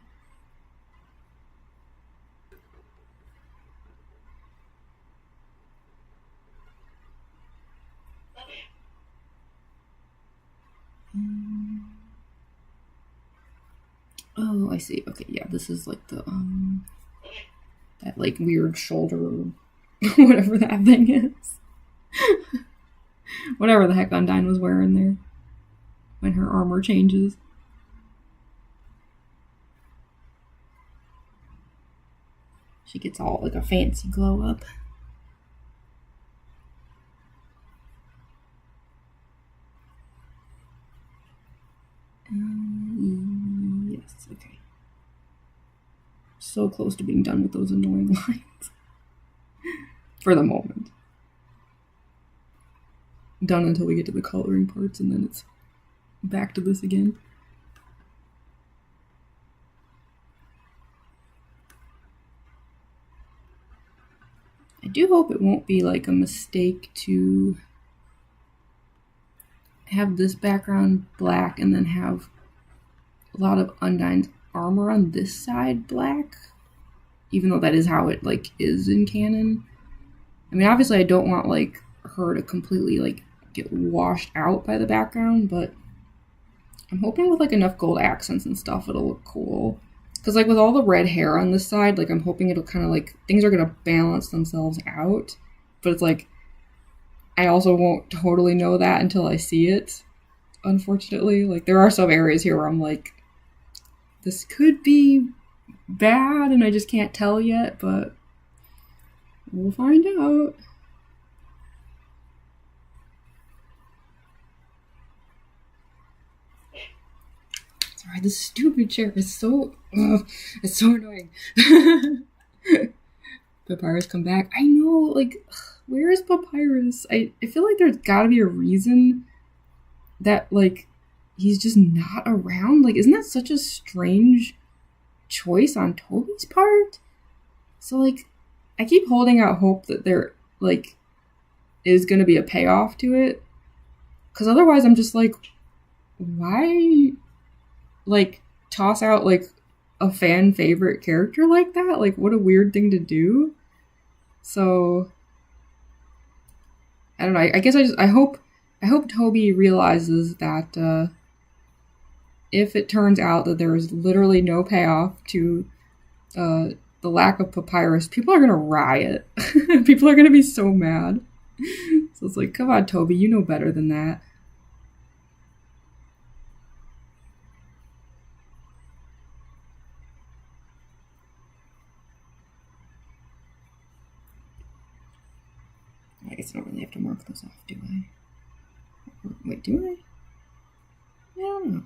see. Okay, yeah, this is like the that like weird shoulder, whatever that thing is. Whatever the heck Undyne was wearing there when her armor changes. She gets all like a fancy glow up. Yes, okay. So close to being done with those annoying lines. For the moment. Done until we get to the coloring parts, and then it's back to this again. I do hope it won't be like a mistake to have this background black and then have a lot of Undyne's armor on this side black, even though that is how it like is in canon. I mean, obviously I don't want like her to completely like get washed out by the background, but I'm hoping with like enough gold accents and stuff it'll look cool. Because like with all the red hair on this side, like I'm hoping it'll kind of like, things are going to balance themselves out. But it's like, I also won't totally know that until I see it, unfortunately. Like there are some areas here where I'm like, this could be bad and I just can't tell yet, but we'll find out. Sorry, this stupid chair is so... it's so annoying. Papyrus come back. I know, like, where is Papyrus? I feel like there's gotta be a reason that, like, he's just not around. Like, isn't that such a strange choice on Toby's part? So, like, I keep holding out hope that there, like, is gonna be a payoff to it. Because otherwise I'm just like, why... like, toss out, like, a fan favorite character like that? Like, what a weird thing to do. So, I don't know. I guess I hope Toby realizes that, if it turns out that there is literally no payoff to, the lack of Papyrus, people are gonna riot. People are gonna be so mad. So it's like, come on, Toby, you know better than that. I guess I don't really have to mark those off, do I? Wait, do I? I don't know.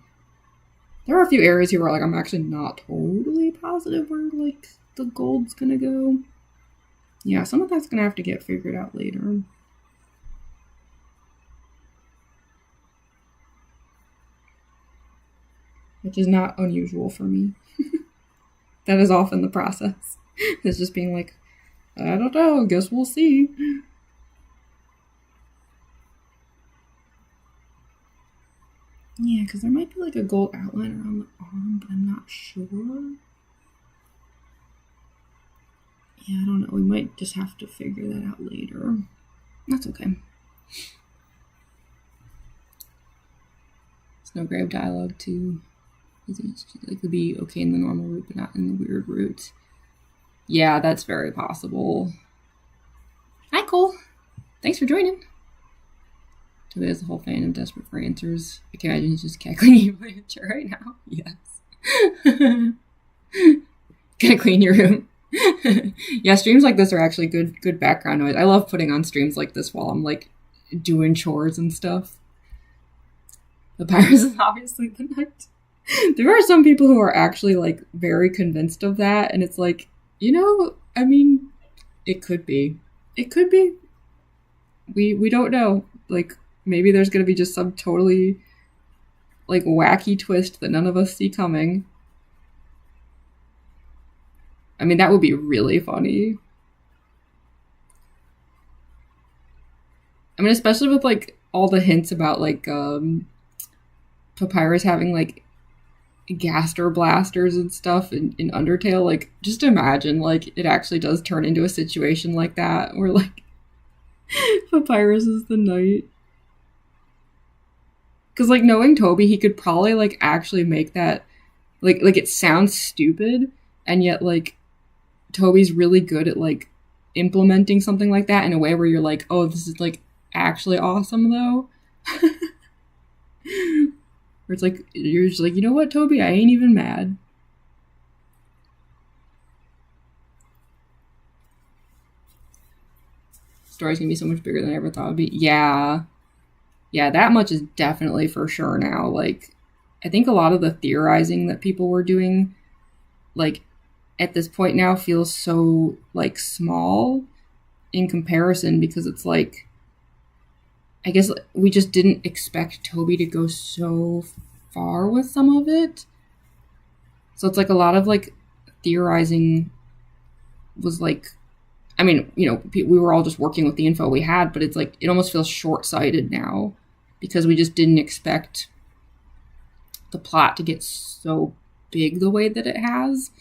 There are a few areas here where like I'm actually not totally positive where like the gold's gonna go. Yeah, some of that's gonna have to get figured out later. Which is not unusual for me. That is often the process. It's just being like, I don't know, guess we'll see. Yeah, because there might be like a gold outline around the arm, but I'm not sure. Yeah, I don't know. We might just have to figure that out later. That's okay. There's no grave dialogue too. It could be okay in the normal route, but not in the weird route. Yeah, that's very possible. Hi, Cole. Thanks for joining. Toby has a whole fan of desperate for answers. I can imagine he's just cackling evilly at you right now. Yes. Gotta clean your room. Yeah, streams like this are actually good background noise. I love putting on streams like this while I'm like doing chores and stuff. Papyrus is obviously the knight. There are some people who are actually like very convinced of that, and it's like, you know, I mean, it could be. It could be. We don't know. Like, maybe there's gonna be just some totally like wacky twist that none of us see coming. I mean, that would be really funny. I mean, especially with like all the hints about like Papyrus having like gaster blasters and stuff in Undertale. Like, just imagine like it actually does turn into a situation like that where like Papyrus is the knight. Because like knowing Toby, he could probably like actually make that like it sounds stupid, and yet like Toby's really good at like implementing something like that in a way where you're like, oh, this is like actually awesome though. Where it's like you're just like, you know what, Toby, I ain't even mad. Story's gonna be so much bigger than I ever thought it'd be. Yeah, that much is definitely for sure now. Like, I think a lot of the theorizing that people were doing, like, at this point now feels so, like, small in comparison because it's like, I guess we just didn't expect Toby to go so far with some of it. So it's like a lot of, like, theorizing was like, I mean, you know, we were all just working with the info we had, but it's like, it almost feels short-sighted now because we just didn't expect the plot to get so big the way that it has.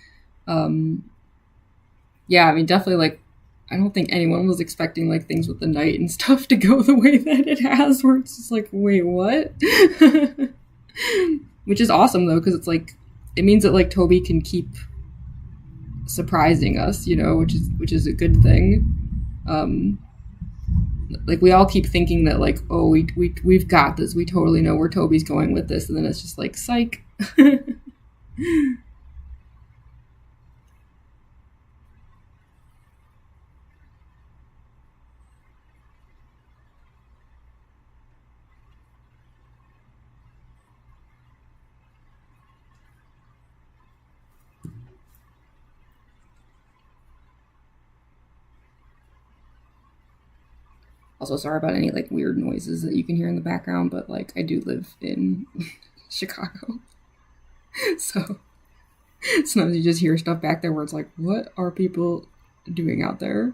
Yeah, I mean, definitely, like, I don't think anyone was expecting, like, things with the night and stuff to go the way that it has, where it's just like, wait, what? Which is awesome, though, because it's like, it means that, like, Toby can keep surprising us, you know, which is a good thing. Like, we all keep thinking that, like, oh, we've got this, we totally know where Toby's going with this, and then it's just like, psych. Also, sorry about any, like, weird noises that you can hear in the background, but, like, I do live in Chicago. So sometimes you just hear stuff back there where it's like, what are people doing out there?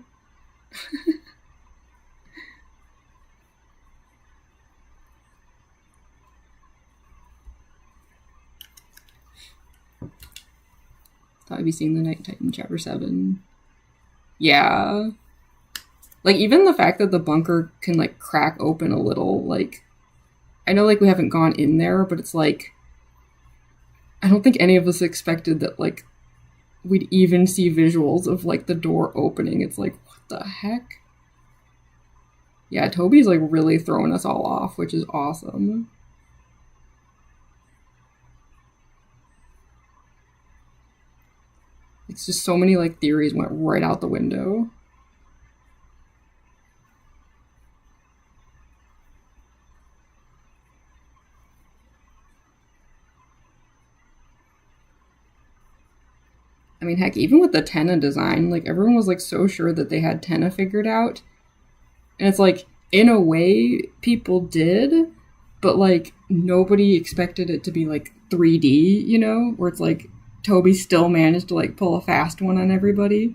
Thought I'd be seeing the Night Titan Chapter 7. Yeah. Like, even the fact that the bunker can, like, crack open a little, like, I know, like, we haven't gone in there, but it's like, I don't think any of us expected that, like, we'd even see visuals of, like, the door opening. It's like, what the heck? Yeah, Toby's, like, really throwing us all off, which is awesome. It's just so many, like, theories went right out the window. I mean, heck, even with the Tenna design, like, everyone was, like, so sure that they had Tenna figured out. And it's like, in a way, people did, but, like, nobody expected it to be, like, 3D, you know? Where it's like, Toby still managed to, like, pull a fast one on everybody.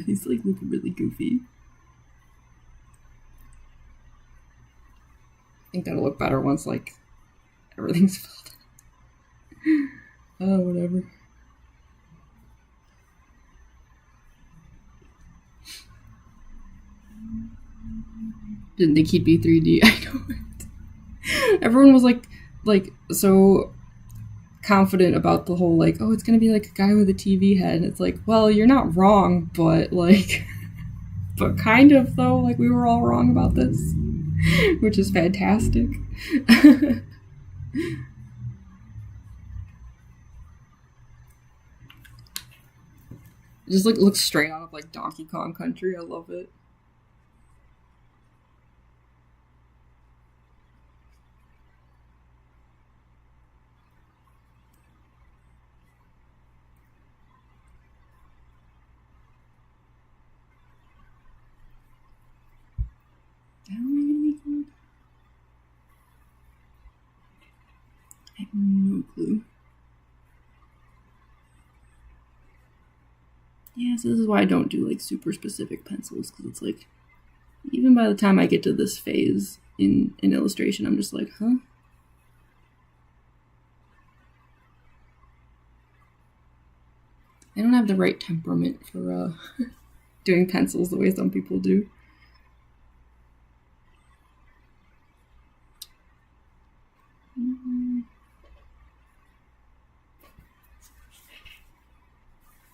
He's, like, looking really goofy. I think that'll look better once, like, everything's filled. Oh, whatever. Didn't think he'd be 3D. I know it. Everyone was like so confident about the whole, like, oh, it's gonna be like a guy with a TV head. And it's like, well, you're not wrong, but, like, but kind of, though. Like, we were all wrong about this, which is fantastic. It just, like, looks straight out of, like, Donkey Kong Country. I love it. I have no clue. so this is why I don't do like super specific pencils, because it's like, even by the time I get to this phase in illustration, I'm just like, huh? I don't have the right temperament for doing pencils the way some people do.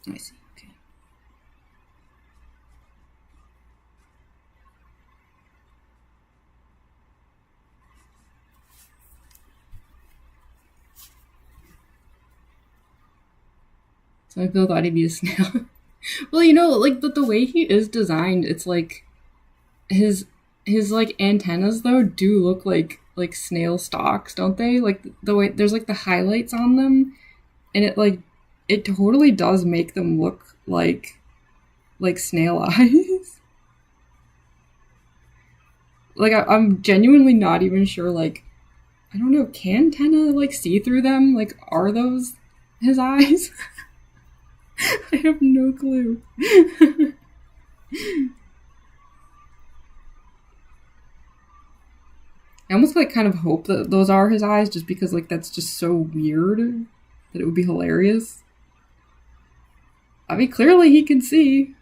I see, okay. So I feel thought he'd be a snail. Well, you know, like the way he is designed, it's like his like antennas though do look like snail stalks, don't they? Like the way there's like the highlights on them, and it totally does make them look like snail eyes. Like I'm genuinely not even sure. Like, I don't know, can Tenna like see through them? Like, are those his eyes? I have no clue. I almost like kind of hope that those are his eyes, just because like that's just so weird that it would be hilarious. I mean, clearly he can see.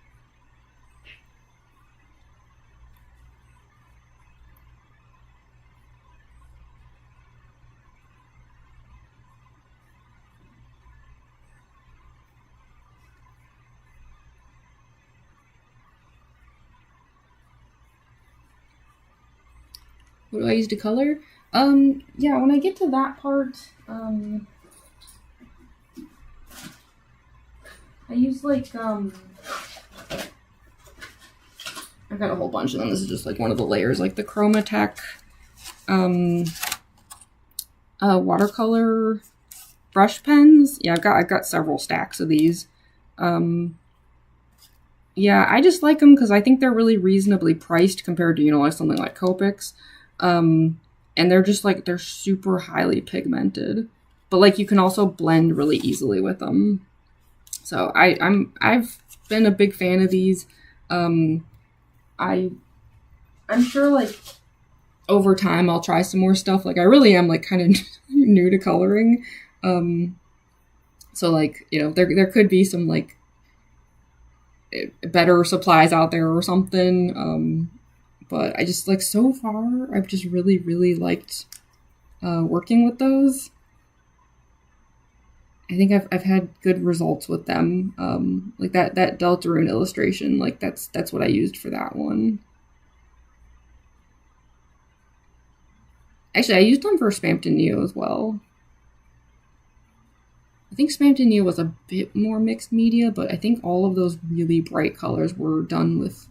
What do I use to color? Yeah, when I get to that part, I use like, I've got a whole bunch of them. This is just like one of the layers, like the Chromatech, watercolor brush pens. Yeah, I've got several stacks of these. Yeah, I just like them because I think they're really reasonably priced compared to, you know, like something like Copics. And they're just like, they're super highly pigmented, but like you can also blend really easily with them. So I've been a big fan of these. I'm sure like over time I'll try some more stuff. Like I really am like kind of new to coloring. So like, you know, there could be some like better supplies out there or something. But I just like, so far I've just really, really liked working with those. I think I've had good results with them. Like that Deltarune illustration, like that's what I used for that one. Actually, I used them for Spampton Neo as well. I think Spampton Neo was a bit more mixed media, but I think all of those really bright colors were done with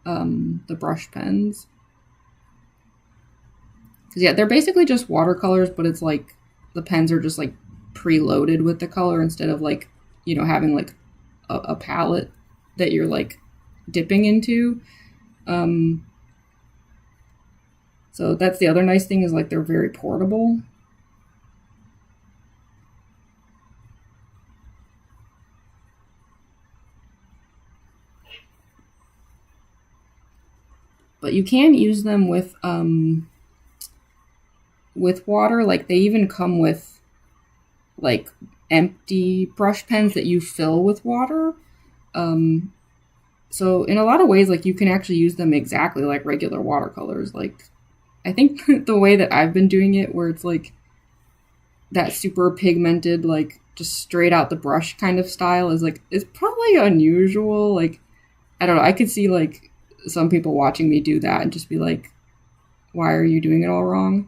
the brush pens. Because yeah, they're basically just watercolors, but it's like the pens are just like preloaded with the color instead of like, you know, having like a palette that you're like dipping into. So that's the other nice thing, is like they're very portable. But you can use them with water. Like they even come with like empty brush pens that you fill with water. So in a lot of ways, like you can actually use them exactly like regular watercolors. Like I think the way that I've been doing it, where it's like that super pigmented, like just straight out the brush kind of style, is like, it's probably unusual. Like, I don't know, I could see like some people watching me do that and just be like, why are you doing it all wrong?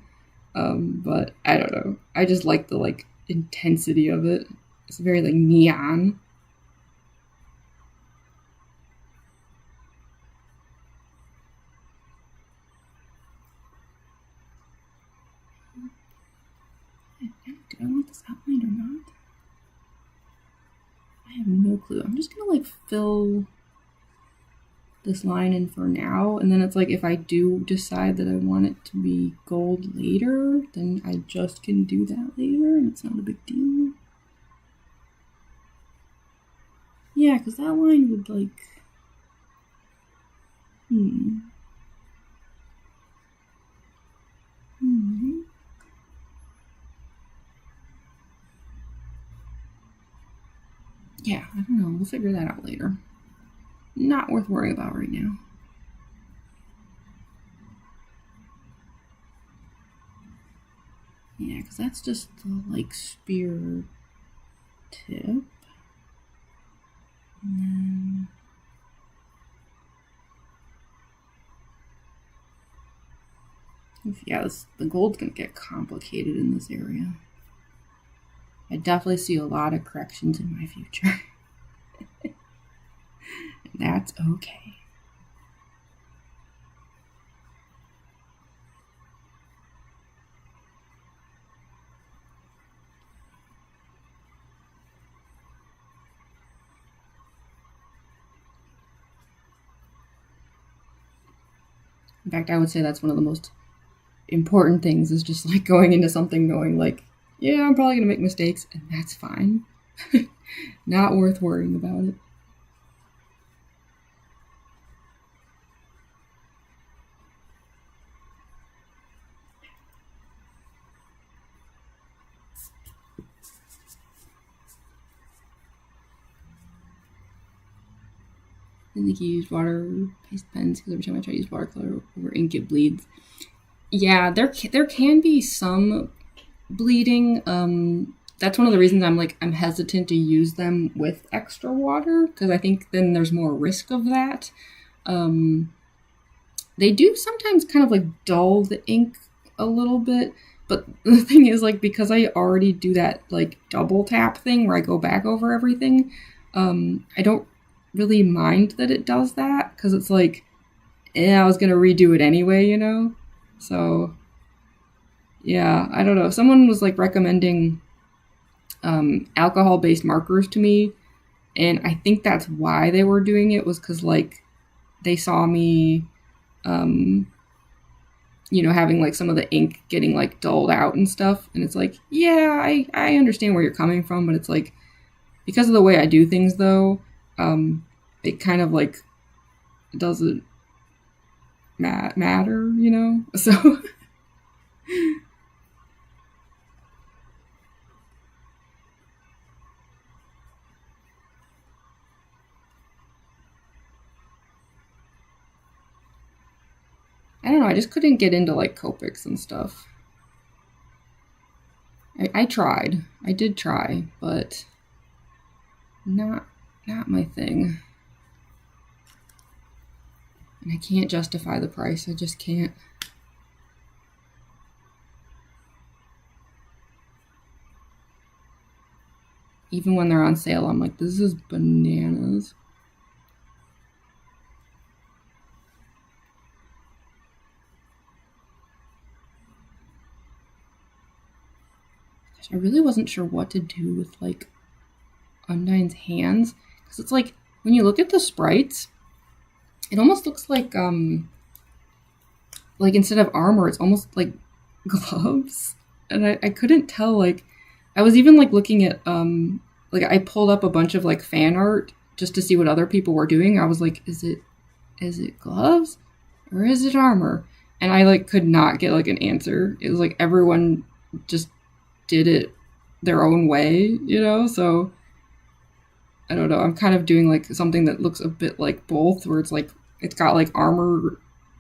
But I don't know. I just like the like intensity of it. It's very like neon. Do I want this outlined or not? I have no clue. I'm just gonna like fill this line in for now, and then it's like if I do decide that I want it to be gold later, then I just can do that later and it's not a big deal. Yeah, because that line would, like... Yeah, I don't know. We'll figure that out later. Not worth worrying about right now. Yeah, because that's just the, like, spear tip. And then... yeah, the gold's gonna get complicated in this area. I definitely see a lot of corrections in my future. And that's okay. In fact, I would say that's one of the most important things, is just like going into something knowing like, yeah, I'm probably gonna make mistakes, and that's fine. Not worth worrying about it. I think you used water-based pens because every time I try to use watercolor over ink, it bleeds. Yeah, there can be some bleeding. That's one of the reasons I'm hesitant to use them with extra water, because I think then there's more risk of that. They do sometimes kind of like dull the ink a little bit, but the thing is, like, because I already do that like double tap thing where I go back over everything, I don't really mind that it does that, because it's like, I was gonna redo it anyway, you know? So yeah, I don't know. Someone was like recommending alcohol-based markers to me, and I think that's why they were doing it, was because like they saw me having like some of the ink getting like dulled out and stuff, and it's like, yeah, I understand where you're coming from, but it's like, because of the way I do things though, it kind of like doesn't matter, so I don't know, I just couldn't get into like Copics and stuff. I tried. I did try, but not my thing. And I can't justify the price. I just can't. Even when they're on sale, I'm like, this is bananas. I really wasn't sure what to do with like Undyne's hands, because it's like, when you look at the sprites, it almost looks like instead of armor, it's almost like gloves, and I couldn't tell. Like, I was even like looking at like, I pulled up a bunch of like fan art just to see what other people were doing. I was like, is it gloves or is it armor? And I like could not get like an answer. It was like everyone just did it their own way, so I don't know. I'm kind of doing like something that looks a bit like both, where it's like it's got like armor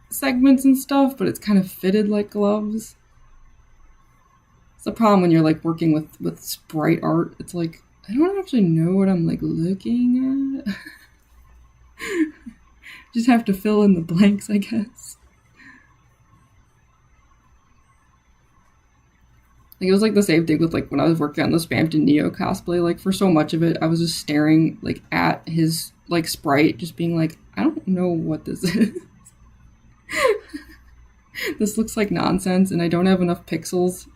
segments and stuff, but it's kind of fitted like gloves. It's a problem when you're like working with sprite art. It's like, I don't actually know what I'm like looking at. Just have to fill in the blanks, I guess. Like, it was like the same thing with like when I was working on the Spampton Neo cosplay. Like, for so much of it, I was just staring like at his like sprite, just being like, I don't know what this is. This looks like nonsense, and I don't have enough pixels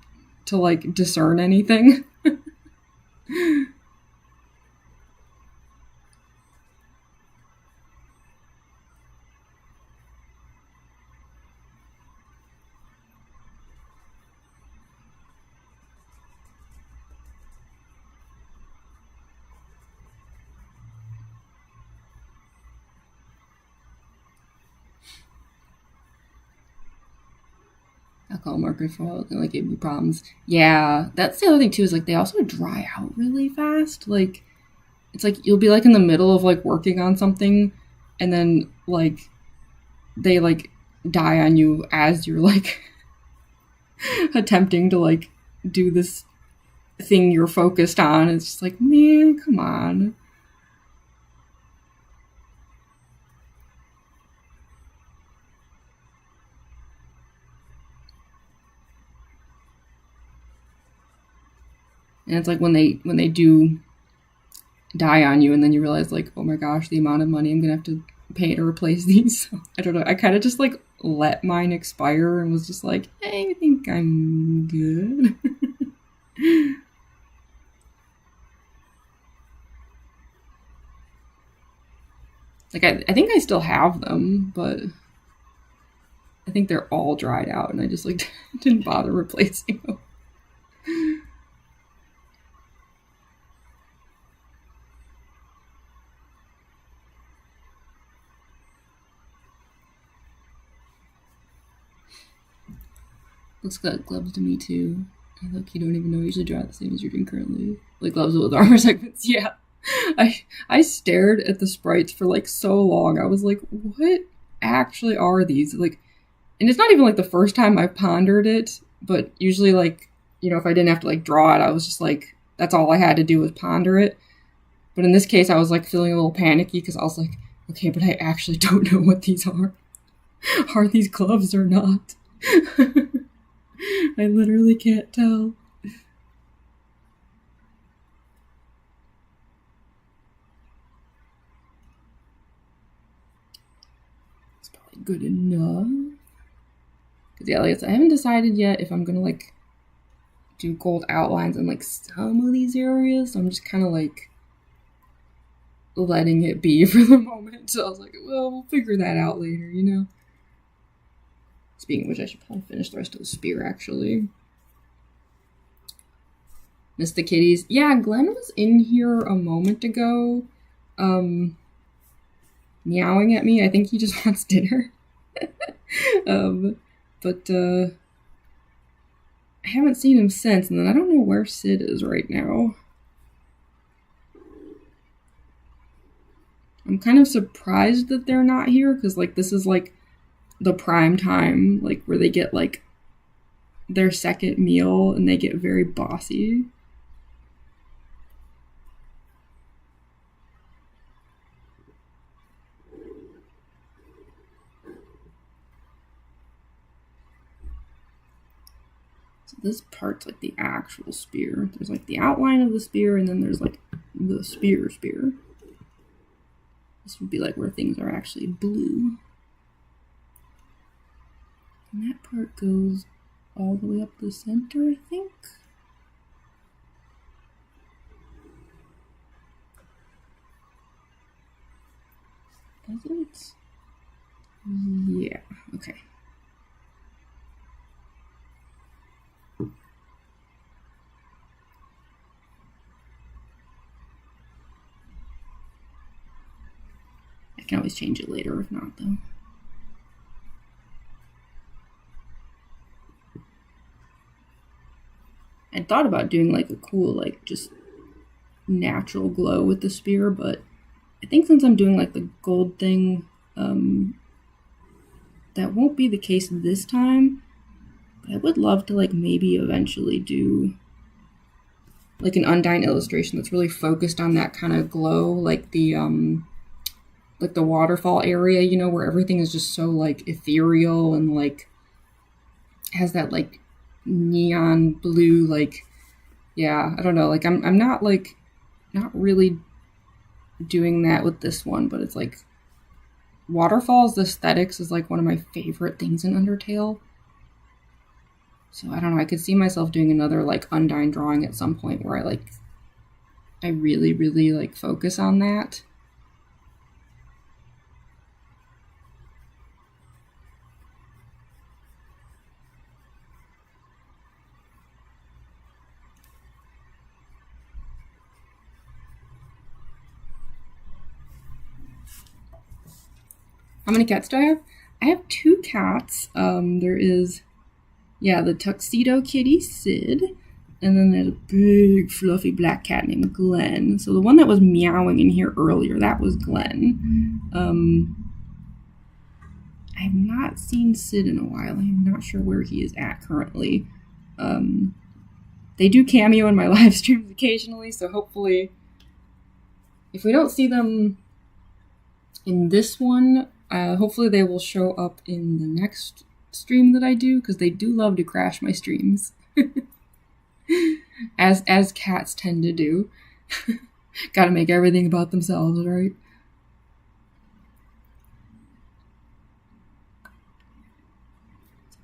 to like discern anything. alcohol market for oil and like give me problems. Yeah, that's the other thing too, is like they also dry out really fast. Like it's like you'll be like in the middle of like working on something and then like they like die on you as you're like attempting to like do this thing you're focused on. It's just like, man, come on. And it's like when they do die on you and then you realize like, oh my gosh, the amount of money I'm gonna have to pay to replace these. So, I don't know. I kind of just like let mine expire and was just like, hey, I think I'm good. Like I think I still have them, but I think they're all dried out and I just like didn't bother replacing them. Looks like gloves to me too. Look, you don't even know. I usually draw the same as you're doing currently. Like gloves with armor segments. Yeah. I stared at the sprites for like so long. I was like, what actually are these? Like, and it's not even like the first time I've pondered it, but usually like, you know, if I didn't have to like draw it, I was just like, that's all I had to do was ponder it. But in this case, I was like feeling a little panicky because I was like, okay, but I actually don't know what these are. Are these gloves or not? I literally can't tell. It's probably good enough. Because yeah, like I haven't decided yet if I'm gonna like do gold outlines in like some of these areas. So I'm just kind of like letting it be for the moment. So I was like, well, we'll figure that out later, you know? Speaking of which, I should probably finish the rest of the spear, actually. Miss the kitties. Yeah, Glenn was in here a moment ago, meowing at me. I think he just wants dinner. But I haven't seen him since, and then I don't know where Sid is right now. I'm kind of surprised that they're not here, because, like, this is, like, the prime time, like, where they get, like, their second meal, and they get very bossy. So this part's, like, the actual spear. There's, like, the outline of the spear, and then there's, like, the spear. This would be, like, where things are actually blue. And that part goes all the way up the center, I think. Does it? Yeah, okay. I can always change it later if not, though. I thought about doing like a cool, like, just natural glow with the spear, but I think since I'm doing like the gold thing, that won't be the case this time. But I would love to like maybe eventually do like an Undyne illustration that's really focused on that kind of glow, like the waterfall area, you know, where everything is just so like ethereal and like has that like neon blue, like, yeah, I don't know, like I'm not like not really doing that with this one, but it's like waterfalls, the aesthetics is like one of my favorite things in Undertale. So I don't know, I could see myself doing another like Undyne drawing at some point where I really, really like focus on that. How many cats do I have? I have 2 cats. There is Yeah, the tuxedo kitty, Sid. And then there's a big fluffy black cat named Glenn. So the one that was meowing in here earlier, that was Glenn. I have not seen Sid in a while. I'm not sure where he is at currently. They do cameo in my live streams occasionally, so hopefully, if we don't see them in this one, hopefully they will show up in the next stream that I do, because they do love to crash my streams. as cats tend to do. Gotta make everything about themselves, right?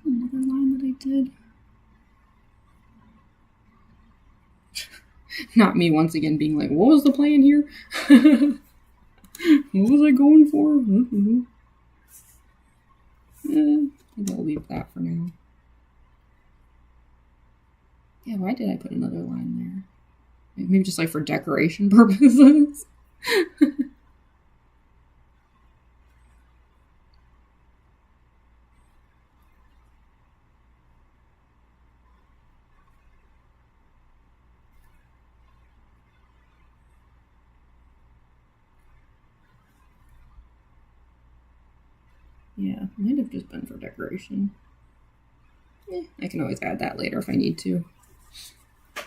Another line that I did. Not me once again being like, what was the plan here? What was I going for? I'll leave that for now. Yeah, why did I put another line there? Maybe just like for decoration purposes. Yeah, might have just been for decoration. I can always add that later if I need to. I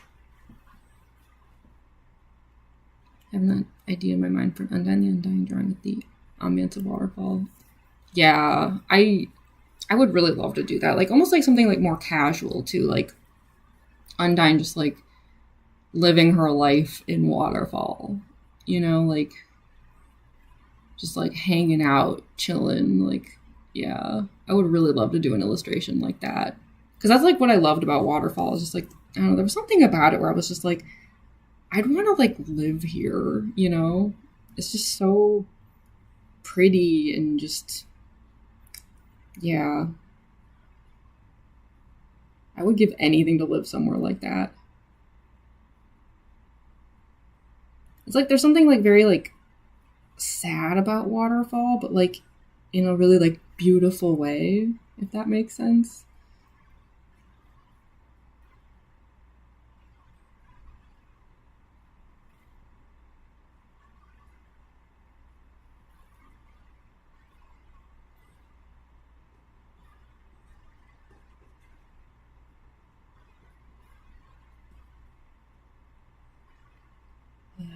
have an idea in my mind for Undyne, the Undyne drawing with the ambience of waterfall. Yeah, I would really love to do that. Like almost like something like more casual too, like Undyne just like living her life in waterfall. You know, like just like hanging out, chilling, like yeah. I would really love to do an illustration like that. Because that's like what I loved about waterfall. Is just like, I don't know, there was something about it where I was just like, I'd want to like live here, you know? It's just so pretty and just, yeah. I would give anything to live somewhere like that. It's like there's something like very like sad about waterfall, but like in a really like beautiful way, if that makes sense.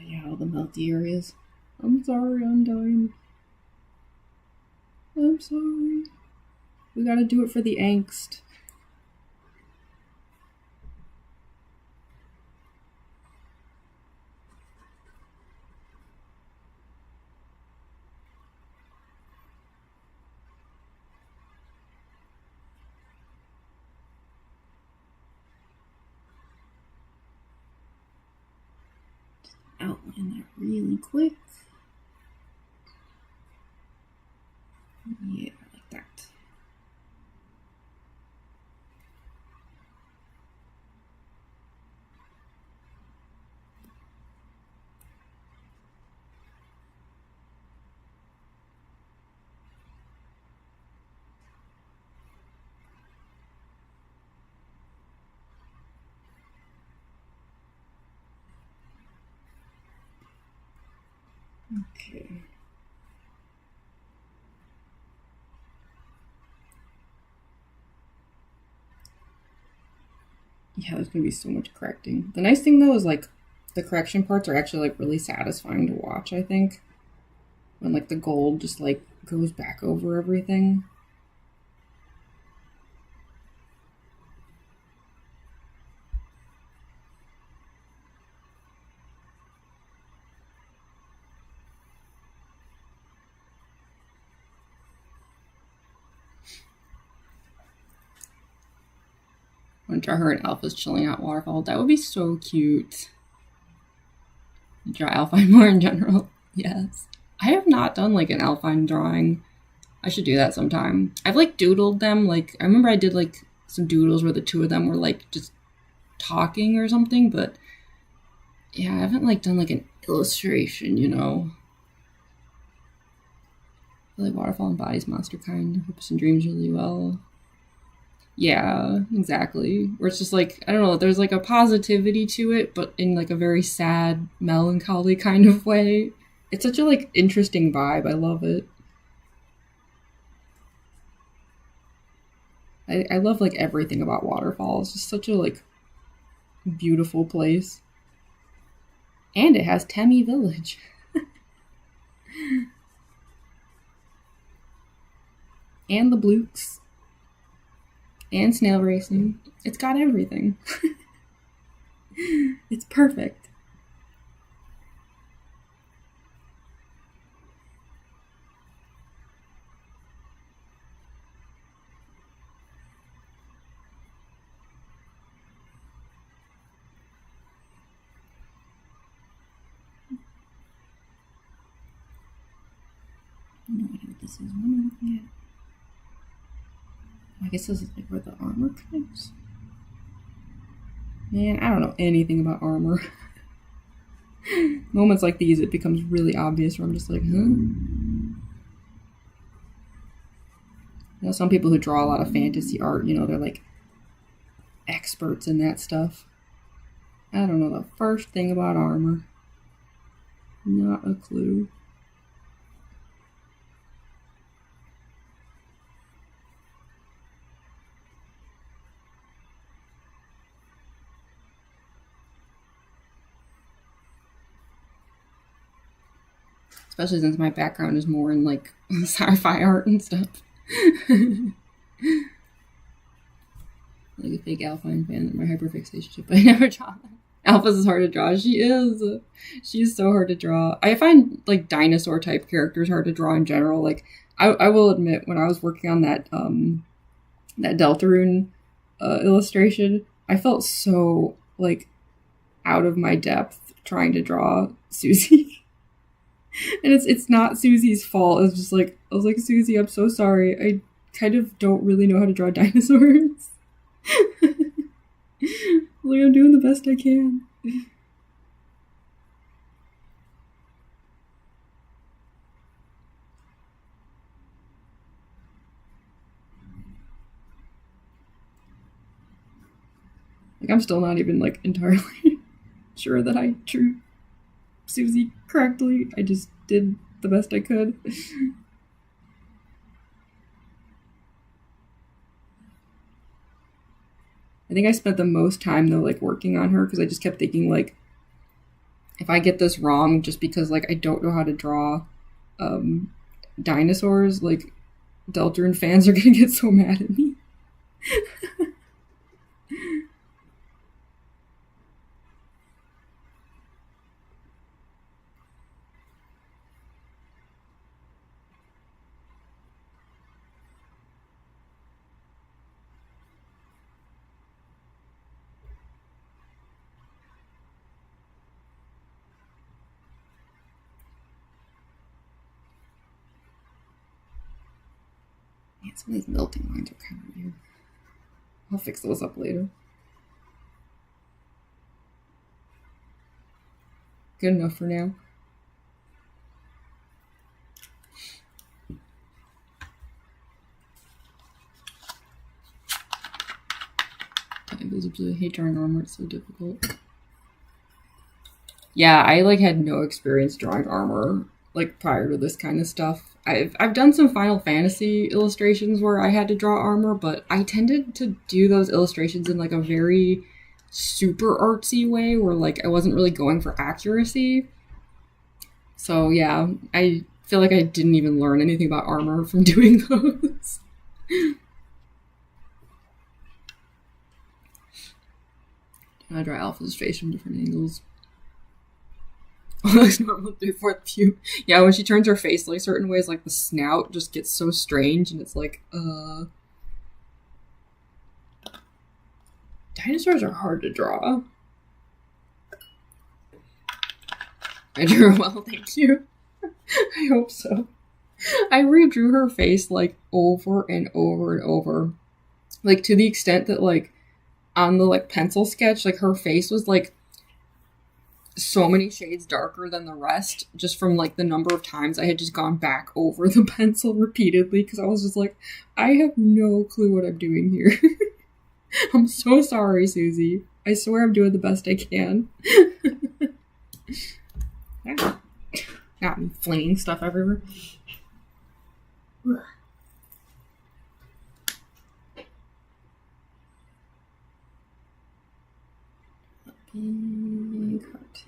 Yeah, all the melty areas. I'm sorry, Undyne. I'm sorry. We gotta do it for the angst. Outline that really quick. Yeah, like that. Okay. Yeah, there's gonna be so much correcting. The nice thing though is like the correction parts are actually like really satisfying to watch, I think. When like the gold just like goes back over everything. I'm gonna draw her and Alpha's chilling out waterfall. That would be so cute. Draw Alphine more in general. Yes. I have not done like an Alphine drawing. I should do that sometime. I've like doodled them. Like I remember I did like some doodles where the two of them were like just talking or something, but yeah, I haven't like done like an illustration, you know. I feel like waterfall embodies monster kind, hopes and dreams really well. Yeah, exactly. Where it's just like, I don't know, there's like a positivity to it, but in like a very sad, melancholy kind of way. It's such a like interesting vibe. I love it. I love like everything about Waterfall. It's just such a like beautiful place. And it has Temmie Village. And the Blukes. And snail racing. It's got everything. It's perfect. I have no idea what this is. What am I looking at? I guess this is like where the armor comes. Man, I don't know anything about armor. Moments like these, it becomes really obvious where I'm just like, huh? You know, some people who draw a lot of fantasy art, you know, they're like experts in that stuff. I don't know the first thing about armor. Not a clue. Especially since my background is more in like sci-fi art and stuff. Like a fake Alpine fan that my hyperfixation ship, but I never draw them. Alpha's is hard to draw. She is. She's so hard to draw. I find like dinosaur type characters hard to draw in general. Like I will admit, when I was working on that that Deltarune illustration, I felt so like out of my depth trying to draw Susie. And it's not Susie's fault. It's just like, I was like, Susie, I'm so sorry. I kind of don't really know how to draw dinosaurs. Like, I'm doing the best I can. Like, I'm still not even like entirely sure that I drew Susie correctly. I just did the best I could. I think I spent the most time though like working on her because I just kept thinking like, if I get this wrong just because like I don't know how to draw dinosaurs, like Deltarune fans are gonna get so mad at me. Man, some of these melting lines are kind of weird. I'll fix those up later. Good enough for now. I visibly hate drawing armor, it's so difficult. Yeah, I like had no experience drawing armor like prior to this kind of stuff. I've done some Final Fantasy illustrations where I had to draw armor, but I tended to do those illustrations in like a very super artsy way where like I wasn't really going for accuracy. So yeah, I feel like I didn't even learn anything about armor from doing those. I draw Alpha's face from different angles. Looks normal through fourth view. Yeah, when she turns her face like certain ways, like the snout just gets so strange, and it's like, dinosaurs are hard to draw. I drew well, thank you. I hope so. I redrew her face like over and over and over, like to the extent that like on the like pencil sketch, like her face was like so many shades darker than the rest, just from like the number of times I had just gone back over the pencil repeatedly, because I was just like, I have no clue what I'm doing here. I'm so sorry, Susie. I swear I'm doing the best I can. Got me flinging stuff everywhere. Big heart.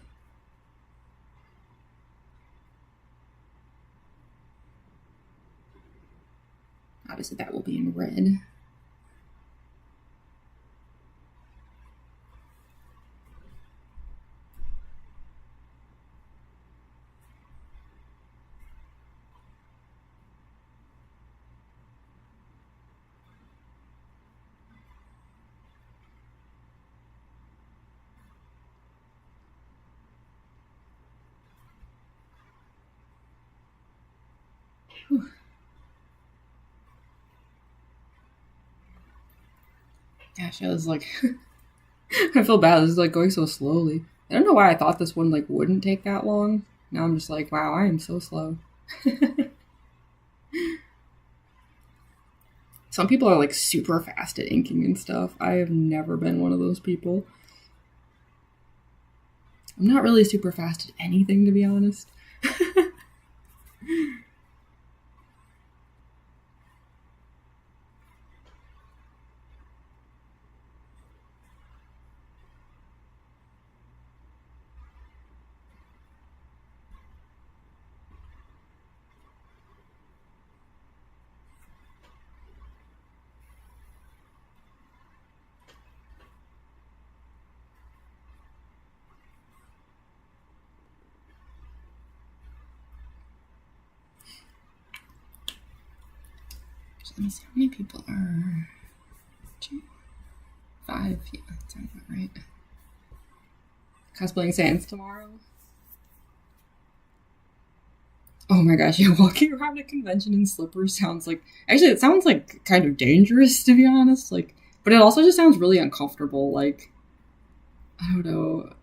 Obviously that will be in red. Whew. Gosh, I was like, I feel bad. This is like going so slowly. I don't know why I thought this one like wouldn't take that long. Now I'm just like, wow, I am so slow. Some people are like super fast at inking and stuff. I have never been one of those people. I'm not really super fast at anything, to be honest. Let me see how many people are. 2, 5, yeah, that sounds about right. Cosplaying Sans tomorrow. Oh my gosh, yeah, walking around a convention in slippers sounds like... Actually, it sounds like kind of dangerous, to be honest. Like, but it also just sounds really uncomfortable. Like, I don't know.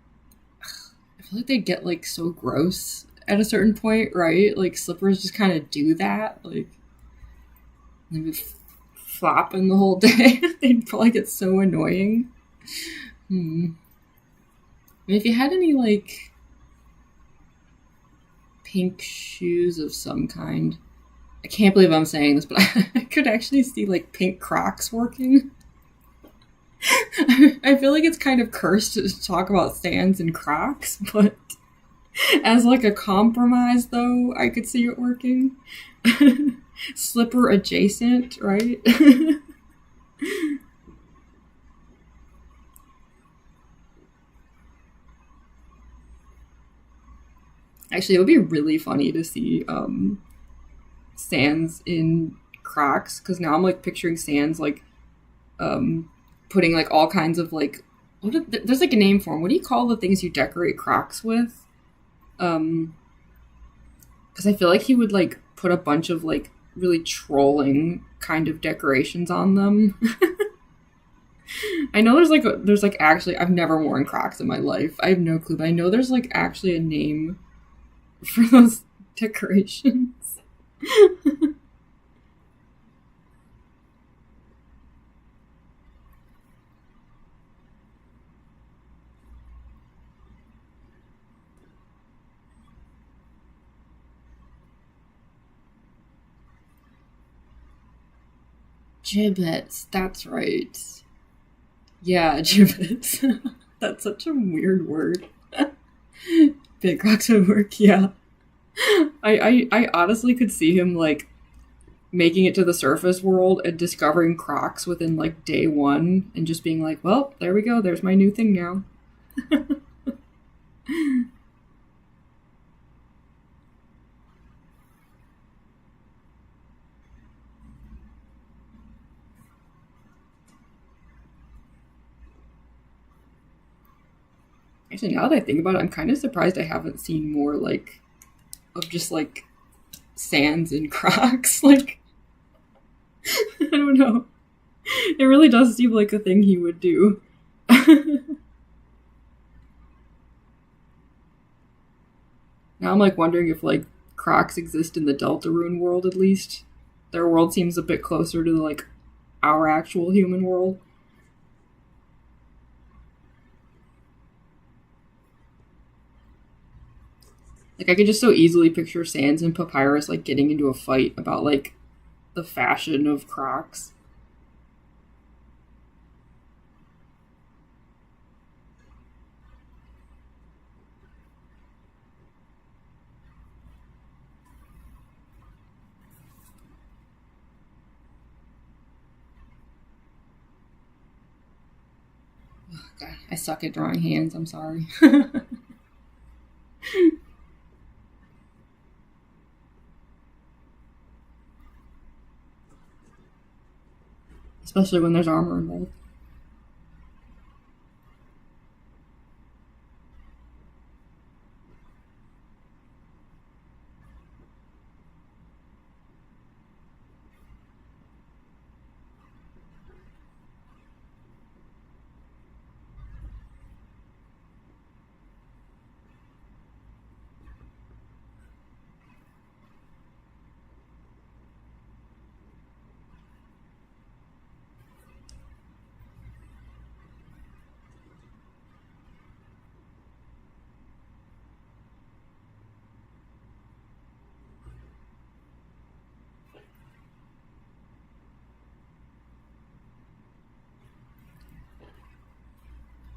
I feel like they get like so gross at a certain point, right? Like slippers just kind of do that. Like, they'd be flopping the whole day. They'd probably get so annoying. I mean, if you had any like pink shoes of some kind, I can't believe I'm saying this, but I could actually see like pink Crocs working. I feel like it's kind of cursed to talk about Sans and Crocs, but as like a compromise though, I could see it working. Slipper adjacent, right? Actually, it would be really funny to see Sans in Crocs, because now I'm like picturing Sans like putting like all kinds of like there's like a name for them. What do you call the things you decorate Crocs with? Because I feel like he would like put a bunch of like really trolling kind of decorations on them. I know there's like actually, I've never worn Crocs in my life. I have no clue, but I know there's like actually a name for those decorations. Gibbets, that's right. Yeah, gibbets. That's such a weird word. Big rocks would work, yeah. I honestly could see him like making it to the surface world and discovering Crocs within like day 1 and just being like, well, there we go, there's my new thing now. Actually, now that I think about it, I'm kind of surprised I haven't seen more like of just like Sans and Crocs. Like, I don't know. It really does seem like a thing he would do. Now I'm like wondering if like Crocs exist in the Deltarune world at least. Their world seems a bit closer to like our actual human world. Like I could just so easily picture Sans and Papyrus like getting into a fight about like the fashion of Crocs. God, I suck at drawing hands, I'm sorry. Especially when there's armor involved.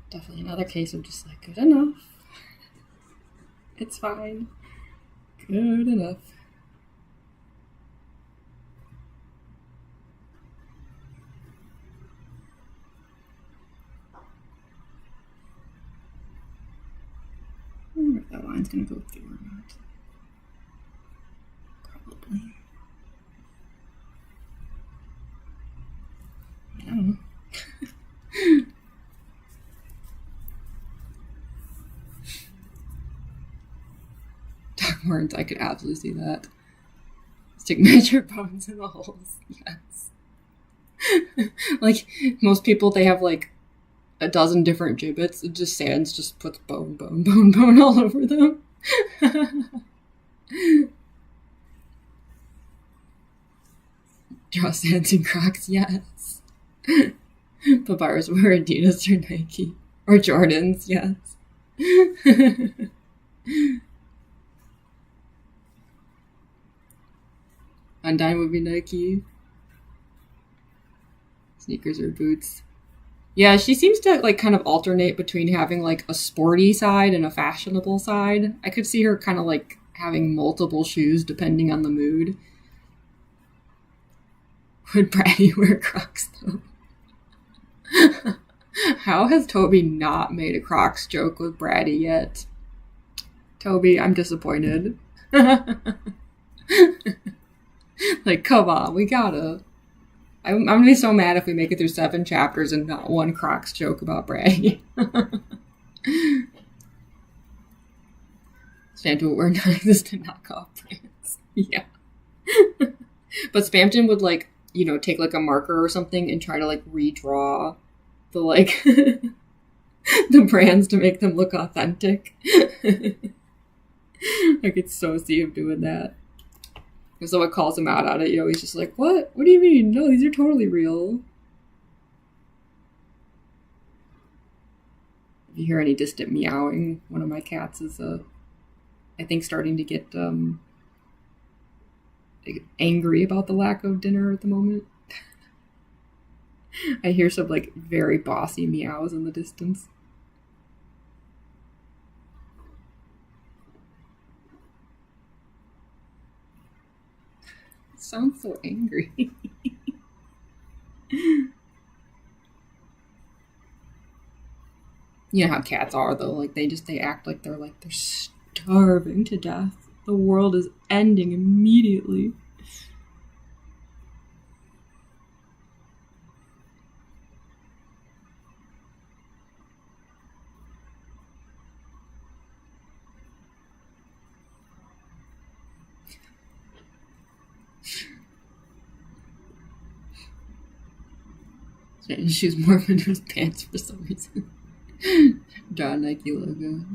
Definitely another case of just like, good enough. It's fine. Good enough. I wonder if that line's gonna go through or not. Probably. I don't know. Dark words, I could absolutely see that. Stick measure bones in the holes. Yes. Like, most people, they have like a dozen different gibbets. It just Sans just puts bone, bone, bone, bone all over them. Draw Sans and Crocs, yes. Papyrus wear Adidas or Nike. Or Jordans, yes. Undyne would be Nike. Sneakers or boots. Yeah, she seems to like kind of alternate between having like a sporty side and a fashionable side. I could see her kind of like having multiple shoes depending on the mood. Would Bratty wear Crocs though? How has Toby not made a Crocs joke with Bratty yet? Toby, I'm disappointed. Like, come on, we gotta. I'm gonna be so mad if we make it through 7 chapters and not one Crocs joke about Bratty. Spamton would wear non-existent knockoff brands. Yeah. But Spamton would, like, you know, take, like, a marker or something and try to, like, redraw the, like, the brands to make them look authentic. I could so see him doing that. If someone calls him out on it, you know, he's just like, what? What do you mean? No, these are totally real. If you hear any distant meowing, one of my cats is, I think, starting to get angry about the lack of dinner at the moment. I hear some, like, very bossy meows in the distance. Sounds so angry. You know how cats are though, like they act like they're starving to death. The world is ending immediately. She's morphing in his pants for some reason. Draw Nike logo.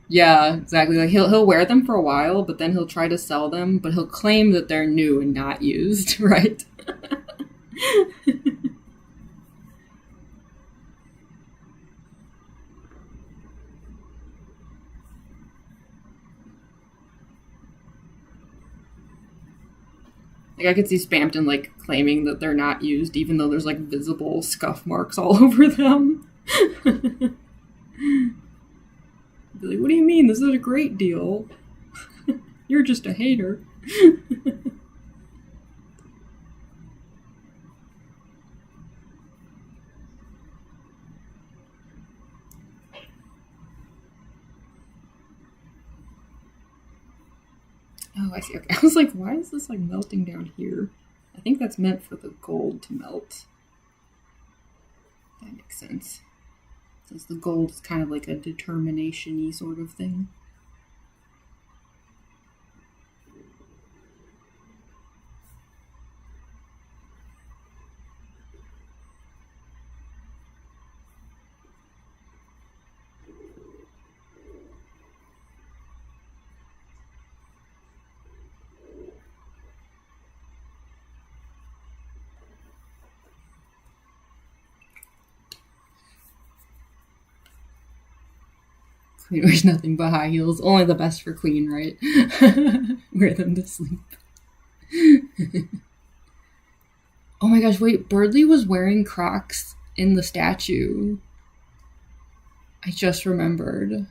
Yeah, exactly. Like he'll wear them for a while, but then he'll try to sell them, but he'll claim that they're new and not used, right? Like I could see Spampton like claiming that they're not used, even though there's like visible scuff marks all over them. Be like, what do you mean? This is a great deal. You're just a hater. Oh, I see. Okay. I was like, why is this like melting down here? I think that's meant for the gold to melt. That makes sense. Since the gold is kind of like a determination-y sort of thing. Queen wears nothing but high heels. Only the best for Queen, right? Wear them to sleep. Oh my gosh, wait. Birdly was wearing Crocs in the statue. I just remembered.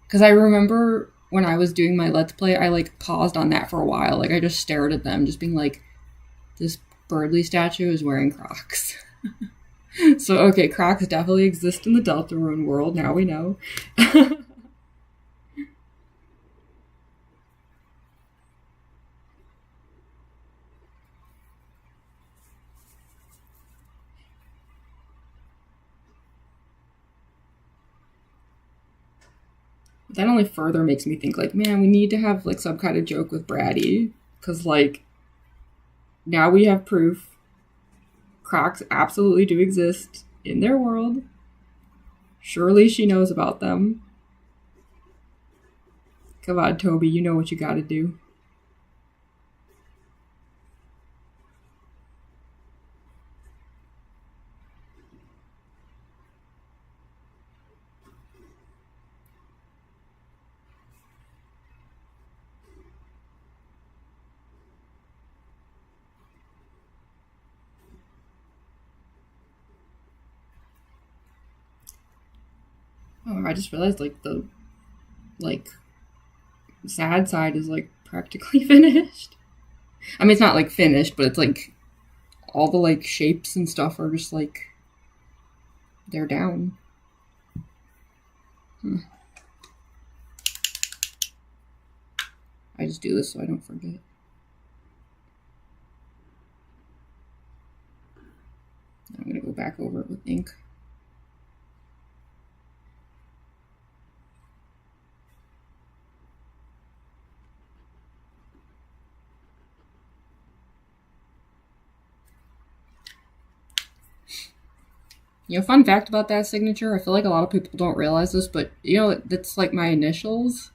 Because I remember when I was doing my Let's Play, I like paused on that for a while. Like I just stared at them, just being like, this Birdly statue is wearing Crocs. So, okay, Crocs definitely exist in the Deltarune world, now we know. That only further makes me think, like, man, we need to have, like, some kind of joke with Bratty. Because, like, now we have proof Crocs absolutely do exist in their world. Surely she knows about them. Come on, Toby, you know what you gotta do. Oh, I just realized, like, the, like, sad side is, like, practically finished. I mean, it's not, like, finished, but it's, like, all the, like, shapes and stuff are just, like, they're down. I just do this so I don't forget. I'm going to go back over it with ink. You know, fun fact about that signature, I feel like a lot of people don't realize this, but, you know, that's like my initials.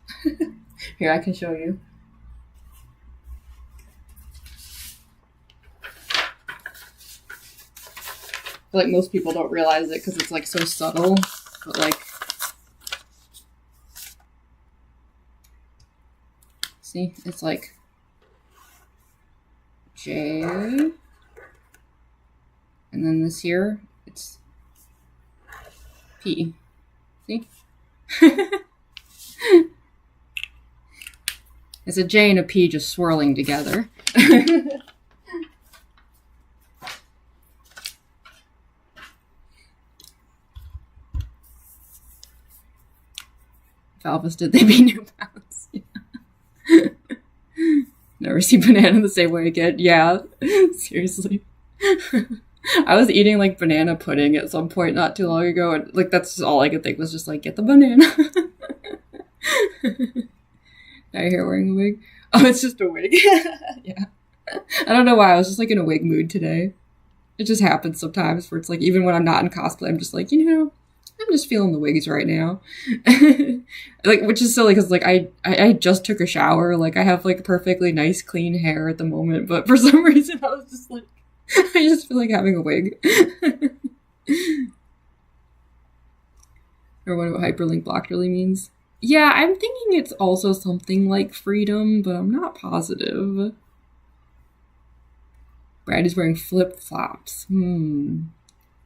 Here, I can show you. I feel like most people don't realize it because it's, like, so subtle, but, like, see, it's, like, J, and then this here, it's P. See? It's a J and a P just swirling together. Valvis, did they be New Balance? Yeah. Never see banana the same way again. Yeah, seriously. I was eating like banana pudding at some point not too long ago, and like that's all I could think was just like, get the banana. Now you're here wearing a wig. Oh, it's just a wig. Yeah. I don't know why, I was just like in a wig mood today. It just happens sometimes where it's like, even when I'm not in cosplay, I'm just like, you know, I'm just feeling the wigs right now. Like, which is silly because like I just took a shower. Like I have like perfectly nice clean hair at the moment, but for some reason I was just like, I just feel like having a wig. Or what hyperlink blocked really means. Yeah, I'm thinking it's also something like freedom, but I'm not positive. Brad is wearing flip-flops.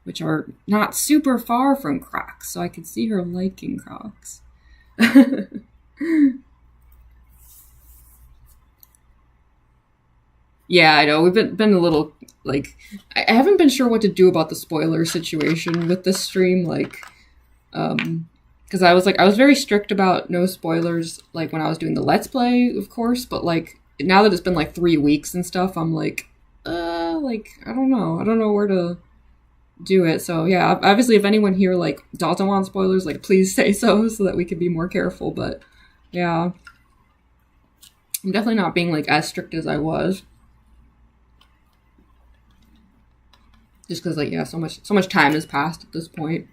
Which are not super far from Crocs, so I could see her liking Crocs. Yeah, I know. We've been a little, like... I haven't been sure what to do about the spoiler situation with this stream, like... Because I was very strict about no spoilers, like, when I was doing the Let's Play, of course, but, like, now that it's been, like, 3 weeks and stuff, I'm like, I don't know. I don't know where to do it. So, yeah, obviously, if anyone here, like, doesn't want spoilers, like, please say so that we can be more careful, but, yeah. I'm definitely not being, like, as strict as I was. Just because, like, yeah, so much time has passed at this point.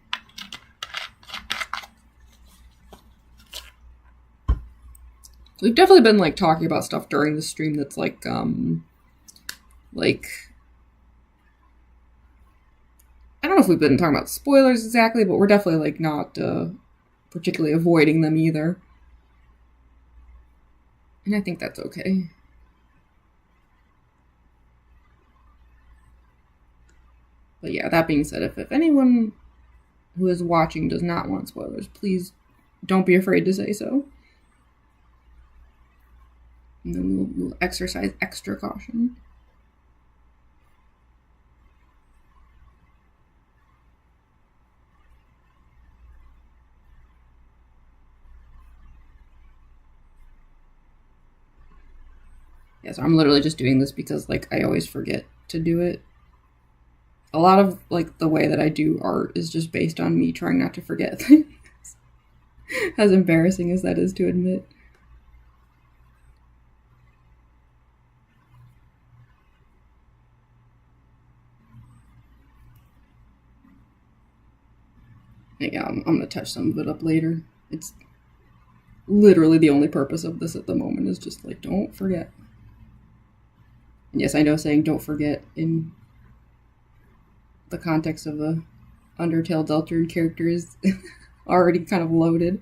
We've definitely been, like, talking about stuff during the stream that's, like, I don't know if we've been talking about spoilers exactly, but we're definitely, like, not particularly avoiding them either. And I think that's okay. But yeah, that being said, if anyone who is watching does not want spoilers, please don't be afraid to say so. And then we'll exercise extra caution. Yeah, so I'm literally just doing this because, like, I always forget to do it. A lot of, like, the way that I do art is just based on me trying not to forget things. As embarrassing as that is to admit. Yeah, I'm gonna touch some of it up later. It's literally the only purpose of this at the moment is just, like, don't forget. And yes, I know saying don't forget in the context of a Undertale Deltarune character is already kind of loaded.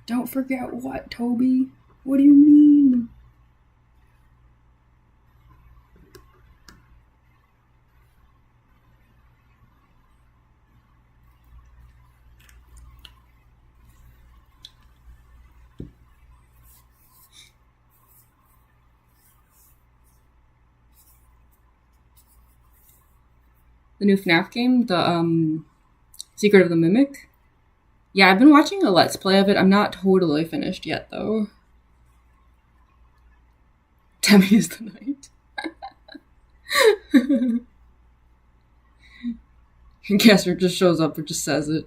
Don't forget what, Toby? What do you mean? The new FNAF game, the Secret of the Mimic. Yeah, I've been watching a Let's Play of it. I'm not totally finished yet, though. Demi is the night. And Casper just shows up and just says it.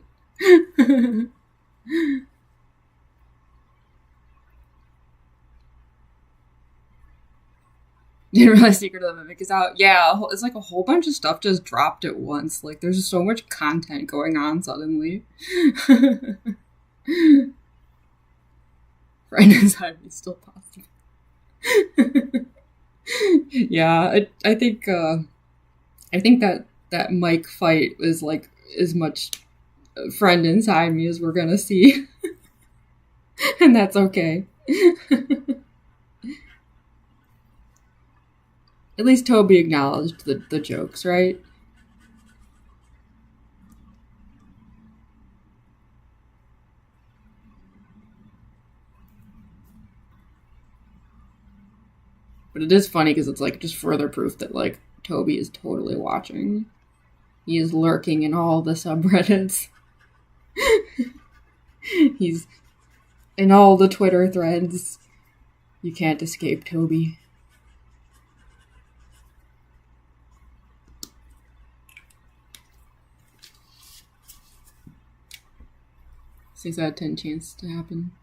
You didn't realize Secret of the Mimic is out? Yeah, it's like a whole bunch of stuff just dropped at once. Like, there's so much content going on suddenly. Right inside me still possible. Yeah, I think that Mike fight is, like, as much friend inside me as we're gonna see. And that's okay. At least Toby acknowledged the jokes, right? But it is funny because it's, like, just further proof that, like, Toby is totally watching. He is lurking in all the subreddits. He's in all the Twitter threads. You can't escape Toby. 6 out of 10 chance to happen.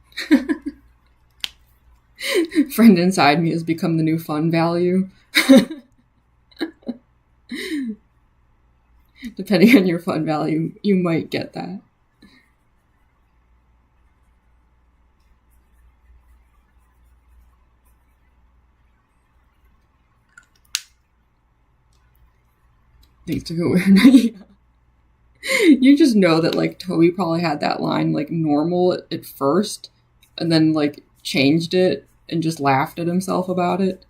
Friend inside me has become the new fun value. Depending on your fun value, you might get that. Thanks to go weird. You just know that like Toby probably had that line like normal at first, and then like changed it and just laughed at himself about it.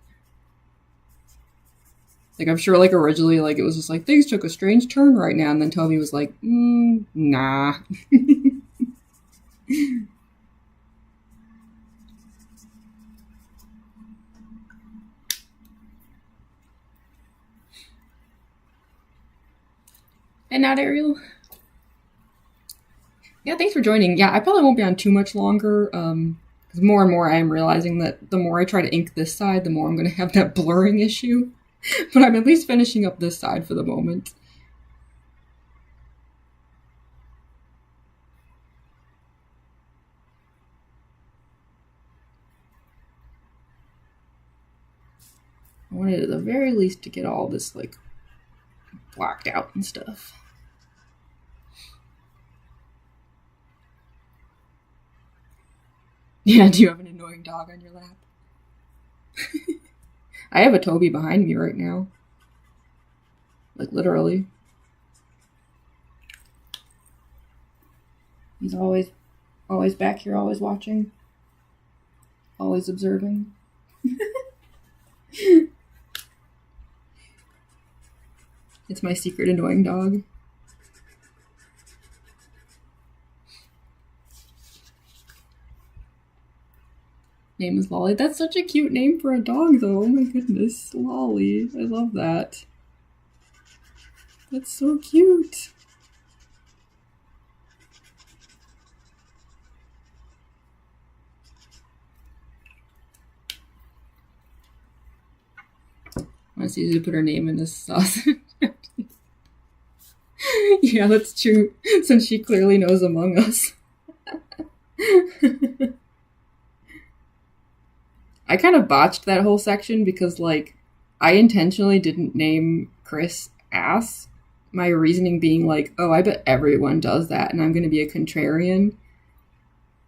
Like I'm sure like originally like it was just like things took a strange turn right now, and then Toby was like, nah. And not Ariel. Yeah, thanks for joining. Yeah, I probably won't be on too much longer. Because more and more I am realizing that the more I try to ink this side, the more I'm going to have that blurring issue. But I'm at least finishing up this side for the moment. I wanted at the very least to get all this like blacked out and stuff. Yeah, do you have an annoying dog on your lap? I have a Toby behind me right now. Like, literally. He's always back here, always watching. Always observing. It's my secret annoying dog. Name is Lolly. That's such a cute name for a dog, though. Oh my goodness. Lolly. I love that. That's so cute. I want Susie to put her name in this sausage. Yeah, that's true. Since she clearly knows Among Us. I kind of botched that whole section because, like, I intentionally didn't name Chris Ass. My reasoning being, like, oh, I bet everyone does that, and I'm going to be a contrarian.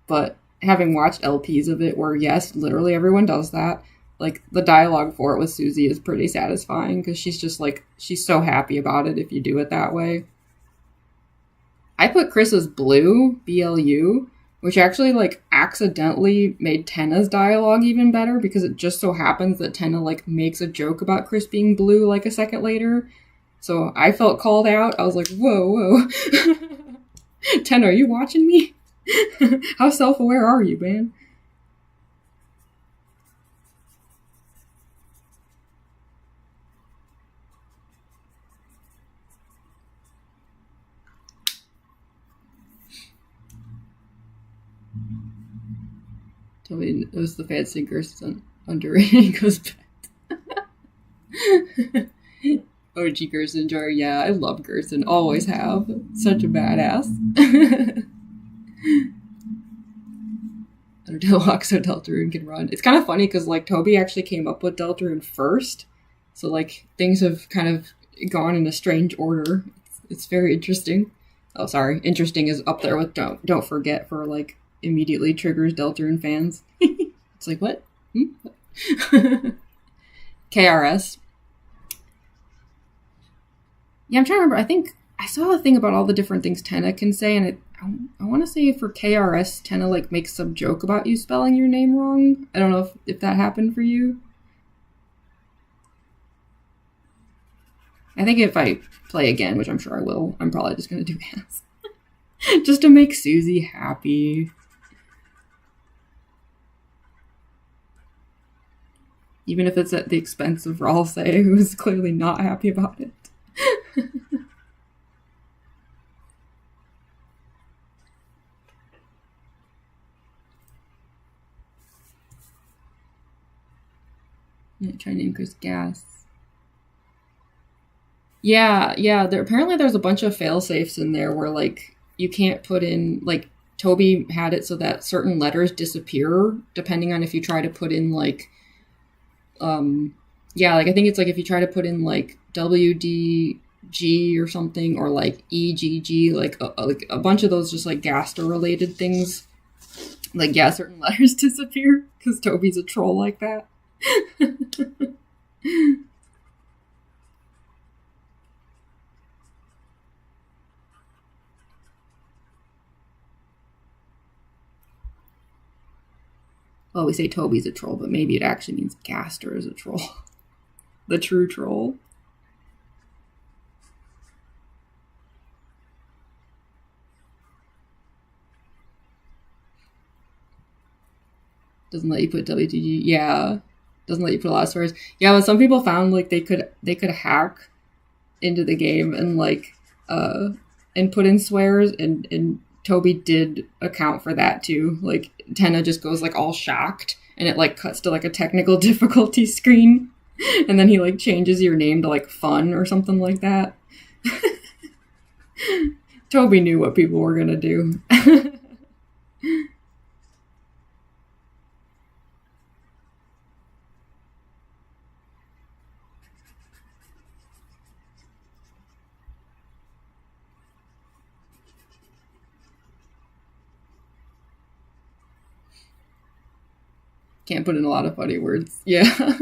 But having watched LPs of it where, yes, literally everyone does that, like, the dialogue for it with Susie is pretty satisfying because she's just, like, she's so happy about it if you do it that way. I put Chris as Blue, B-L-U, which actually, like, accidentally made Tenna's dialogue even better because it just so happens that Tenna, like, makes a joke about Chris being blue, like, a second later. So I felt called out. I was like, whoa. Tenna, are you watching me? How self-aware are you, man? Toby knows the fancy Gerson underrated goes back. OG Gerson jar, yeah, I love Gerson. Always have. Such a badass. Undertale walks so Deltarune can run. It's kind of funny because like Toby actually came up with Deltarune first. So like things have kind of gone in a strange order. It's very interesting. Oh, sorry. Interesting is up there with don't forget for like immediately triggers Deltarune fans. It's like, what? KRS. Yeah, I'm trying to remember. I think I saw a thing about all the different things Tenna can say, and I want to say for KRS, Tenna like makes some joke about you spelling your name wrong. I don't know if that happened for you. I think if I play again, which I'm sure I will, I'm probably just going to do Ass. Just to make Susie happy. Even if it's at the expense of Ralsei, who's clearly not happy about it. I'm trying to increase gas. Yeah. Apparently there's a bunch of fail-safes in there where, like, you can't put in, like, Toby had it so that certain letters disappear depending on if you try to put in, like, like, I think it's, like, if you try to put in, like, WD G or something, or like EGG, like a bunch of those just like Gaster related things. Like, yeah, certain letters disappear because Toby's a troll like that. Well, we say Toby's a troll, but maybe it actually means Gaster is a troll. The true troll. Doesn't let you put WTG. Yeah. Doesn't let you put a lot of swears. Yeah, but some people found like they could hack into the game and like and put in swears, and Toby did account for that too. Like Tenna just goes like all shocked, and it like cuts to like a technical difficulty screen, and then he like changes your name to like Fun or something like that. Toby knew what people were gonna do. Can't put in a lot of funny words. Yeah.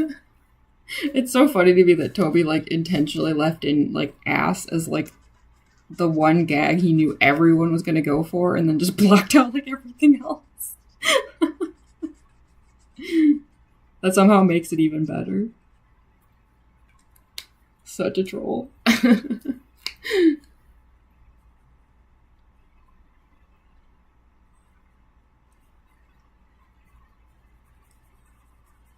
It's so funny to me that Toby like intentionally left in like ass as like the one gag he knew everyone was going to go for, and then just blocked out like everything else. That somehow makes it even better. Such a troll.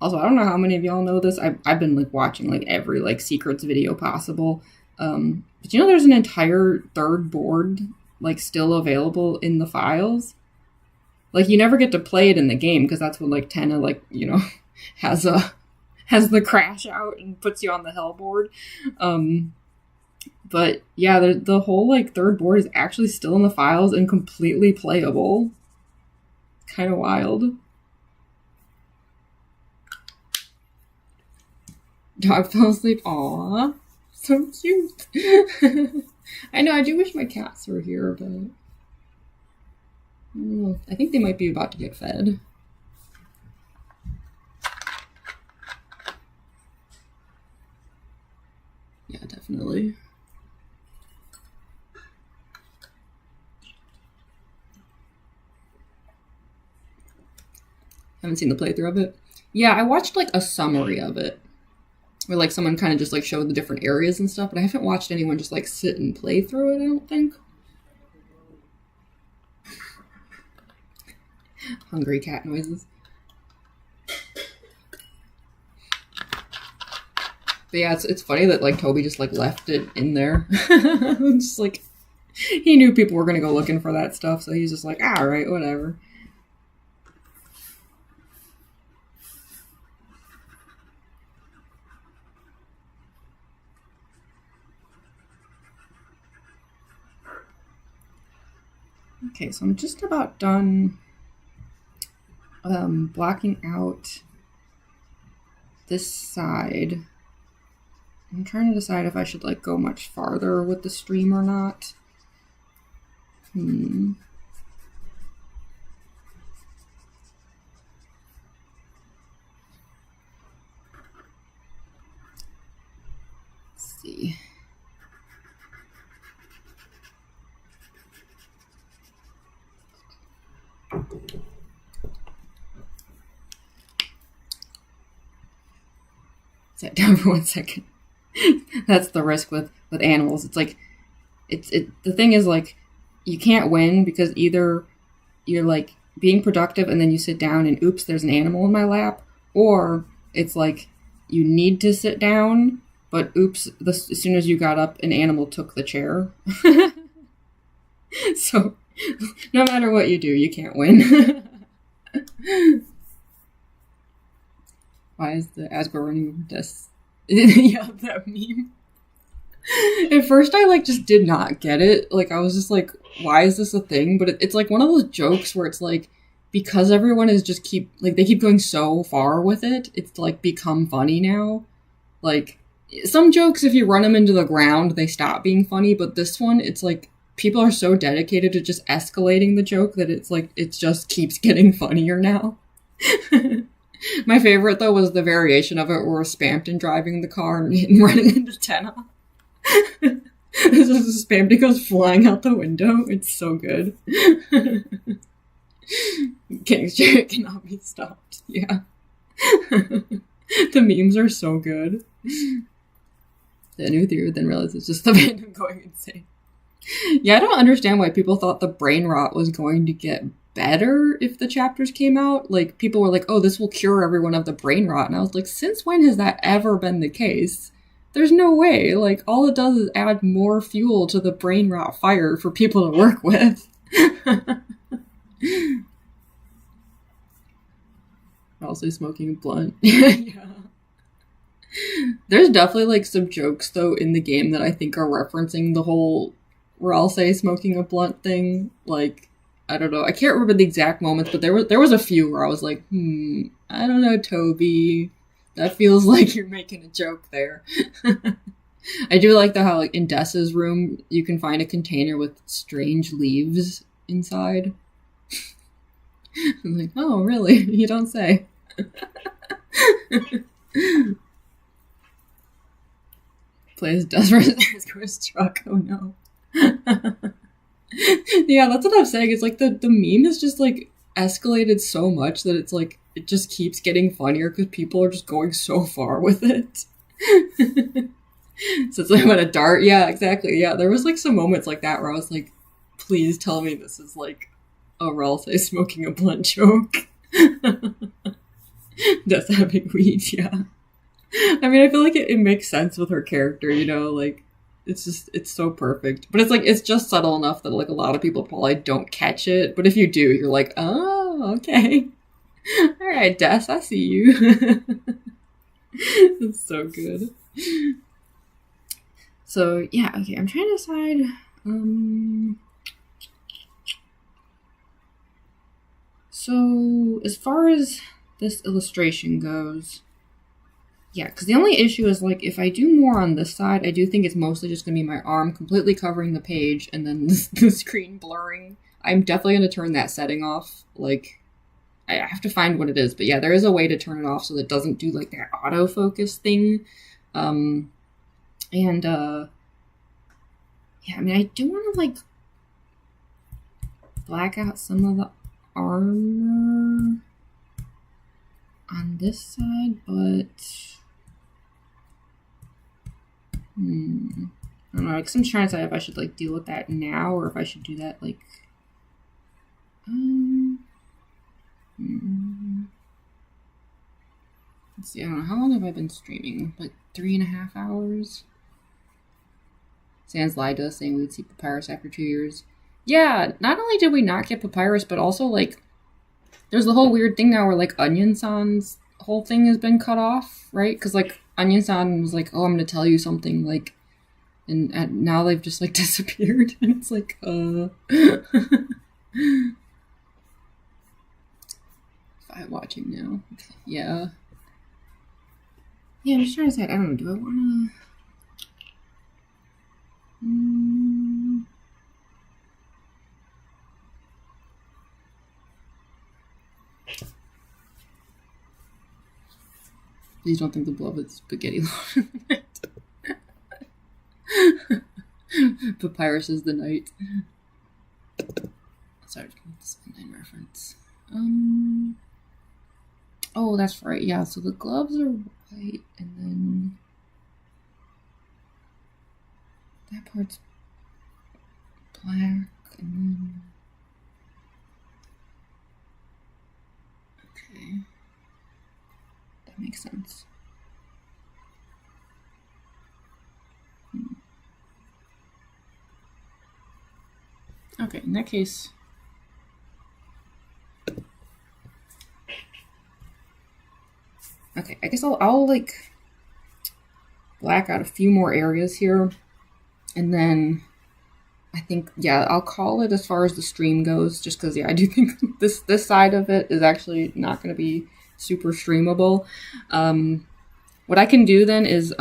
Also, I don't know how many of y'all know this. I've been like watching like every like secrets video possible. But you know there's an entire third board like still available in the files. Like you never get to play it in the game because that's when like Tenna like, you know, has the crash out and puts you on the hell board. But yeah, the whole like third board is actually still in the files and completely playable. Kind of wild. Dog fell asleep. Aww. So cute. I know, I do wish my cats were here, but I think they might be about to get fed. Yeah, definitely. Haven't seen the playthrough of it. Yeah, I watched like a summary of it, where like someone kind of just like showed the different areas and stuff, but I haven't watched anyone just like sit and play through it, I don't think. Hungry cat noises. But yeah, it's funny that like Toby just like left it in there. Just like he knew people were gonna go looking for that stuff, so he's just like, all right, whatever. Okay, so I'm just about done blocking out this side. I'm trying to decide if I should like go much farther with the stream or not. Let's see. Sit down for 1 second. That's the risk with animals. It's like the thing is like you can't win because either you're like being productive and then you sit down and oops, there's an animal in my lap, or it's like you need to sit down, but oops, as soon as you got up, an animal took the chair. So no matter what you do, you can't win. Why is the Asgore running over desks? Yeah, that meme. At first I like just did not get it. Like I was just like, why is this a thing? But it's like one of those jokes where it's like, because everyone is just they keep going so far with it, it's like become funny now. Like some jokes, if you run them into the ground, they stop being funny, but this one, it's like, people are so dedicated to just escalating the joke that it's like, it just keeps getting funnier now. My favorite, though, was the variation of it where Spampton driving the car and running into Tenna. This is Spampton goes flying out the window. It's so good. King's Chariot cannot be stopped. Yeah. The memes are so good. The new theory then realized it's just the fandom going insane. Yeah, I don't understand why people thought the brain rot was going to get better if the chapters came out. Like, people were like, oh, this will cure everyone of the brain rot. And I was like, since when has that ever been the case? There's no way. Like, all it does is add more fuel to the brain rot fire for people to work with. Also smoking a blunt. Yeah. There's definitely, like, some jokes, though, in the game that I think are referencing the whole Ralsei smoking a blunt thing. Like, I don't know. I can't remember the exact moments, but there was a few where I was like, I don't know, Toby. That feels like you're making a joke there. I do like how, like, in Dessa's room, you can find a container with strange leaves inside. I'm like, oh, really? You don't say. Plays Dust vs. Truck. Oh, no. Yeah, that's what I'm saying. It's like the meme is just, like, escalated so much that it's like, it just keeps getting funnier because people are just going so far with it. So it's like, what a dart. Yeah, exactly. Yeah, there was, like, some moments like that where I was like, please tell me this is, like, a Ralsei smoking a blunt joke. That's having weed, yeah. I mean, I feel like it makes sense with her character, you know, like, it's so perfect. But it's like, it's just subtle enough that, like, a lot of people probably don't catch it. But if you do, you're like, oh, okay. All right, Des, I see you. It's so good. So, yeah, okay, I'm trying to decide, so, as far as this illustration goes, yeah, because the only issue is, like, if I do more on this side, I do think it's mostly just going to be my arm completely covering the page and then the screen blurring. I'm definitely going to turn that setting off. Like, I have to find what it is. But yeah, there is a way to turn it off so that it doesn't do, like, that autofocus thing. Yeah, I mean, I do want to, like, black out some of the armor on this side, but I don't know, because I'm trying to decide if I should, like, deal with that now or if I should do that, like, let's see, I don't know, how long have I been streaming? Like 3.5 hours? Sans lied to us saying we'd see Papyrus after 2 years. Yeah, not only did we not get Papyrus, but also, like, there's the whole weird thing now where, like, Onion-san's whole thing has been cut off, right? Because, like, Onion-san was like, oh, I'm going to tell you something, like, and now they've just, like, disappeared. And it's like, I'm watching now. Okay, yeah. Yeah, I'm just trying to decide, I don't know, do I want to... Please don't think the beloved spaghetti Papyrus is the night. Sorry, this Undyne reference. Oh, that's right. Yeah, so the gloves are white, and then that part's black, and then okay. That makes sense. Okay, in that case, okay, I guess I'll like black out a few more areas here, and then I think, yeah, I'll call it as far as the stream goes, just because, yeah, I do think this side of it is actually not going to be super streamable. What I can do then is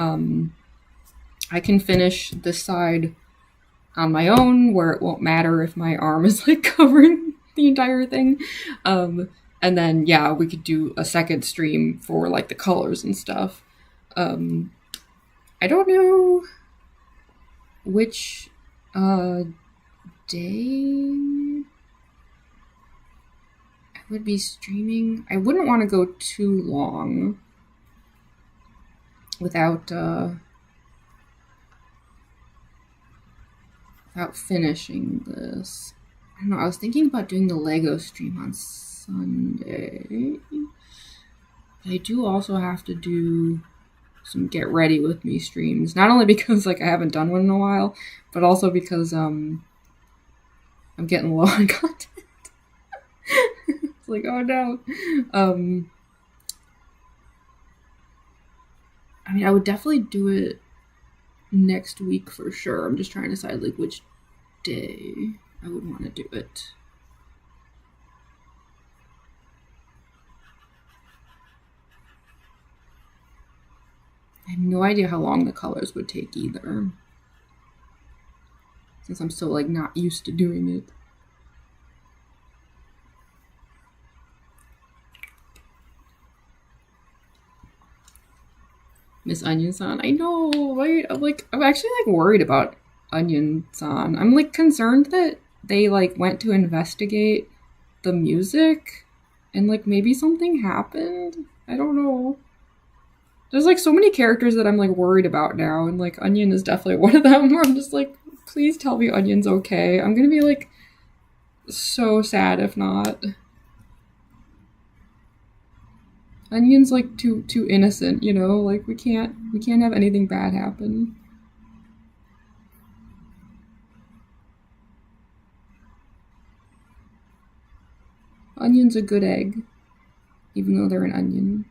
I can finish this side on my own, where it won't matter if my arm is like covering the entire thing. And then yeah, we could do a second stream for like the colors and stuff. I don't know which day I would be streaming. I wouldn't want to go too long without finishing this. I don't know, I was thinking about doing the Lego stream on Sunday. I do also have to do some get ready with me streams. Not only because like I haven't done one in a while, but also because I'm getting low on content. It's like, oh no. I mean, I would definitely do it next week for sure. I'm just trying to decide like which day I would want to do it. I have no idea how long the colors would take either, since I'm so like not used to doing it. Miss Onion-san, I know, right? I'm actually like worried about Onion-san. I'm like concerned that they like went to investigate the music and like maybe something happened. I don't know. There's like so many characters that I'm like worried about now, and like Onion is definitely one of them, where I'm just like, please tell me Onion's okay. I'm gonna be like so sad if not. Onion's like too innocent, you know, like we can't have anything bad happen. Onion's a good egg, even though they're an onion.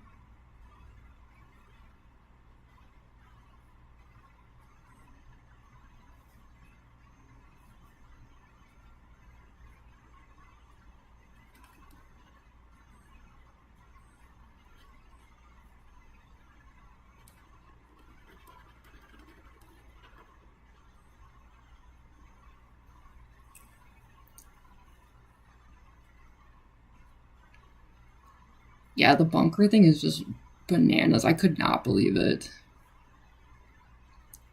Yeah, the bunker thing is just bananas. I could not believe it.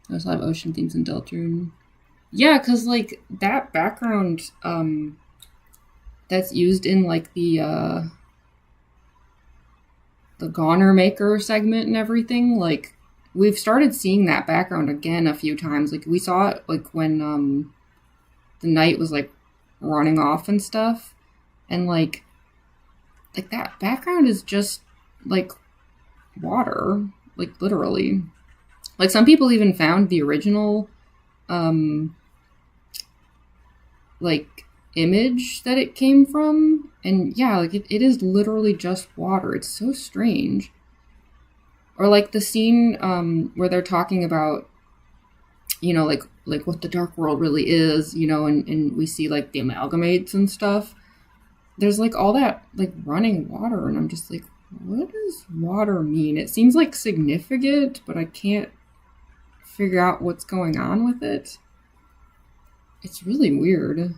I also have ocean themes in Deltarune. Yeah, because like that background that's used in like the Goner Maker segment and everything, like we've started seeing that background again a few times. Like we saw it like when the knight was like running off and stuff, and like that background is just like water, like literally. Like some people even found the original like image that it came from, and yeah, like it is literally just water. It's so strange. Or like the scene where they're talking about, you know, like what the dark world really is, you know, and we see like the amalgamates and stuff. There's like all that like running water, and I'm just like, what does water mean? It seems like significant, but I can't figure out what's going on with it. It's really weird. I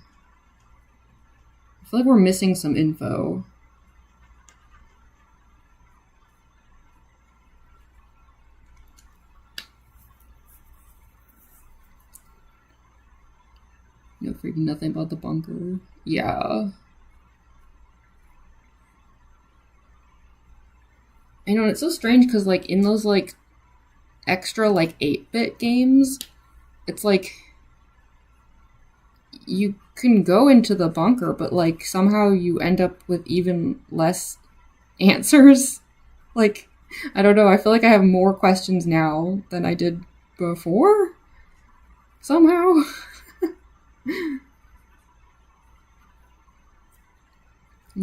feel like we're missing some info. No, freaking nothing about the bunker. Yeah. I know, it's so strange because like in those like extra like 8-bit games, it's like you can go into the bunker, but like somehow you end up with even less answers. Like, I don't know, I feel like I have more questions now than I did before somehow. I'm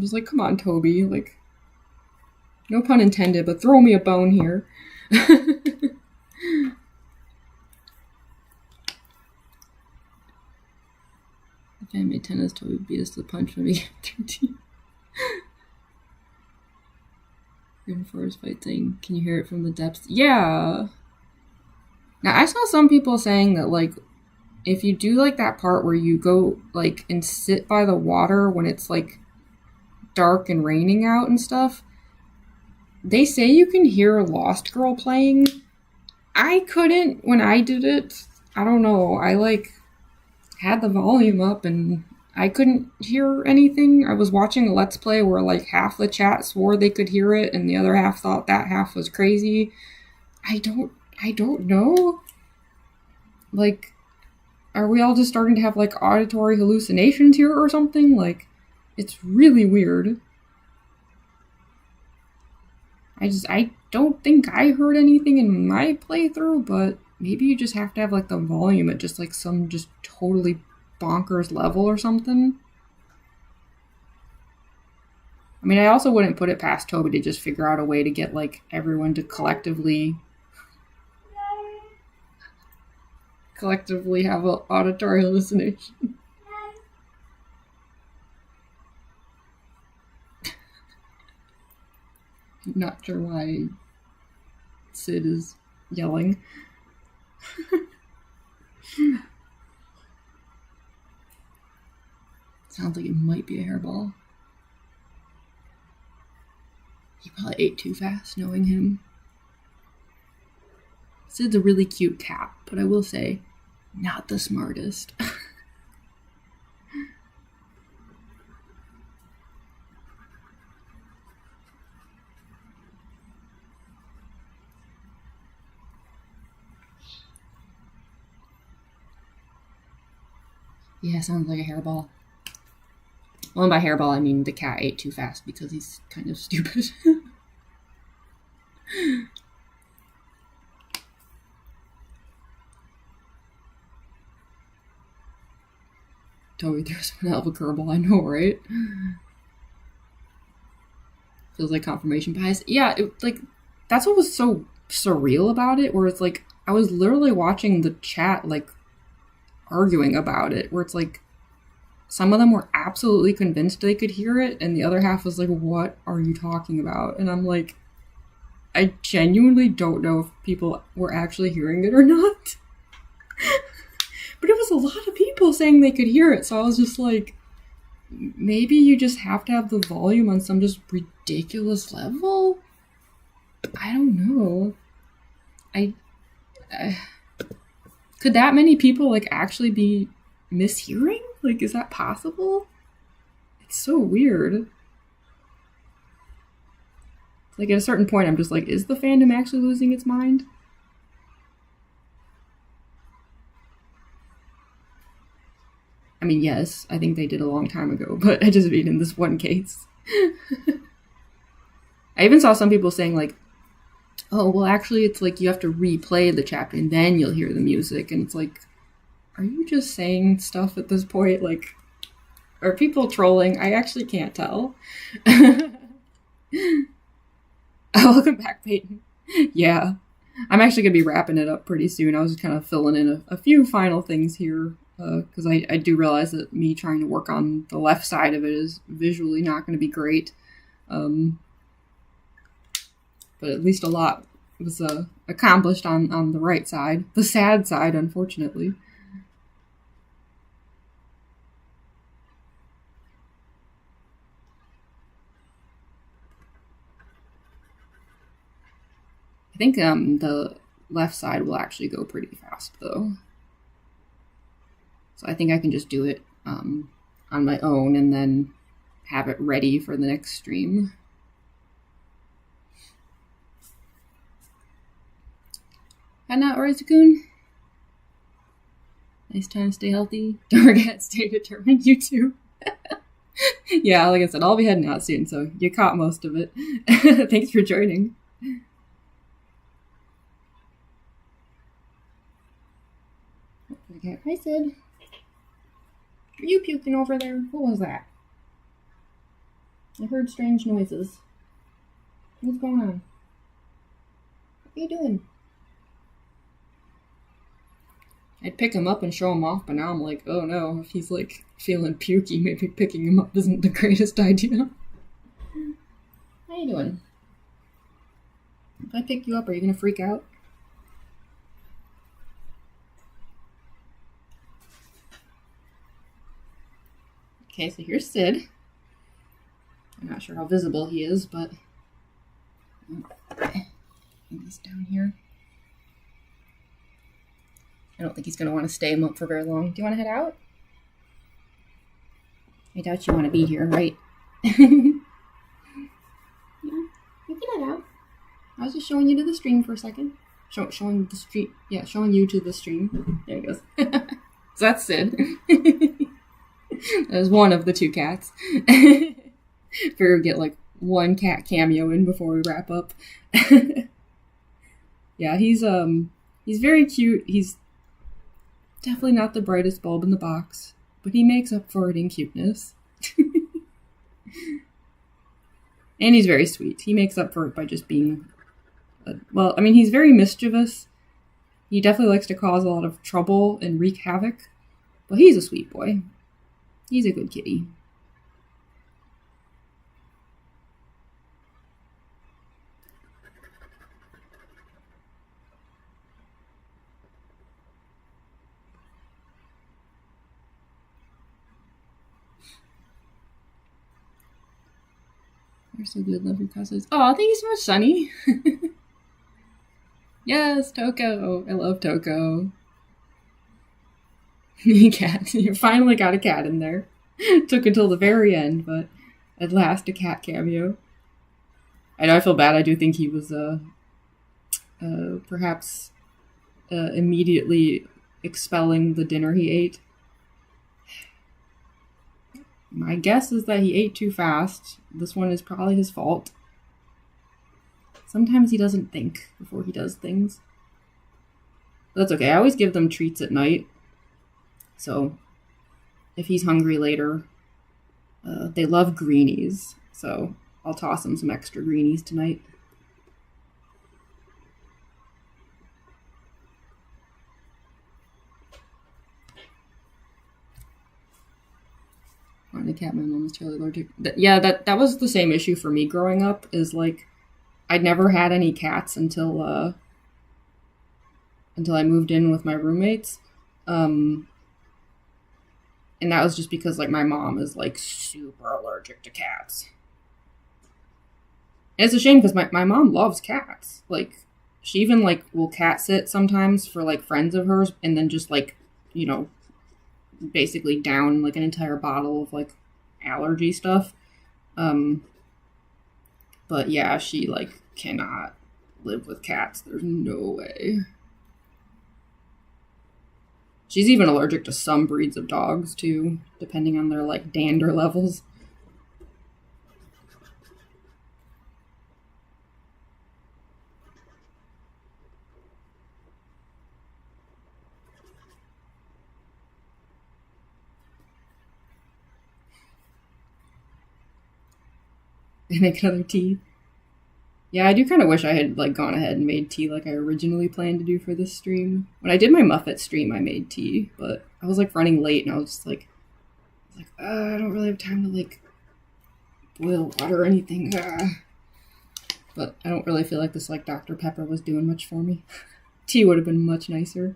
just like, come on, Toby, like, no pun intended, but throw me a bone here. If I made tennis, Toby would beat us to the punch when we get 13. In forest fight thing. Can you hear it from the depths? Yeah. Now, I saw some people saying that, like, if you do, like, that part where you go, like, and sit by the water when it's, like, dark and raining out and stuff, they say you can hear Lost Girl playing. I couldn't when I did it. I don't know. I, like, had the volume up and I couldn't hear anything. I was watching a Let's Play where, like, half the chat swore they could hear it and the other half thought that half was crazy. I don't know. Like, are we all just starting to have, like, auditory hallucinations here or something? Like, it's really weird. I don't think I heard anything in my playthrough, but maybe you just have to have, like, the volume at just, like, some just totally bonkers level or something. I mean, I also wouldn't put it past Toby to just figure out a way to get, like, everyone to collectively have an auditory hallucination. Not sure why Sid is yelling. Sounds like it might be a hairball. He probably ate too fast, knowing him. Sid's a really cute cat, but I will say, not the smartest. Yeah, sounds like a hairball. Well, and by hairball, I mean the cat ate too fast because he's kind of stupid. Toby throws one hell of a curveball, I know, right? Feels like confirmation bias. Yeah, that's what was so surreal about it, where it's like, I was literally watching the chat, like, arguing about it, where it's like, some of them were absolutely convinced they could hear it, and the other half was like, what are you talking about? And I'm like, I genuinely don't know if people were actually hearing it or not. But it was a lot of people saying they could hear it, so I was just like, maybe you just have to have the volume on some just ridiculous level? I don't know. Could that many people, like, actually be mishearing? Like, is that possible? It's so weird. Like, at a certain point, I'm just like, is the fandom actually losing its mind? I mean, yes, I think they did a long time ago, but I just mean in this one case. I even saw some people saying, like, oh, well, actually, it's like you have to replay the chapter and then you'll hear the music. And it's like, are you just saying stuff at this point? Like, are people trolling? I actually can't tell. Oh, welcome back, Peyton. Yeah. I'm actually going to be wrapping it up pretty soon. I was just kind of filling in a few final things here. Because I do realize that me trying to work on the left side of it is visually not going to be great. But at least a lot was accomplished on the right side. The sad side, unfortunately. I think the left side will actually go pretty fast, though. So I think I can just do it on my own and then have it ready for the next stream. Heading out, Rizuku? Nice time, stay healthy. Don't forget, stay determined, you too. Yeah, like I said, I'll be heading out soon, so you caught most of it. Thanks for joining. Hi, Sid. Are you puking over there? What was that? I heard strange noises. What's going on? What are you doing? I'd pick him up and show him off, but now I'm like, oh no, if he's like feeling pukey, maybe picking him up isn't the greatest idea. How you doing? If I pick you up, are you gonna freak out? Okay, so here's Sid. I'm not sure how visible he is, but he's down here. I don't think he's going to want to stay up for very long. Do you want to head out? I doubt you want to be here, right? Yeah, you can head out. I was just showing you to the stream for a second. Showing the stream. Yeah, showing you to the stream. There he goes. So that's Sid. That was one of the two cats. Figure we'd get like one cat cameo in before we wrap up. Yeah, he's very cute. He's definitely not the brightest bulb in the box, but he makes up for it in cuteness. And he's very sweet. He makes up for it by just being he's very mischievous. He definitely likes to cause a lot of trouble and wreak havoc, but he's a sweet boy. He's a good kitty. You're so good, love your cousins. Oh, thank you so much, Sunny. Yes, Toko. I love Toko. Cat. You finally got a cat in there. Took until the very end, but at last a cat cameo. I know I feel bad. I do think he was perhaps immediately expelling the dinner he ate. My guess is that he ate too fast. This one is probably his fault. Sometimes he doesn't think before he does things. But that's okay. I always give them treats at night. So if he's hungry later, they love greenies. So I'll toss him some extra greenies tonight. The cat, my mom was totally allergic. That was the same issue for me growing up. Is like I'd never had any cats until I moved in with my roommates, and that was just because like my mom is like super allergic to cats. And it's a shame because my mom loves cats. Like she even like will cat sit sometimes for like friends of hers, and then just like basically down like an entire bottle of like allergy stuff. But yeah, she like cannot live with cats. There's no way. She's even allergic to some breeds of dogs too, depending on their like dander levels. Make another tea. Yeah, I do kind of wish I had like gone ahead and made tea like I originally planned to do for this stream. When I did my Muffet stream, I made tea, but I was like running late and I was just like, I don't really have time to like boil water or anything. But I don't really feel like this like Dr. Pepper was doing much for me. Tea would have been much nicer.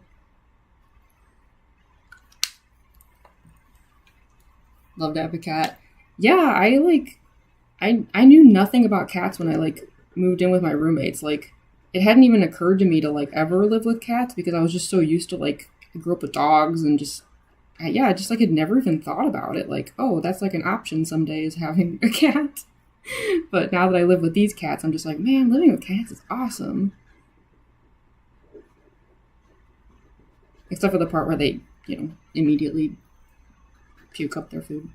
Love to have a cat. Yeah, I knew nothing about cats when I like moved in with my roommates. Like it hadn't even occurred to me to like ever live with cats because I was just so used to like I grew up with dogs and I just like had never even thought about it. Like, oh, that's like an option someday is having a cat. But now that I live with these cats, I'm just like, man, living with cats is awesome. Except for the part where they, immediately puke up their food.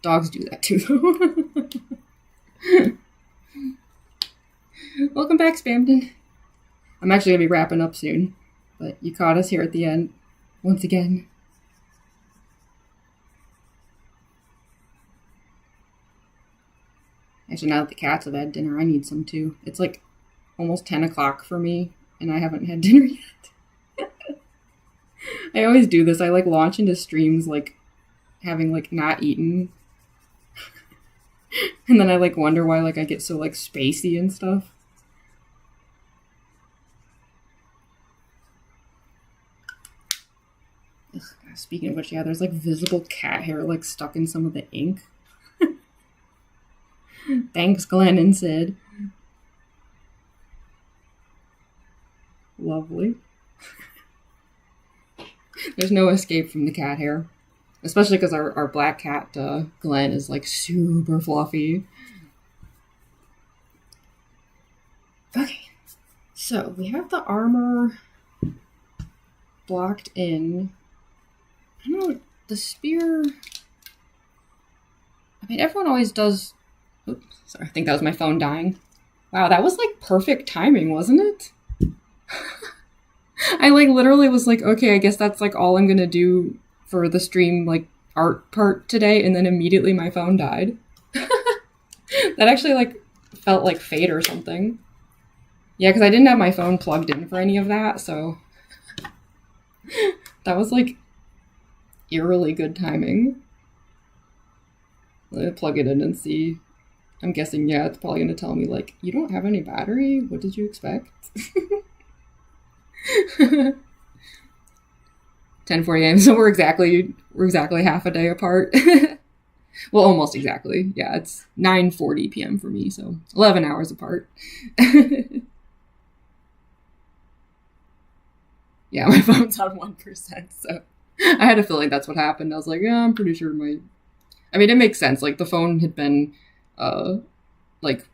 Dogs do that too. Welcome back, Spamden. I'm actually going to be wrapping up soon, but you caught us here at the end, once again. Actually, now that the cats have had dinner, I need some too. It's like almost 10 o'clock for me, and I haven't had dinner yet. I always do this. I like launch into streams like having like not eaten. And then I like wonder why like I get so like spacey and stuff. Speaking of which, yeah, there's like visible cat hair like stuck in some of the ink. Thanks, Glenn and Sid. Lovely. There's no escape from the cat hair. Especially because our black cat, Glenn, is like super fluffy. Okay. So we have the armor blocked in. I don't know, the spear. I mean, everyone always does. Oops, sorry, I think that was my phone dying. Wow, that was like perfect timing, wasn't it? I like literally was like, okay, I guess that's like all I'm gonna do for the stream, like art part today, and then immediately my phone died. That actually like felt like fate or something. Yeah, because I didn't have my phone plugged in for any of that, so that was like eerily good timing. Let me plug it in and see. I'm guessing, yeah, it's probably going to tell me, like, you don't have any battery? What did you expect? 10:40 a.m. So we're exactly half a day apart. Well, almost exactly. Yeah, it's 9:40 p.m. for me, so 11 hours apart. Yeah, my phone's on 1%, so I had a feeling that's what happened. I was like, yeah, I'm pretty sure I mean, it makes sense. Like, the phone had been, like,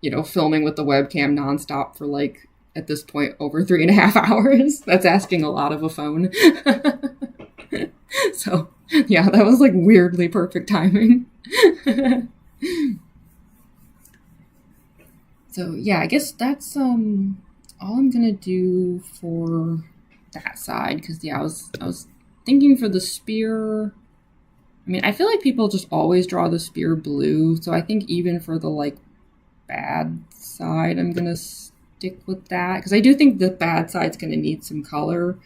you know, filming with the webcam nonstop for, like, at this point, over 3.5 hours. That's asking a lot of a phone. So, yeah, that was, like, weirdly perfect timing. So, yeah, I guess that's, all I'm gonna do for that side. Because, yeah, I was thinking for the spear. I mean, I feel like people just always draw the spear blue, so I think even for the, like, bad side, I'm gonna stick with that. Because I do think the bad side's gonna need some color.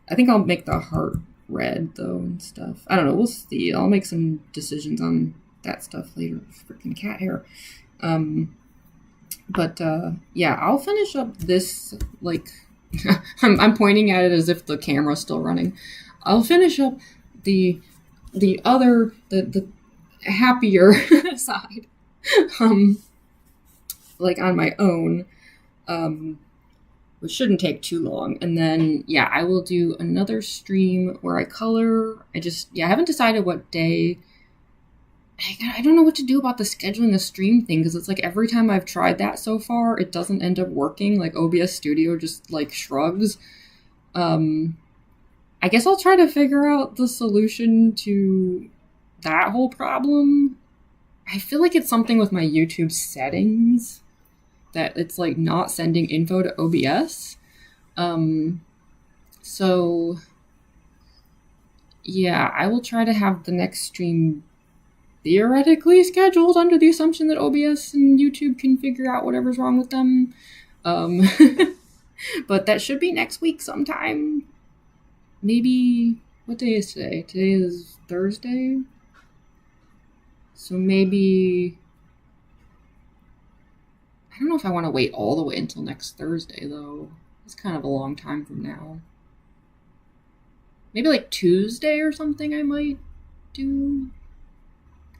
I think I'll make the heart red, though, and stuff. I don't know, we'll see. I'll make some decisions on that stuff later. Freaking cat hair. Yeah, I'll finish up this, like, I'm pointing at it as if the camera's still running. I'll finish up the other, the happier side, like on my own, which shouldn't take too long. And then, yeah, I will do another stream where I color. I haven't decided what day. I don't know what to do about the scheduling the stream thing, because it's like every time I've tried that so far, it doesn't end up working. Like, OBS Studio just, like, shrugs. I guess I'll try to figure out the solution to that whole problem. I feel like it's something with my YouTube settings, that it's, like, not sending info to OBS. So, yeah, I will try to have the next stream theoretically scheduled under the assumption that OBS and YouTube can figure out whatever's wrong with them. But that should be next week sometime. Maybe, what day is today? Today is Thursday? So maybe, I don't know if I want to wait all the way until next Thursday, though. It's kind of a long time from now. Maybe like Tuesday or something I might do.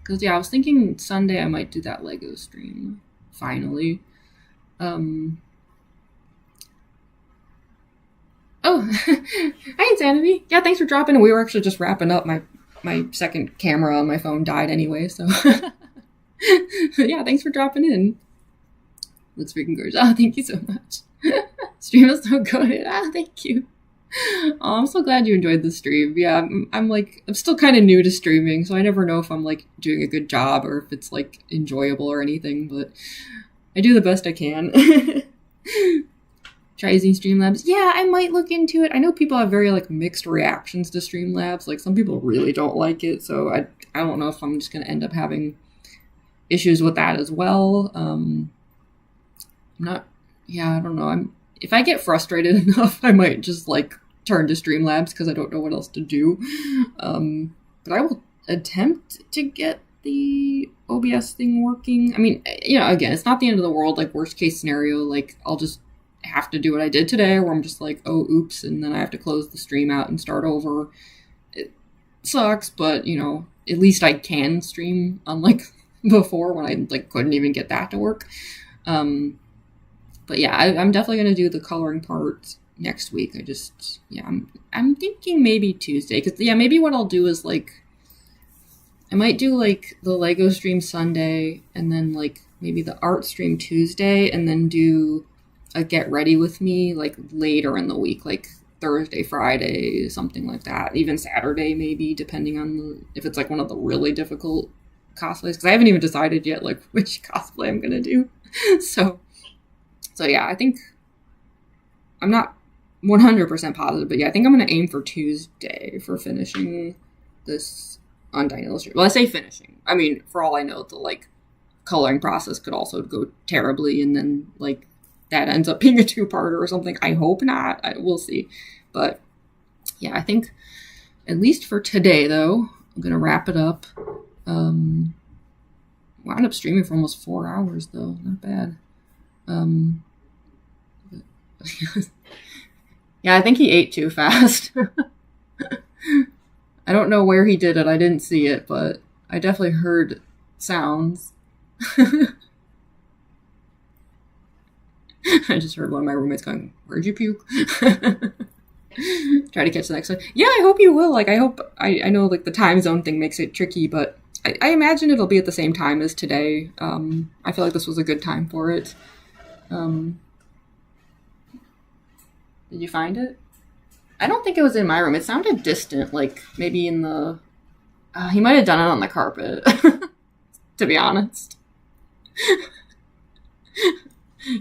Because, yeah, I was thinking Sunday I might do that Lego stream, finally. Oh, hi, Insanity. Yeah, thanks for dropping. We were actually just wrapping up. My second camera on my phone died anyway, so. Yeah, thanks for dropping in. Looks freaking gorgeous. Oh, thank you so much. Stream is so good. Thank you. Oh, I'm so glad you enjoyed the stream. Yeah, I'm still kind of new to streaming, so I never know if I'm, like, doing a good job or if it's, like, enjoyable or anything, but I do the best I can. Try using Streamlabs. Yeah, I might look into it. I know people have very, like, mixed reactions to Streamlabs. Like, some people really don't like it, so I don't know if I'm just going to end up having issues with that as well. I don't know. If I get frustrated enough, I might just, like, turn to Streamlabs because I don't know what else to do. But I will attempt to get the OBS thing working. I mean, you know, again, it's not the end of the world. Like, worst case scenario, like, I'll just have to do what I did today, where I'm just like, oh, oops, and then I have to close the stream out and start over. sucks, but you know, at least I can stream, unlike before when I like couldn't even get that to work. But yeah, I'm definitely gonna do the coloring part next week. I'm thinking maybe Tuesday, because yeah, maybe what I'll do is like I might do like the Lego stream Sunday, and then like maybe the art stream Tuesday, and then do a get ready with me like later in the week, like Thursday, Friday, something like that. Even Saturday, maybe, depending on if it's like one of the really difficult cosplays, because I haven't even decided yet like which cosplay I'm gonna do. So yeah, I think I'm not 100% positive, but yeah, I think I'm gonna aim for Tuesday for finishing this Undyne illustration. Well, I say finishing. I mean, for all I know, the like coloring process could also go terribly, and then like that ends up being a 2-parter or something. I hope not. We'll see. But yeah, I think at least for today, though, I'm gonna wrap it up. Wound up streaming for almost 4 hours, though. Not bad. Yeah, I think he ate too fast. I don't know where he did it. I didn't see it, but I definitely heard sounds. I just heard one of my roommates going, "Where'd you puke?" Try to catch the next one. Yeah, I hope you will. Like, I hope, I know like the time zone thing makes it tricky, but I imagine it'll be at the same time as today. I feel like this was a good time for it. Did you find it? I don't think it was in my room. It sounded distant, like maybe in the... he might have done it on the carpet, to be honest.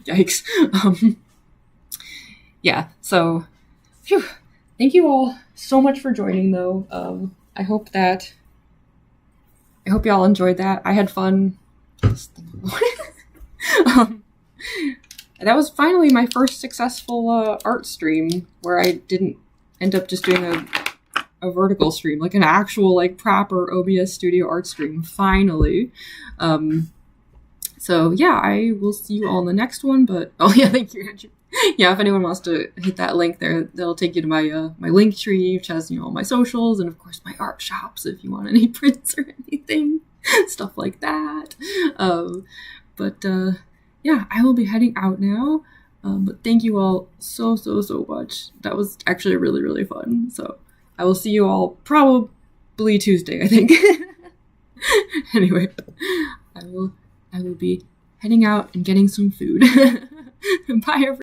Yikes. Yeah, so... Phew. Thank you all so much for joining, though. I hope y'all enjoyed that. I had fun. That was finally my first successful art stream where I didn't end up just doing a vertical stream, like an actual, like, proper OBS Studio art stream, finally. So, yeah, I will see you all in the next one, but... Oh, yeah, thank you, Andrew. Yeah, if anyone wants to hit that link there, that'll take you to my my link tree, which has, you know, all my socials, and, of course, my art shops if you want any prints or anything. Stuff like that. Yeah, I will be heading out now. But thank you all so much. That was actually really, really fun. So I will see you all probably Tuesday, I think. Anyway, I will be heading out and getting some food. Bye, everyone.